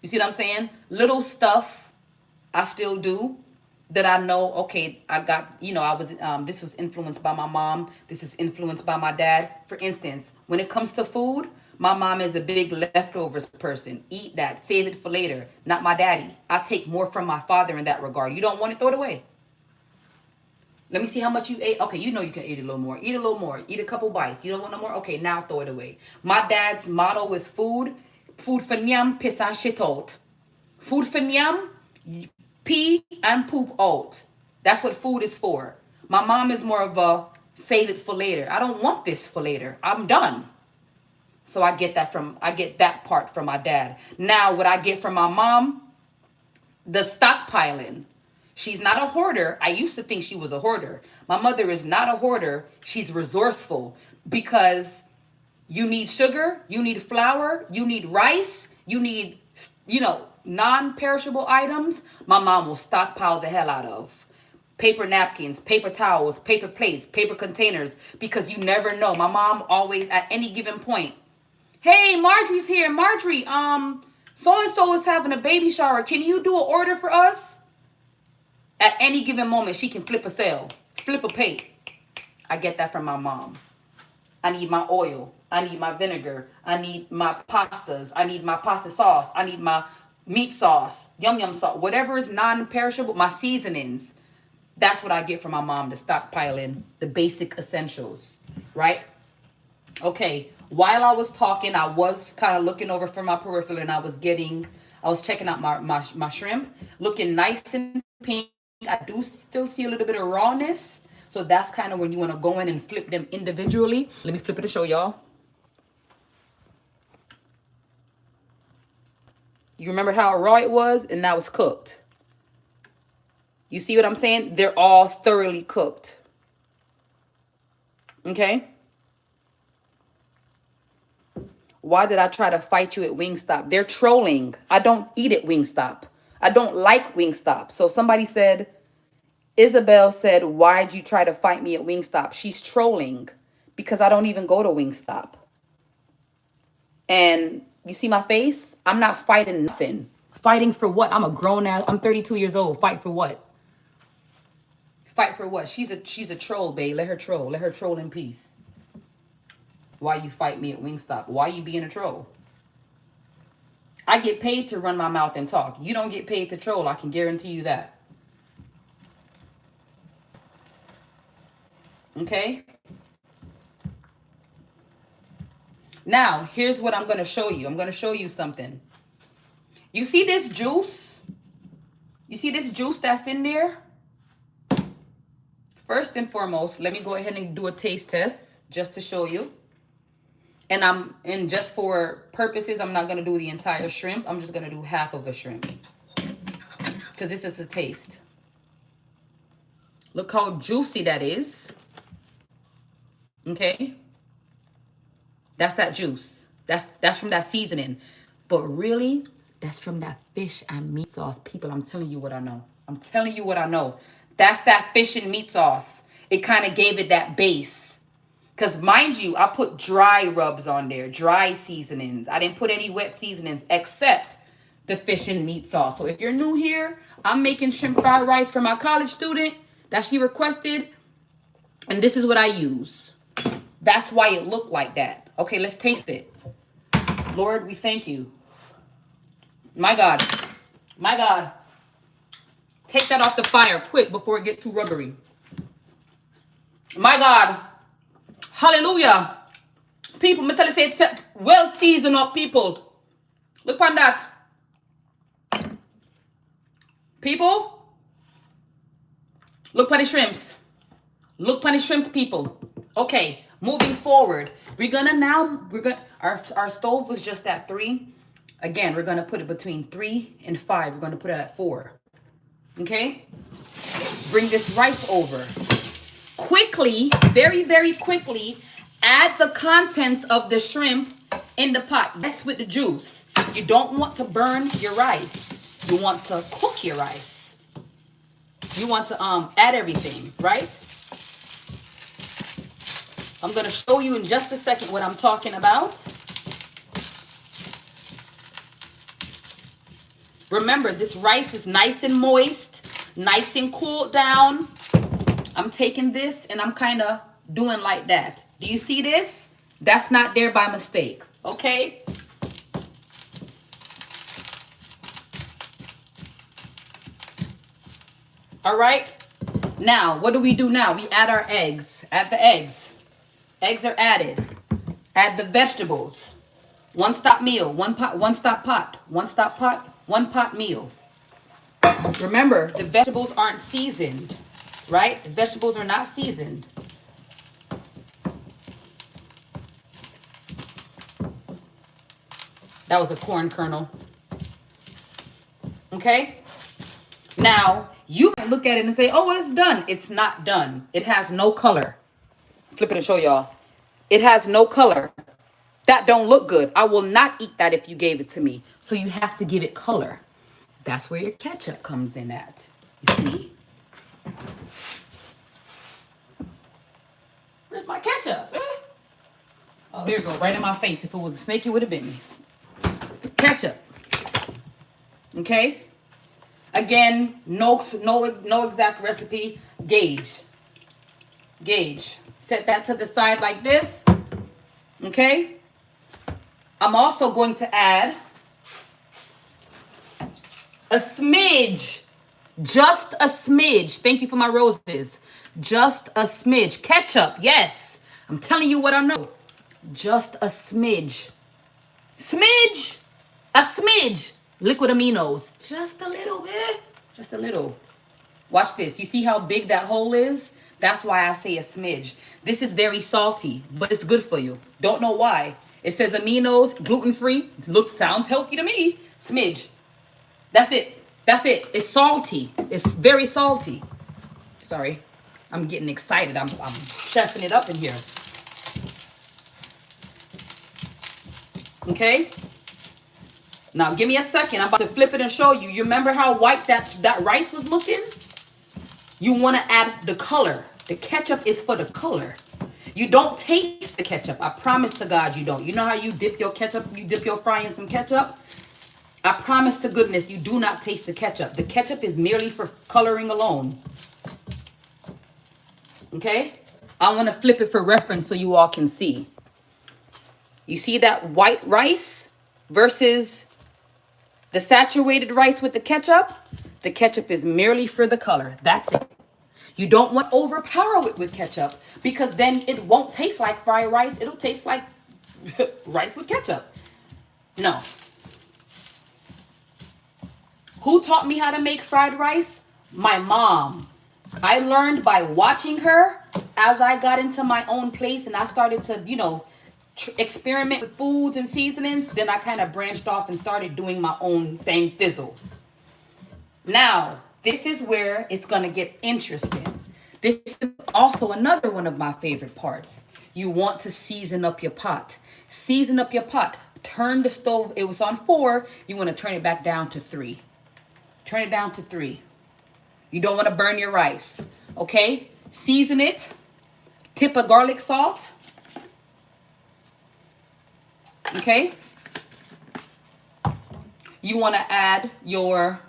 You see what I'm saying? Little stuff I still do that I know, okay, I got, I was, this was influenced by my mom. This is influenced by my dad. For instance, when it comes to food, my mom is a big leftovers person. Eat that. Save it for later. Not my daddy. I take more from my father in that regard. You don't want it, throw it away. Let me see how much you ate. Okay, you know you can eat a little more. Eat a little more. Eat a couple bites. You don't want no more? Okay, now throw it away. My dad's motto with food for nyam, piss and shit out. Food for nyam, pee and poop out. That's what food is for. My mom is more of a save it for later. I don't want this for later. I'm done. So I get that part from my dad. Now what I get from my mom, the stockpiling. She's not a hoarder. I used to think she was a hoarder. My mother is not a hoarder. She's resourceful because you need sugar, you need flour, you need rice, you need, non-perishable items. My mom will stockpile the hell out of. Paper napkins, paper towels, paper plates, paper containers, because you never know. My mom always, at any given point, hey, Marjorie's here. Marjorie, so-and-so is having a baby shower. Can you do an order for us? At any given moment, she can flip a sale, flip a pay. I get that from my mom. I need my oil. I need my vinegar. I need my pastas. I need my pasta sauce. I need my meat sauce, yum sauce, whatever is non-perishable, my seasonings. That's what I get from my mom, to stockpile in the basic essentials, right? Okay, while I was talking, I was kind of looking over from my peripheral, and I was checking out my shrimp, looking nice and pink. I do still see a little bit of rawness. So that's kind of when you want to go in and flip them individually. Let me flip it to show y'all. You remember how raw it was, and now it's cooked. You see what I'm saying? They're all thoroughly cooked. Okay? Why did I try to fight you at Wingstop? They're trolling. I don't eat at Wingstop. I don't like Wingstop. So somebody said, Isabel said, why'd you try to fight me at Wingstop? She's trolling because I don't even go to Wingstop. And you see my face? I'm not fighting nothing. Fighting for what? I'm a grown ass. I'm 32 years old. Fight for what? Fight for what? She's a troll, babe. Let her troll. Let her troll in peace. Why you fight me at Wingstop? Why you being a troll? I get paid to run my mouth and talk. You don't get paid to troll. I can guarantee you that. Okay? Now, here's what I'm going to show you. I'm going to show you something. You see this juice? You see this juice that's in there? First and foremost, let me go ahead and do a taste test just to show you. And just for purposes, I'm not going to do the entire shrimp. I'm just going to do half of a shrimp. Because this is a taste. Look how juicy that is. Okay? That's that juice. That's from that seasoning. But really, that's from that fish and meat sauce. People, I'm telling you what I know. I'm telling you what I know. That's that fish and meat sauce. It kind of gave it that base. Because mind you, I put dry rubs on there. Dry seasonings. I didn't put any wet seasonings except the fish and meat sauce. So if you're new here, I'm making shrimp fried rice for my college student that she requested. And this is what I use. That's why it looked like that. Okay, let's taste it. Lord, we thank you. My God. My God. Take that off the fire quick before it gets too rubbery. My God. Hallelujah. People, me tell you, say, well seasoned up, people. Look on that. People. Look, Punny Shrimps. Look, Punny Shrimps, people. Okay, moving forward. Our stove was just at 3. Again, we're gonna put it between 3 and 5. We're gonna put it at 4. Okay? Bring this rice over. Quickly, very, very quickly, add the contents of the shrimp in the pot. Yes, with the juice. You don't want to burn your rice. You want to cook your rice. You want to add everything, right? I'm going to show you in just a second what I'm talking about. Remember, this rice is nice and moist, nice and cooled down. I'm taking this and I'm kind of doing like that. Do you see this? That's not there by mistake, okay? All right. Now, what do we do now? We add our eggs. Add the eggs. Eggs are added. Add the vegetables. One stop meal. One pot. One stop pot. One stop pot. One pot meal. Remember, the vegetables aren't seasoned, right? The vegetables are not seasoned. That was a corn kernel. Okay? Now, you can look at it and say, oh, it's done. It's not done. It has no color. Flip it and show y'all. It has no color. That don't look good. I will not eat that if you gave it to me. So you have to give it color. That's where your ketchup comes in at. You see? Where's my ketchup? Oh, here you go. Right in my face. If it was a snake, it would have bit me. Ketchup. Okay? Again, no exact recipe. Gauge. Set that to the side like this. Okay? I'm also going to add a smidge. Just a smidge. Thank you for my roses. Just a smidge. Ketchup, yes. I'm telling you what I know. Just a smidge. Smidge. A smidge. Liquid aminos. Just a little bit. Just a little. Watch this. You see how big that hole is? That's why I say a smidge. This is very salty, but it's good for you. Don't know why. It says aminos, gluten-free. Sounds healthy to me. Smidge. That's it. That's it. It's salty. It's very salty. Sorry. I'm getting excited. I'm chefing it up in here. Okay? Now, give me a second. I'm about to flip it and show you. You remember how white that rice was looking? You want to add the color. The ketchup is for the color. You don't taste the ketchup. I promise to God you don't. You know how you dip your ketchup? You dip your fry in some ketchup? I promise to goodness you do not taste the ketchup. The ketchup is merely for coloring alone. Okay? I want to flip it for reference so you all can see. You see that white rice versus the saturated rice with the ketchup? The ketchup is merely for the color. That's it. You don't want to overpower it with ketchup because then it won't taste like fried rice. It'll taste like rice with ketchup. No. Who taught me how to make fried rice? My mom. I learned by watching her as I got into my own place and I started to, experiment with foods and seasonings. Then I kind of branched off and started doing my own thing thizzle. Now, this is where it's going to get interesting. This is also another one of my favorite parts. You want to season up your pot. Season up your pot. Turn the stove. It was on 4. You want to turn it back down to 3. Turn it down to 3. You don't want to burn your rice. Okay? Season it. Tip of garlic salt. Okay? You want to add your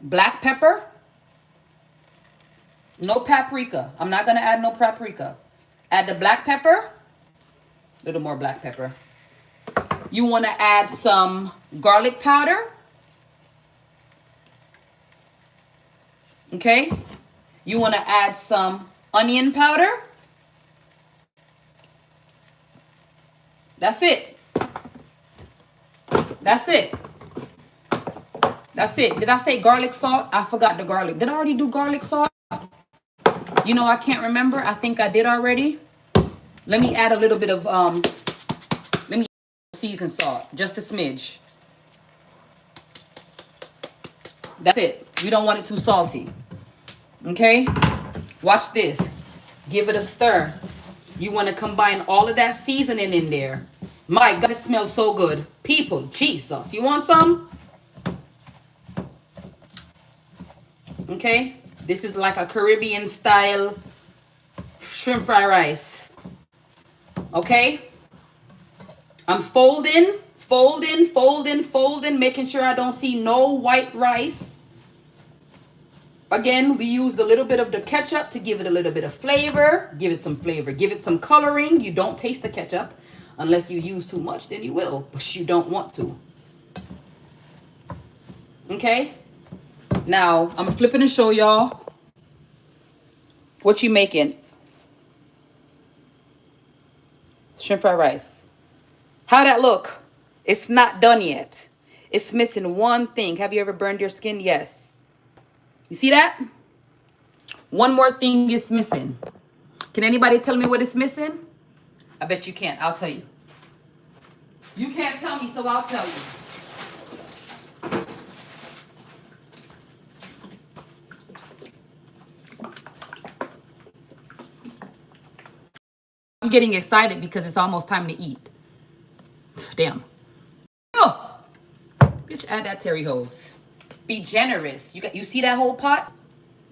black pepper. No paprika. I'm not going to add no paprika. Add the black pepper. A little more black pepper. You want to add some garlic powder. Okay? You want to add some onion powder. That's it. That's it. That's it. Did I say garlic salt? I forgot the garlic. Did I already do garlic salt? You know, I can't remember. I think I did already. Let me add a little bit of let me season salt, just a smidge. That's it. We don't want it too salty. Okay? Watch this. Give it a stir. You want to combine all of that seasoning in there. My God, it smells so good. People, Jesus. You want some? Okay? This is like a Caribbean style shrimp fried rice. Okay? I'm folding, making sure I don't see no white rice. Again, we used a little bit of the ketchup to give it a little bit of flavor. Give it some flavor. Give it some coloring. You don't taste the ketchup. Unless you use too much, then you will. But you don't want to. Okay? Now, I'm flipping and show y'all what you making. Shrimp fried rice. How that look? It's not done yet. It's missing one thing. Have you ever burned your skin? Yes. You see that? One more thing is missing. Can anybody tell me what is missing? I bet you can't. I'll tell you. You can't tell me, so I'll tell you. I'm getting excited because it's almost time to eat. Damn. Oh, bitch, add that terry hose. Be generous. You see that whole pot?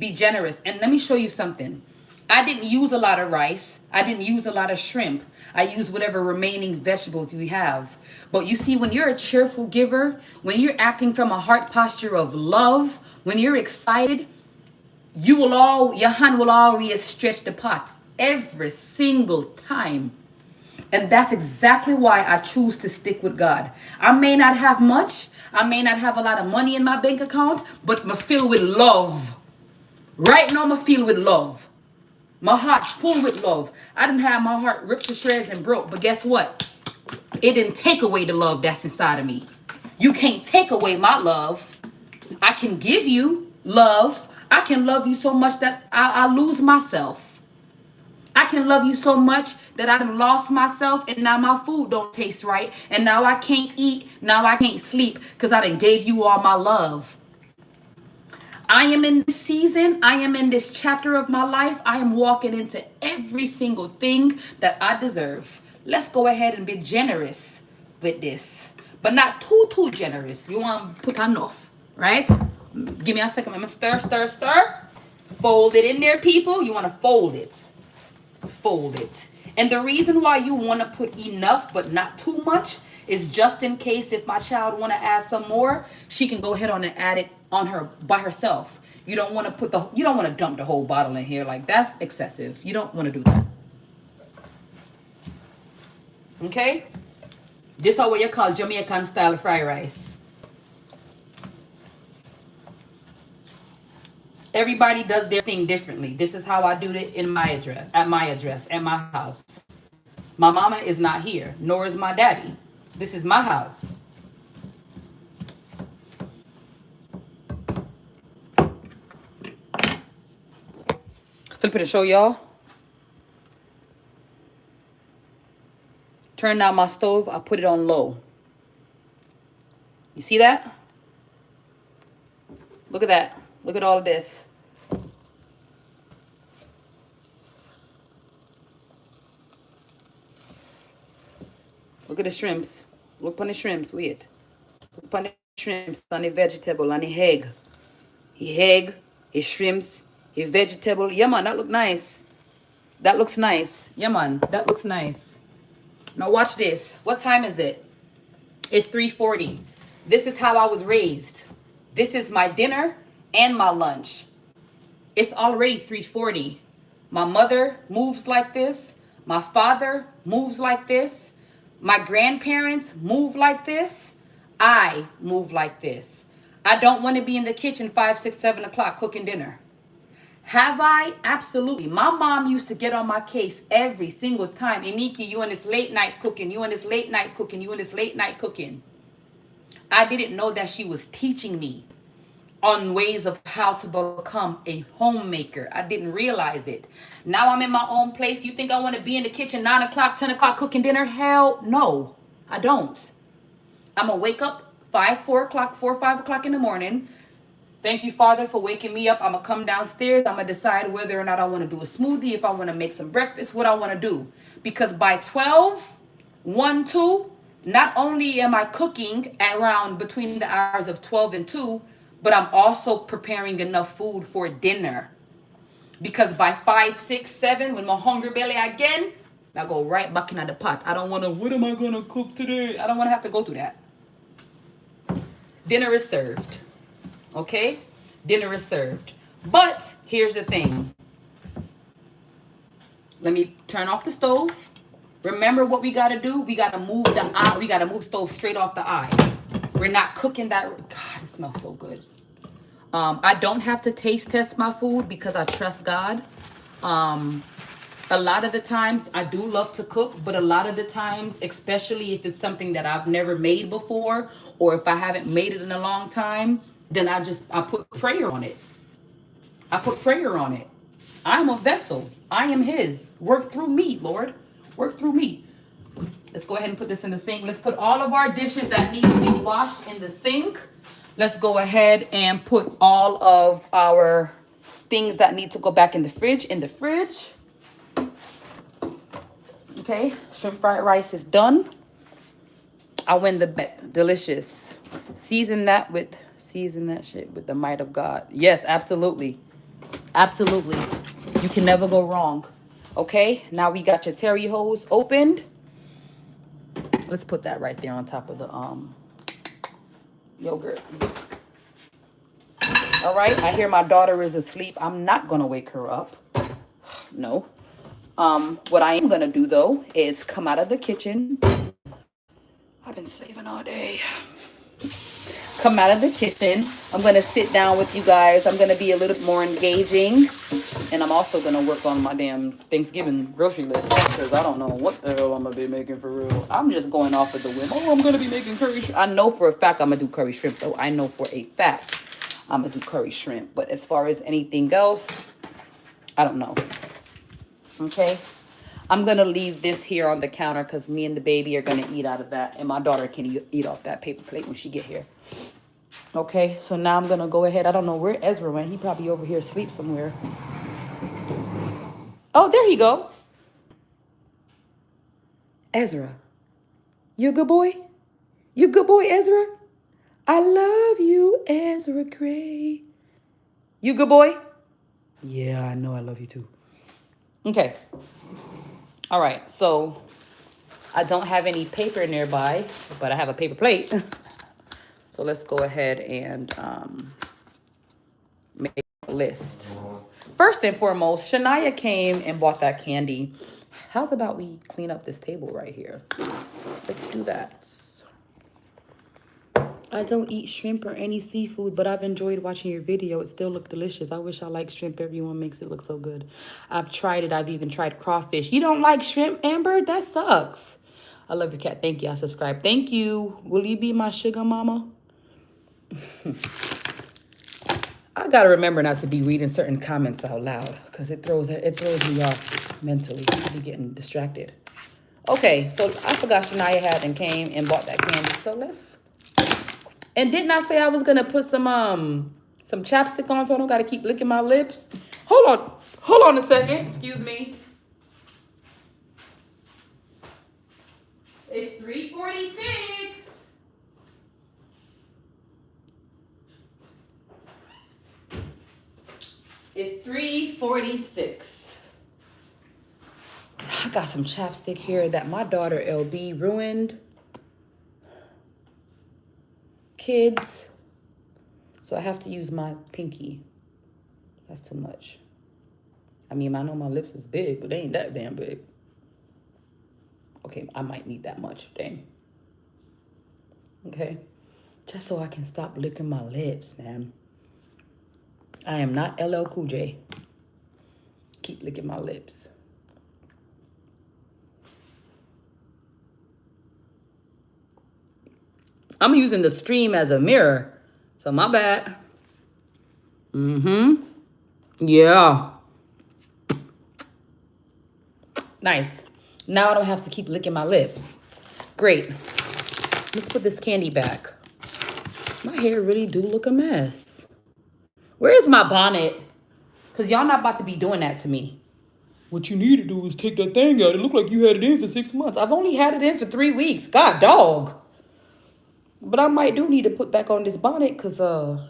Be generous. And let me show you something. I didn't use a lot of rice. I didn't use a lot of shrimp. I used whatever remaining vegetables we have. But you see, when you're a cheerful giver, when you're acting from a heart posture of love, when you're excited, your hand will always stretch the pot every single time. And that's exactly why I choose to stick with God. I may not have much. I may not have a lot of money in my bank account, but I'm filled with love. Right now, I'm filled with love. My heart's full with love. I didn't have my heart ripped to shreds and broke, but guess what? It didn't take away the love that's inside of me. You can't take away my love. I can give you love. I can love you so much that I lose myself. I can love you so much that I done lost myself and now my food don't taste right. And now I can't eat. Now I can't sleep because I done gave you all my love. I am in this season. I am in this chapter of my life. I am walking into every single thing that I deserve. Let's go ahead and be generous with this. But not too generous. You want to put enough, right? Give me a second. I'm going to stir. Fold it in there, people. You want to fold it. Fold it. And the reason why you want to put enough but not too much is just in case if my child want to add some more, she can go ahead on and add it on her by herself. You don't want to dump the whole bottle in here. Like, that's excessive. You don't want to do that. Okay? This is what you call Jamaican style fried rice. Everybody does their thing differently. This is how I do it at my house. My mama is not here, nor is my daddy. This is my house. Flip it and show y'all. Turn down my stove. I put it on low. You see that? Look at that. Look at all of this. Look at the shrimps. Look upon the shrimps. Wait. Look upon the shrimps and the vegetable and the egg. The egg, the shrimps, the vegetable. Yeah, man, that look nice. That looks nice. Yeah, man, that looks nice. Now watch this. What time is it? It's 3:40. This is how I was raised. This is my dinner and my lunch. It's already 3:40. My mother moves like this. My father moves like this. My grandparents move like this. I move like this. I don't want to be in the kitchen 5, 6, 7 o'clock cooking dinner. Have I? Absolutely. My mom used to get on my case every single time. Iniki, you and this late night cooking. You and this late night cooking. You and this late night cooking. I didn't know that she was teaching me. on ways of how to become a homemaker. I didn't realize it. Now I'm in my own place. You think I want to be in the kitchen 9 o'clock, 10 o'clock cooking dinner? Hell no, I don't. I'm going to wake up 4 or 5 o'clock in the morning. Thank you, Father, for waking me up. I'm going to come downstairs. I'm going to decide whether or not I want to do a smoothie, if I want to make some breakfast, what I want to do. Because by 12, 1, 2, not only am I cooking at around between the hours of 12 and 2, but I'm also preparing enough food for dinner. Because by 5, 6, 7, when my hungry belly again, I go right back into the pot. I don't want to, what am I going to cook today? I don't want to have to go through that. Dinner is served. Okay? Dinner is served. But here's the thing. Let me turn off the stove. Remember what we got to do? We got to move the eye. We got to move stove straight off the eye. We're not cooking that. God, it smells so good. I don't have to taste test my food because I trust God. A lot of the times I do love to cook, but a lot of the times, especially if it's something that I've never made before, or if I haven't made it in a long time, then I put prayer on it. I put prayer on it. I'm a vessel. I am his. Work through me, Lord. Work through me. Let's go ahead and put this in the sink. Let's put all of our dishes that need to be washed in the sink. Let's go ahead and put all of our things that need to go back in the fridge in the fridge. Okay, shrimp fried rice is done. I win the bet. Delicious. Season that shit with the might of God. Yes, absolutely. Absolutely. You can never go wrong. Okay, now we got your terry hose opened. Let's put that right there on top of the yogurt. All right, I hear my daughter is asleep. I'm not gonna wake her up. No. What I am gonna do though is come out of the kitchen. I've been slaving all day. Come out of the kitchen. I'm gonna sit down with you guys. I'm gonna be a little more engaging. And I'm also gonna work on my damn Thanksgiving grocery list because I don't know what the hell I'm gonna be making for real. I'm just going off of the whim. Oh, I'm gonna be making curry shrimp. I know for a fact I'm gonna do curry shrimp though. I know for a fact I'm gonna do curry shrimp. But as far as anything else, I don't know. Okay. I'm gonna leave this here on the counter because me and the baby are gonna eat out of that, and my daughter can eat off that paper plate when she get here. Okay, so now I'm gonna go ahead. I don't know where Ezra went. He probably over here asleep somewhere. Oh, there he go. Ezra, you a good boy? You a good boy, Ezra? I love you, Ezra Gray. You a good boy? Yeah, I know I love you too. Okay. All right, so I don't have any paper nearby, but I have a paper plate. So let's go ahead and make a list. First and foremost, Shania came and bought that candy. How's about we clean up this table right here? Let's do that. I don't eat shrimp or any seafood, but I've enjoyed watching your video. It still looked delicious. I wish I liked shrimp. Everyone makes it look so good. I've tried it. I've even tried crawfish. You don't like shrimp, Amber? That sucks. I love your cat. Thank you. I subscribe. Thank you. Will you be my sugar mama? I gotta remember not to be reading certain comments out loud because it throws me off mentally. I be getting distracted. Okay, so I forgot Shania had and came and bought that candy. So let's. And didn't I say I was gonna put some chapstick on so I don't gotta keep licking my lips? Hold on a second. Excuse me. It's 3:46. It's 3:46. I got some chapstick here that my daughter LB ruined. Kids. So I have to use my pinky. That's too much. I mean, I know my lips is big, but they ain't that damn big. Okay, I might need that much. Dang. Okay. Just so I can stop licking my lips, man. I am not LL Cool J. Keep licking my lips. I'm using the stream as a mirror, so my bad. Mm-hmm. Yeah. Nice. Now I don't have to keep licking my lips. Great. Let's put this candy back. My hair really do look a mess. Where's my bonnet? Because y'all not about to be doing that to me. What you need to do is take that thing out. It looked like you had it in for 6 months. I've only had it in for 3 weeks. God, dog. But I might do need to put back on this bonnet because,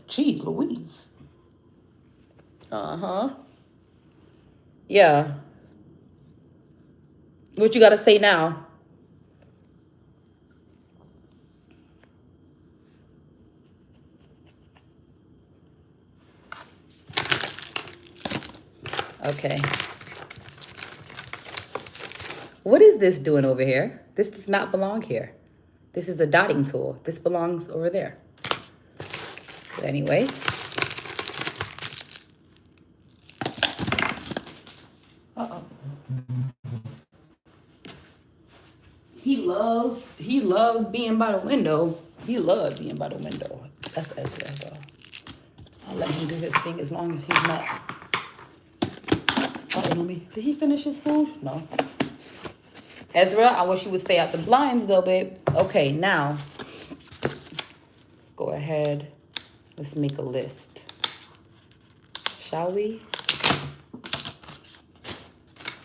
geez, Louise. Uh-huh. Yeah. What you got to say now? Okay. What is this doing over here? This does not belong here. This is a dotting tool. This belongs over there. But anyway. Uh-oh. He loves being by the window. He loves being by the window. That's Ezra, though. I'll let him do his thing as long as he's not. Oh, mommy. Did he finish his food? No. Ezra, I wish you would stay out the blinds, though, babe. Okay, now. Let's go ahead. Let's make a list. Shall we?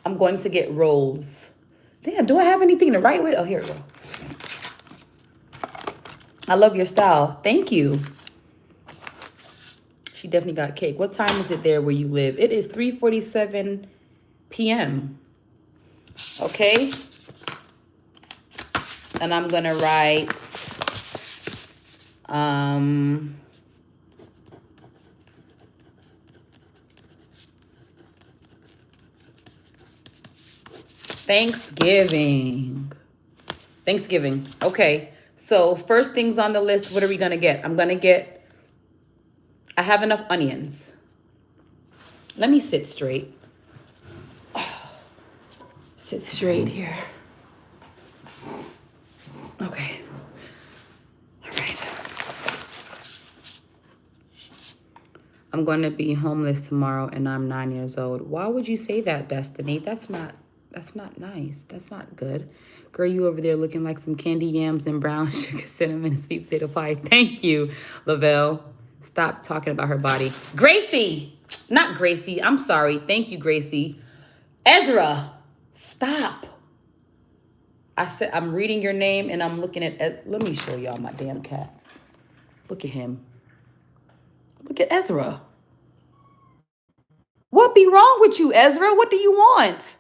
I'm going to get rolls. Damn, do I have anything to write with? Oh, here we go. I love your style. Thank you. She definitely got cake. What time is it there where you live? It is 3:47 p.m. Okay. And I'm going to write, Thanksgiving. Thanksgiving. Okay. So first things on the list, what are we going to get? I have enough onions. Let me sit straight. Sit straight here. Okay. All right. I'm going to be homeless tomorrow and I'm 9 years old. Why would you say that, Destiny? That's not nice. That's not good. Girl, you over there looking like some candy yams and brown sugar cinnamon and sweet potato pie. Thank you, Lavelle. Stop talking about her body. Gracie. Not Gracie. I'm sorry. Thank you, Gracie. Ezra. Stop. I said I'm reading your name and I'm looking at... Let me show y'all my damn cat. Look at him. Look at Ezra. What be wrong with you, Ezra? What do you want?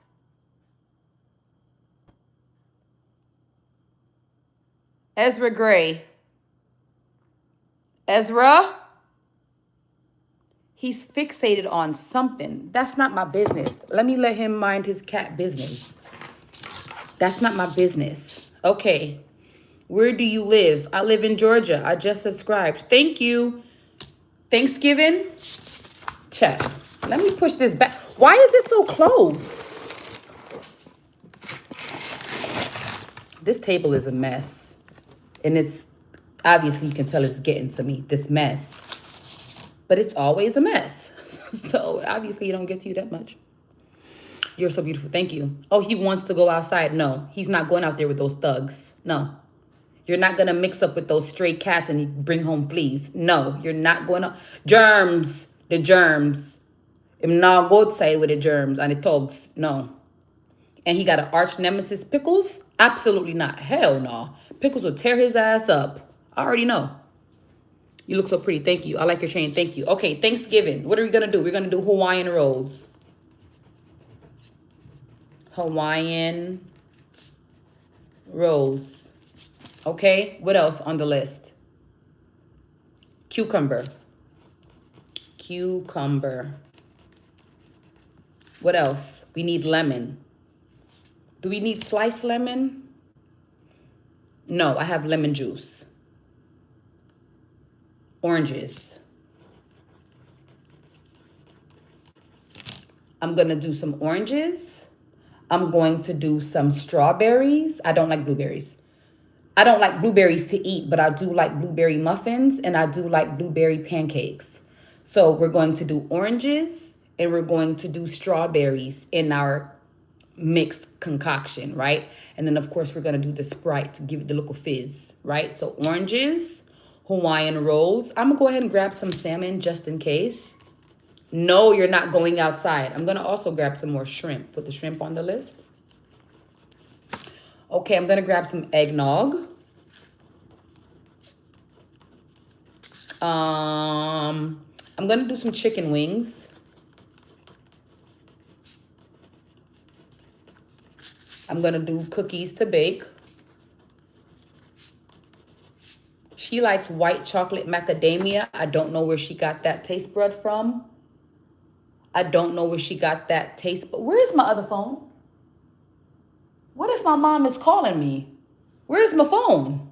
Ezra Gray. Ezra? He's fixated on something. That's not my business. Let me let him mind his cat business. That's not my business. Okay. Where do you live? I live in Georgia. I just subscribed. Thank you. Thanksgiving? Check. Let me push this back. Why is it so close? This table is a mess. And it's, obviously you can tell it's getting to me, this mess. But it's always a mess. So obviously it don't get to you that much. You're so beautiful. Thank you. Oh, he wants to go outside. No, he's not going out there with those thugs. No. You're not going to mix up with those stray cats and bring home fleas. No, you're not going to. Germs. The germs. I'm not go outside with the germs and the thugs. No. And he got an arch nemesis, Pickles? Absolutely not. Hell no. Pickles will tear his ass up. I already know. You look so pretty. Thank you. I like your chain. Thank you. Okay, Thanksgiving. What are we going to do? We're going to do Hawaiian rolls. Hawaiian rolls. Okay, what else on the list? Cucumber. Cucumber. What else? We need lemon. Do we need sliced lemon? No, I have lemon juice. Oranges. I'm going to do some oranges. I'm going to do some strawberries. I don't like blueberries. I don't like blueberries to eat, but I do like blueberry muffins and I do like blueberry pancakes. So we're going to do oranges and we're going to do strawberries in our mixed concoction, right? And then of course we're gonna do the Sprite to give it the little fizz, right? So oranges, Hawaiian rolls. I'm gonna go ahead and grab some salmon just in case. No, you're not going outside. I'm gonna also grab some more shrimp. Put the shrimp on the list. Okay, I'm gonna grab some eggnog. I'm gonna do some chicken wings. I'm gonna do cookies to bake. She likes white chocolate macadamia. I don't know where she got that taste bud from. I don't know where she got that taste. But where's my other phone? What if my mom is calling me? Where's my phone?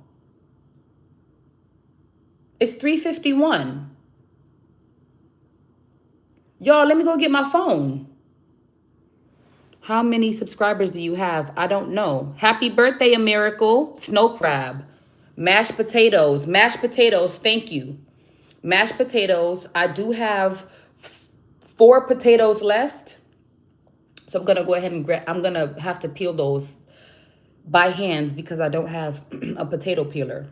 It's 3:51. Y'all, let me go get my phone. How many subscribers do you have? I don't know. Happy birthday, a miracle. Snow crab. Mashed potatoes. Mashed potatoes. Thank you. Mashed potatoes. I do have 4 potatoes left. So I'm going to go ahead and I'm going to have to peel those by hands because I don't have a potato peeler.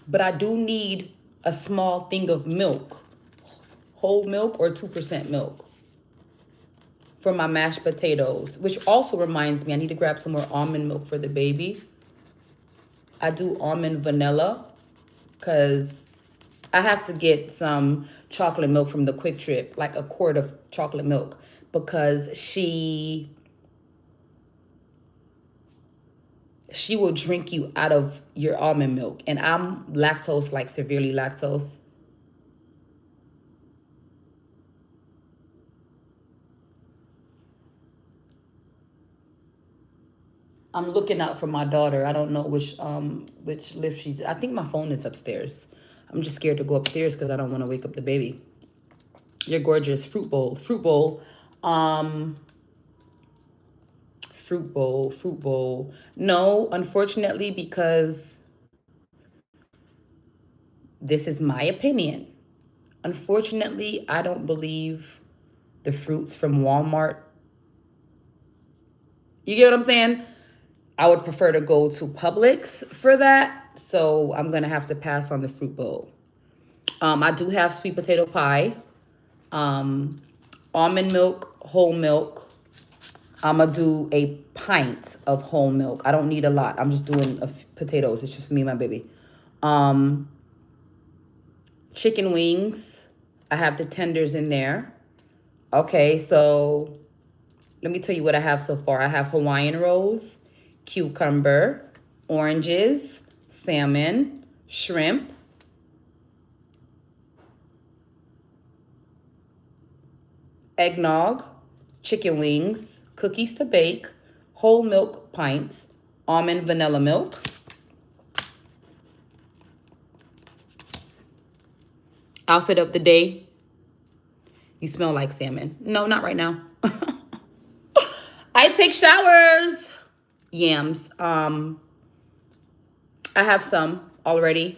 But I do need a small thing of milk. Whole milk or 2% milk for my mashed potatoes, which also reminds me I need to grab some more almond milk for the baby. I do almond vanilla because I have to get some chocolate milk from the Quick Trip, like a quart of chocolate milk, because she will drink you out of your almond milk. And I'm lactose, like severely lactose. I'm looking out for my daughter. I don't know which lift she's. I think my phone is upstairs. I'm just scared to go upstairs because I don't want to wake up the baby. You're gorgeous. Fruit bowl. Fruit bowl. Fruit bowl. Fruit bowl. No, unfortunately, because this is my opinion. Unfortunately, I don't believe the fruits from Walmart. You get what I'm saying? I would prefer to go to Publix for that. So I'm going to have to pass on the fruit bowl. I do have sweet potato pie, almond milk, whole milk. I'm going to do a pint of whole milk. I don't need a lot. I'm just doing potatoes. It's just me and my baby. Chicken wings. I have the tenders in there. Okay, so let me tell you what I have so far. I have Hawaiian rolls, cucumber, oranges, salmon, shrimp, eggnog, chicken wings, cookies to bake, whole milk pints, almond vanilla milk, outfit of the day. You smell like salmon. No, not right now. I take showers. Yams. I have some already.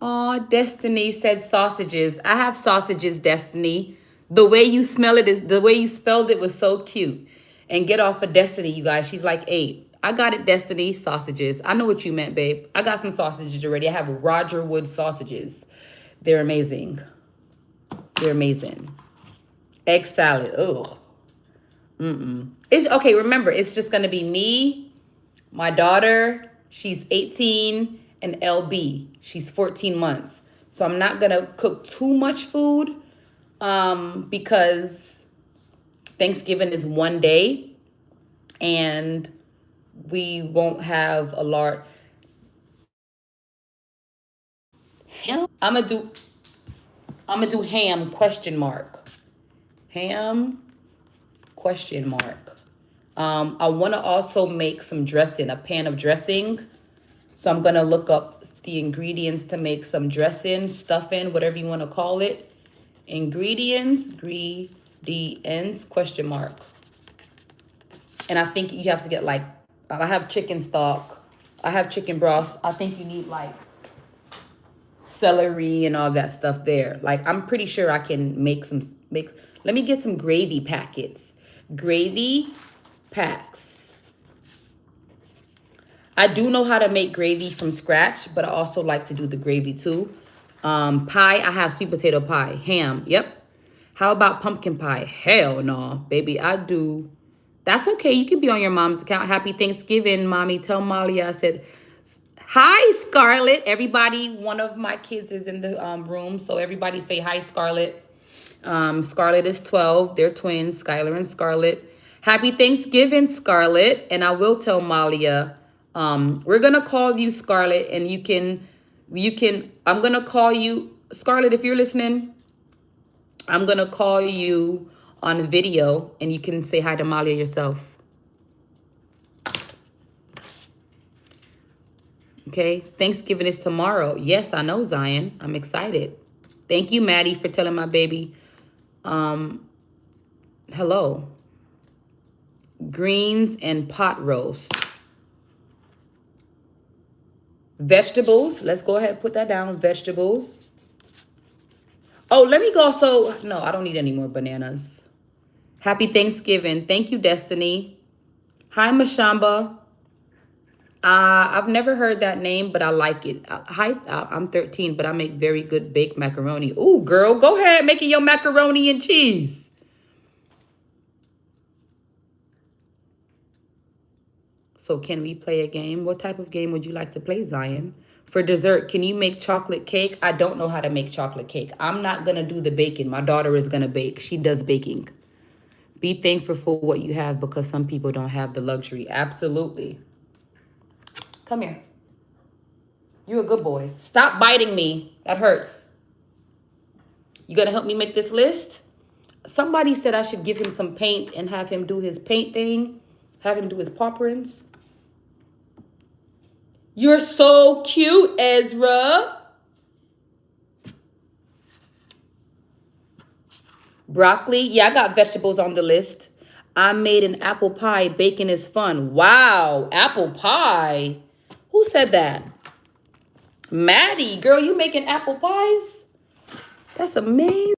Oh, Destiny said sausages. I have sausages, Destiny. The way you smell it is the way you spelled it was so cute. And get off of Destiny, you guys. She's like 8. I got it, Destiny. Sausages. I know what you meant, babe. I got some sausages already. I have Roger Wood sausages. They're amazing. They're amazing. Egg salad. Ugh. It's okay. Remember, it's just gonna be me, my daughter. She's 18, and LB. She's 14 months. So I'm not gonna cook too much food, because Thanksgiving is one day, and we won't have a large. I'm gonna do ham question mark. Ham question mark. I want to also make some dressing, a pan of dressing. So I'm going to look up the ingredients to make some dressing, stuffing, whatever you want to call it. Ingredients, question mark. And I think you have to get like, I have chicken stock, I have chicken broth. I think you need like celery and all that stuff there. Like I'm pretty sure I can make. Let me get some gravy packets. Gravy packs. I do know how to make gravy from scratch, but I also like to do the gravy too. Pie, I have sweet potato pie. Ham, yep. How about pumpkin pie? Hell no, baby, I do. That's okay. You can be on your mom's account. Happy Thanksgiving, mommy. Tell Molly I said hi, Scarlett. Everybody, one of my kids is in the room, so everybody say hi, Scarlett. Scarlett is 12. They're twins, Skylar and Scarlett. Happy Thanksgiving, Scarlett. And I will tell Malia, we're gonna call you Scarlett, and I'm gonna call you Scarlett if you're listening. I'm gonna call you on video, and you can say hi to Malia yourself. Okay, Thanksgiving is tomorrow. Yes, I know, Zion. I'm excited. Thank you, Maddie, for telling my baby. Hello. Greens and pot roast. Vegetables. Let's go ahead and put that down. Vegetables. Oh, let me go. So, no, I don't need any more bananas. Happy Thanksgiving. Thank you, Destiny. Hi, Mashamba. I've never heard that name, but I like it. Hi, I'm 13, but I make very good baked macaroni. Ooh, girl, go ahead making your macaroni and cheese. So can we play a game? What type of game would you like to play, Zion? For dessert, can you make chocolate cake? I don't know how to make chocolate cake. I'm not going to do the baking. My daughter is going to bake. She does baking. Be thankful for what you have because some people don't have the luxury. Absolutely. Come here. You're a good boy. Stop biting me. That hurts. You going to help me make this list? Somebody said I should give him some paint and have him do his paint thing. Have him do his paw prints. You're so cute, Ezra. Broccoli. Yeah, I got vegetables on the list. I made an apple pie. Baking is fun. Wow, apple pie. Who said that? Maddie, girl, you making apple pies? That's amazing.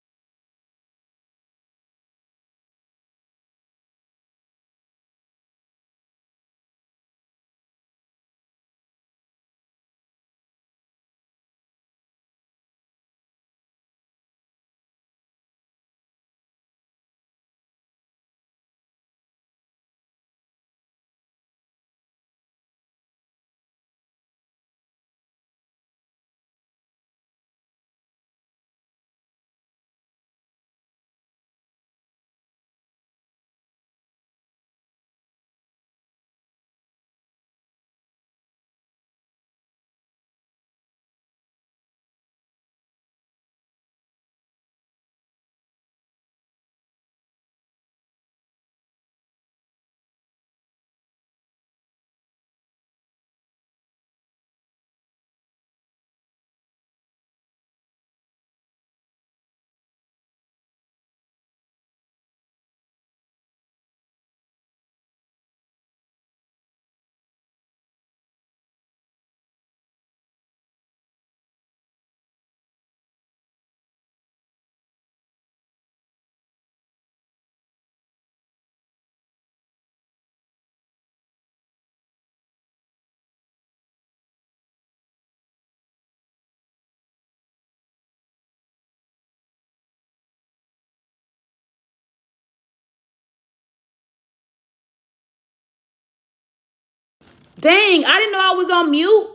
Dang, I didn't know I was on mute.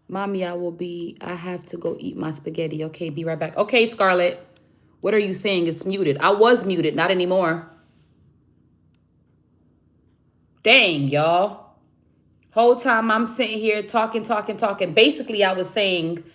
Mommy, I have to go eat my spaghetti. Okay, be right back. Okay, Scarlett, what are you saying? It's muted. I was muted, not anymore. Dang, y'all. Whole time I'm sitting here talking. Basically, I was saying,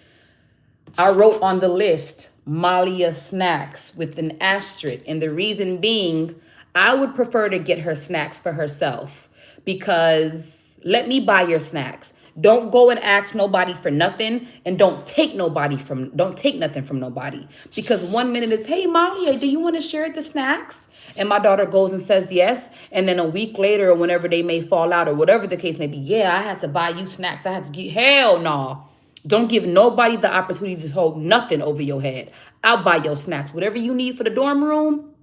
I wrote on the list, Malia snacks with an asterisk. And the reason being, I would prefer to get her snacks for herself because let me buy your snacks. Don't go and ask nobody for nothing, and don't take nothing from nobody. Because one minute it's, hey, Malia, do you want to share the snacks? And my daughter goes and says yes. And then a week later, or whenever they may fall out, or whatever the case may be, yeah, I had to buy you snacks. I had to get, hell no. Don't give nobody the opportunity to hold nothing over your head. I'll buy your snacks. Whatever you need for the dorm room,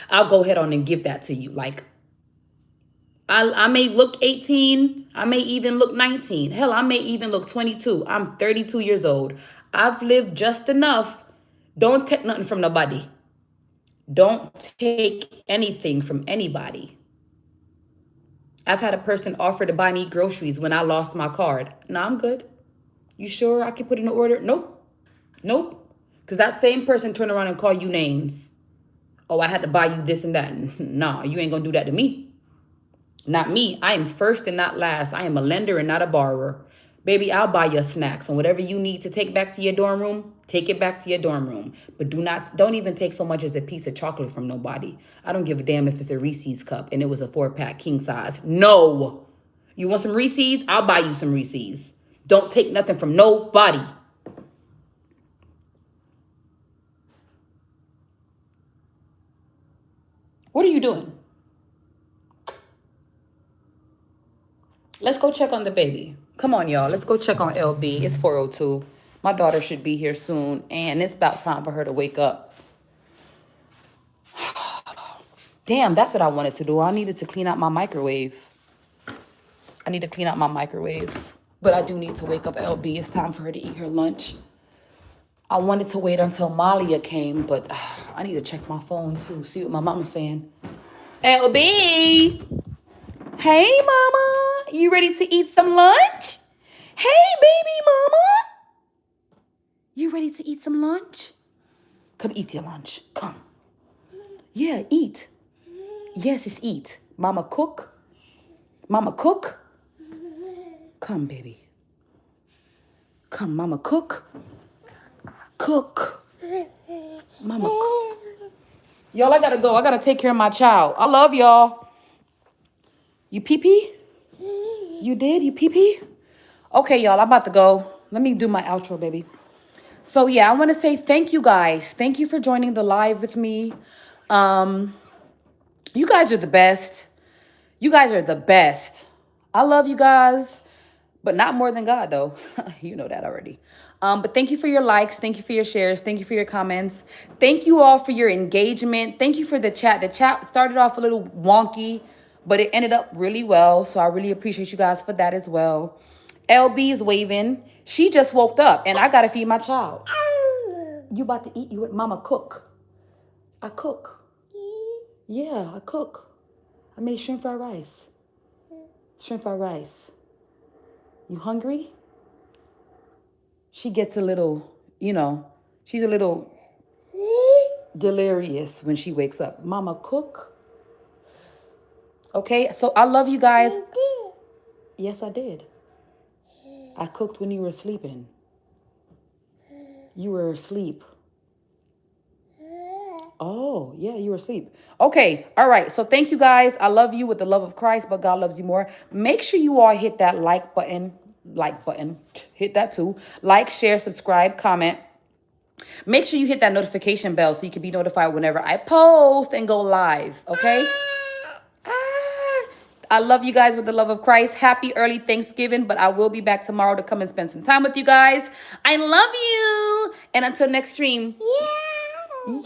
I'll go ahead on and give that to you. Like, I may look 18. I may even look 19. Hell, I may even look 22. I'm 32 years old. I've lived just enough. Don't take nothing from nobody. Don't take anything from anybody. I've had a person offer to buy me groceries when I lost my card. No, I'm good. You sure I can put in an order? Nope. Nope. Because that same person turn around and call you names. Oh, I had to buy you this and that. Nah, you ain't going to do that to me. Not me. I am first and not last. I am a lender and not a borrower. Baby, I'll buy your snacks, and whatever you need to take back to your dorm room, take it back to your dorm room. But don't even take so much as a piece of chocolate from nobody. I don't give a damn if it's a Reese's cup and it was a 4-pack king size. No. You want some Reese's? I'll buy you some Reese's. Don't take nothing from nobody. What are you doing? Let's go check on the baby. Come on, y'all. Let's go check on LB. It's 4:02. My daughter should be here soon, and it's about time for her to wake up. Damn, that's what I wanted to do. I needed to clean out my microwave. I need to clean out my microwave. But I do need to wake up LB. It's time for her to eat her lunch. I wanted to wait until Malia came, but I need to check my phone, too. See what my mama's saying. LB! Hey, mama. You ready to eat some lunch? Hey, baby mama. You ready to eat some lunch? Come eat your lunch. Come. Yeah, eat. Yes, it's eat. Mama cook. Mama cook. Come, baby. Come, mama cook. Cook. Mama cook. Y'all, I gotta go. I gotta take care of my child. I love y'all. You pee-pee? You did? You pee-pee? Okay, y'all, I'm about to go. Let me do my outro, baby. So, yeah, I want to say thank you, guys. Thank you for joining the live with me. You guys are the best. You guys are the best. I love you guys, but not more than God, though. You know that already. But thank you for your likes. Thank you for your shares. Thank you for your comments. Thank you all for your engagement. Thank you for the chat. The chat started off a little wonky, but it ended up really well. So I really appreciate you guys for that as well. LB is waving. She just woke up, and I got to feed my child. You about to eat? You with mama cook? I cook. Yeah, I cook. I made shrimp fried rice. Shrimp fried rice. You hungry? She gets a little, she's a little delirious when she wakes up. Mama cook. Okay, so I love you guys. Yes, I did. I cooked when you were sleeping. You were asleep. Oh, yeah, you were asleep. Okay, all right. So thank you guys. I love you with the love of Christ, but God loves you more. Make sure you all hit that like button. Hit that too. Like, share, subscribe, comment. Make sure you hit that notification bell so you can be notified whenever I post and go live, okay? I love you guys with the love of Christ. Happy early Thanksgiving, but I will be back tomorrow to come and spend some time with you guys. I love you. And until next stream. Yeah.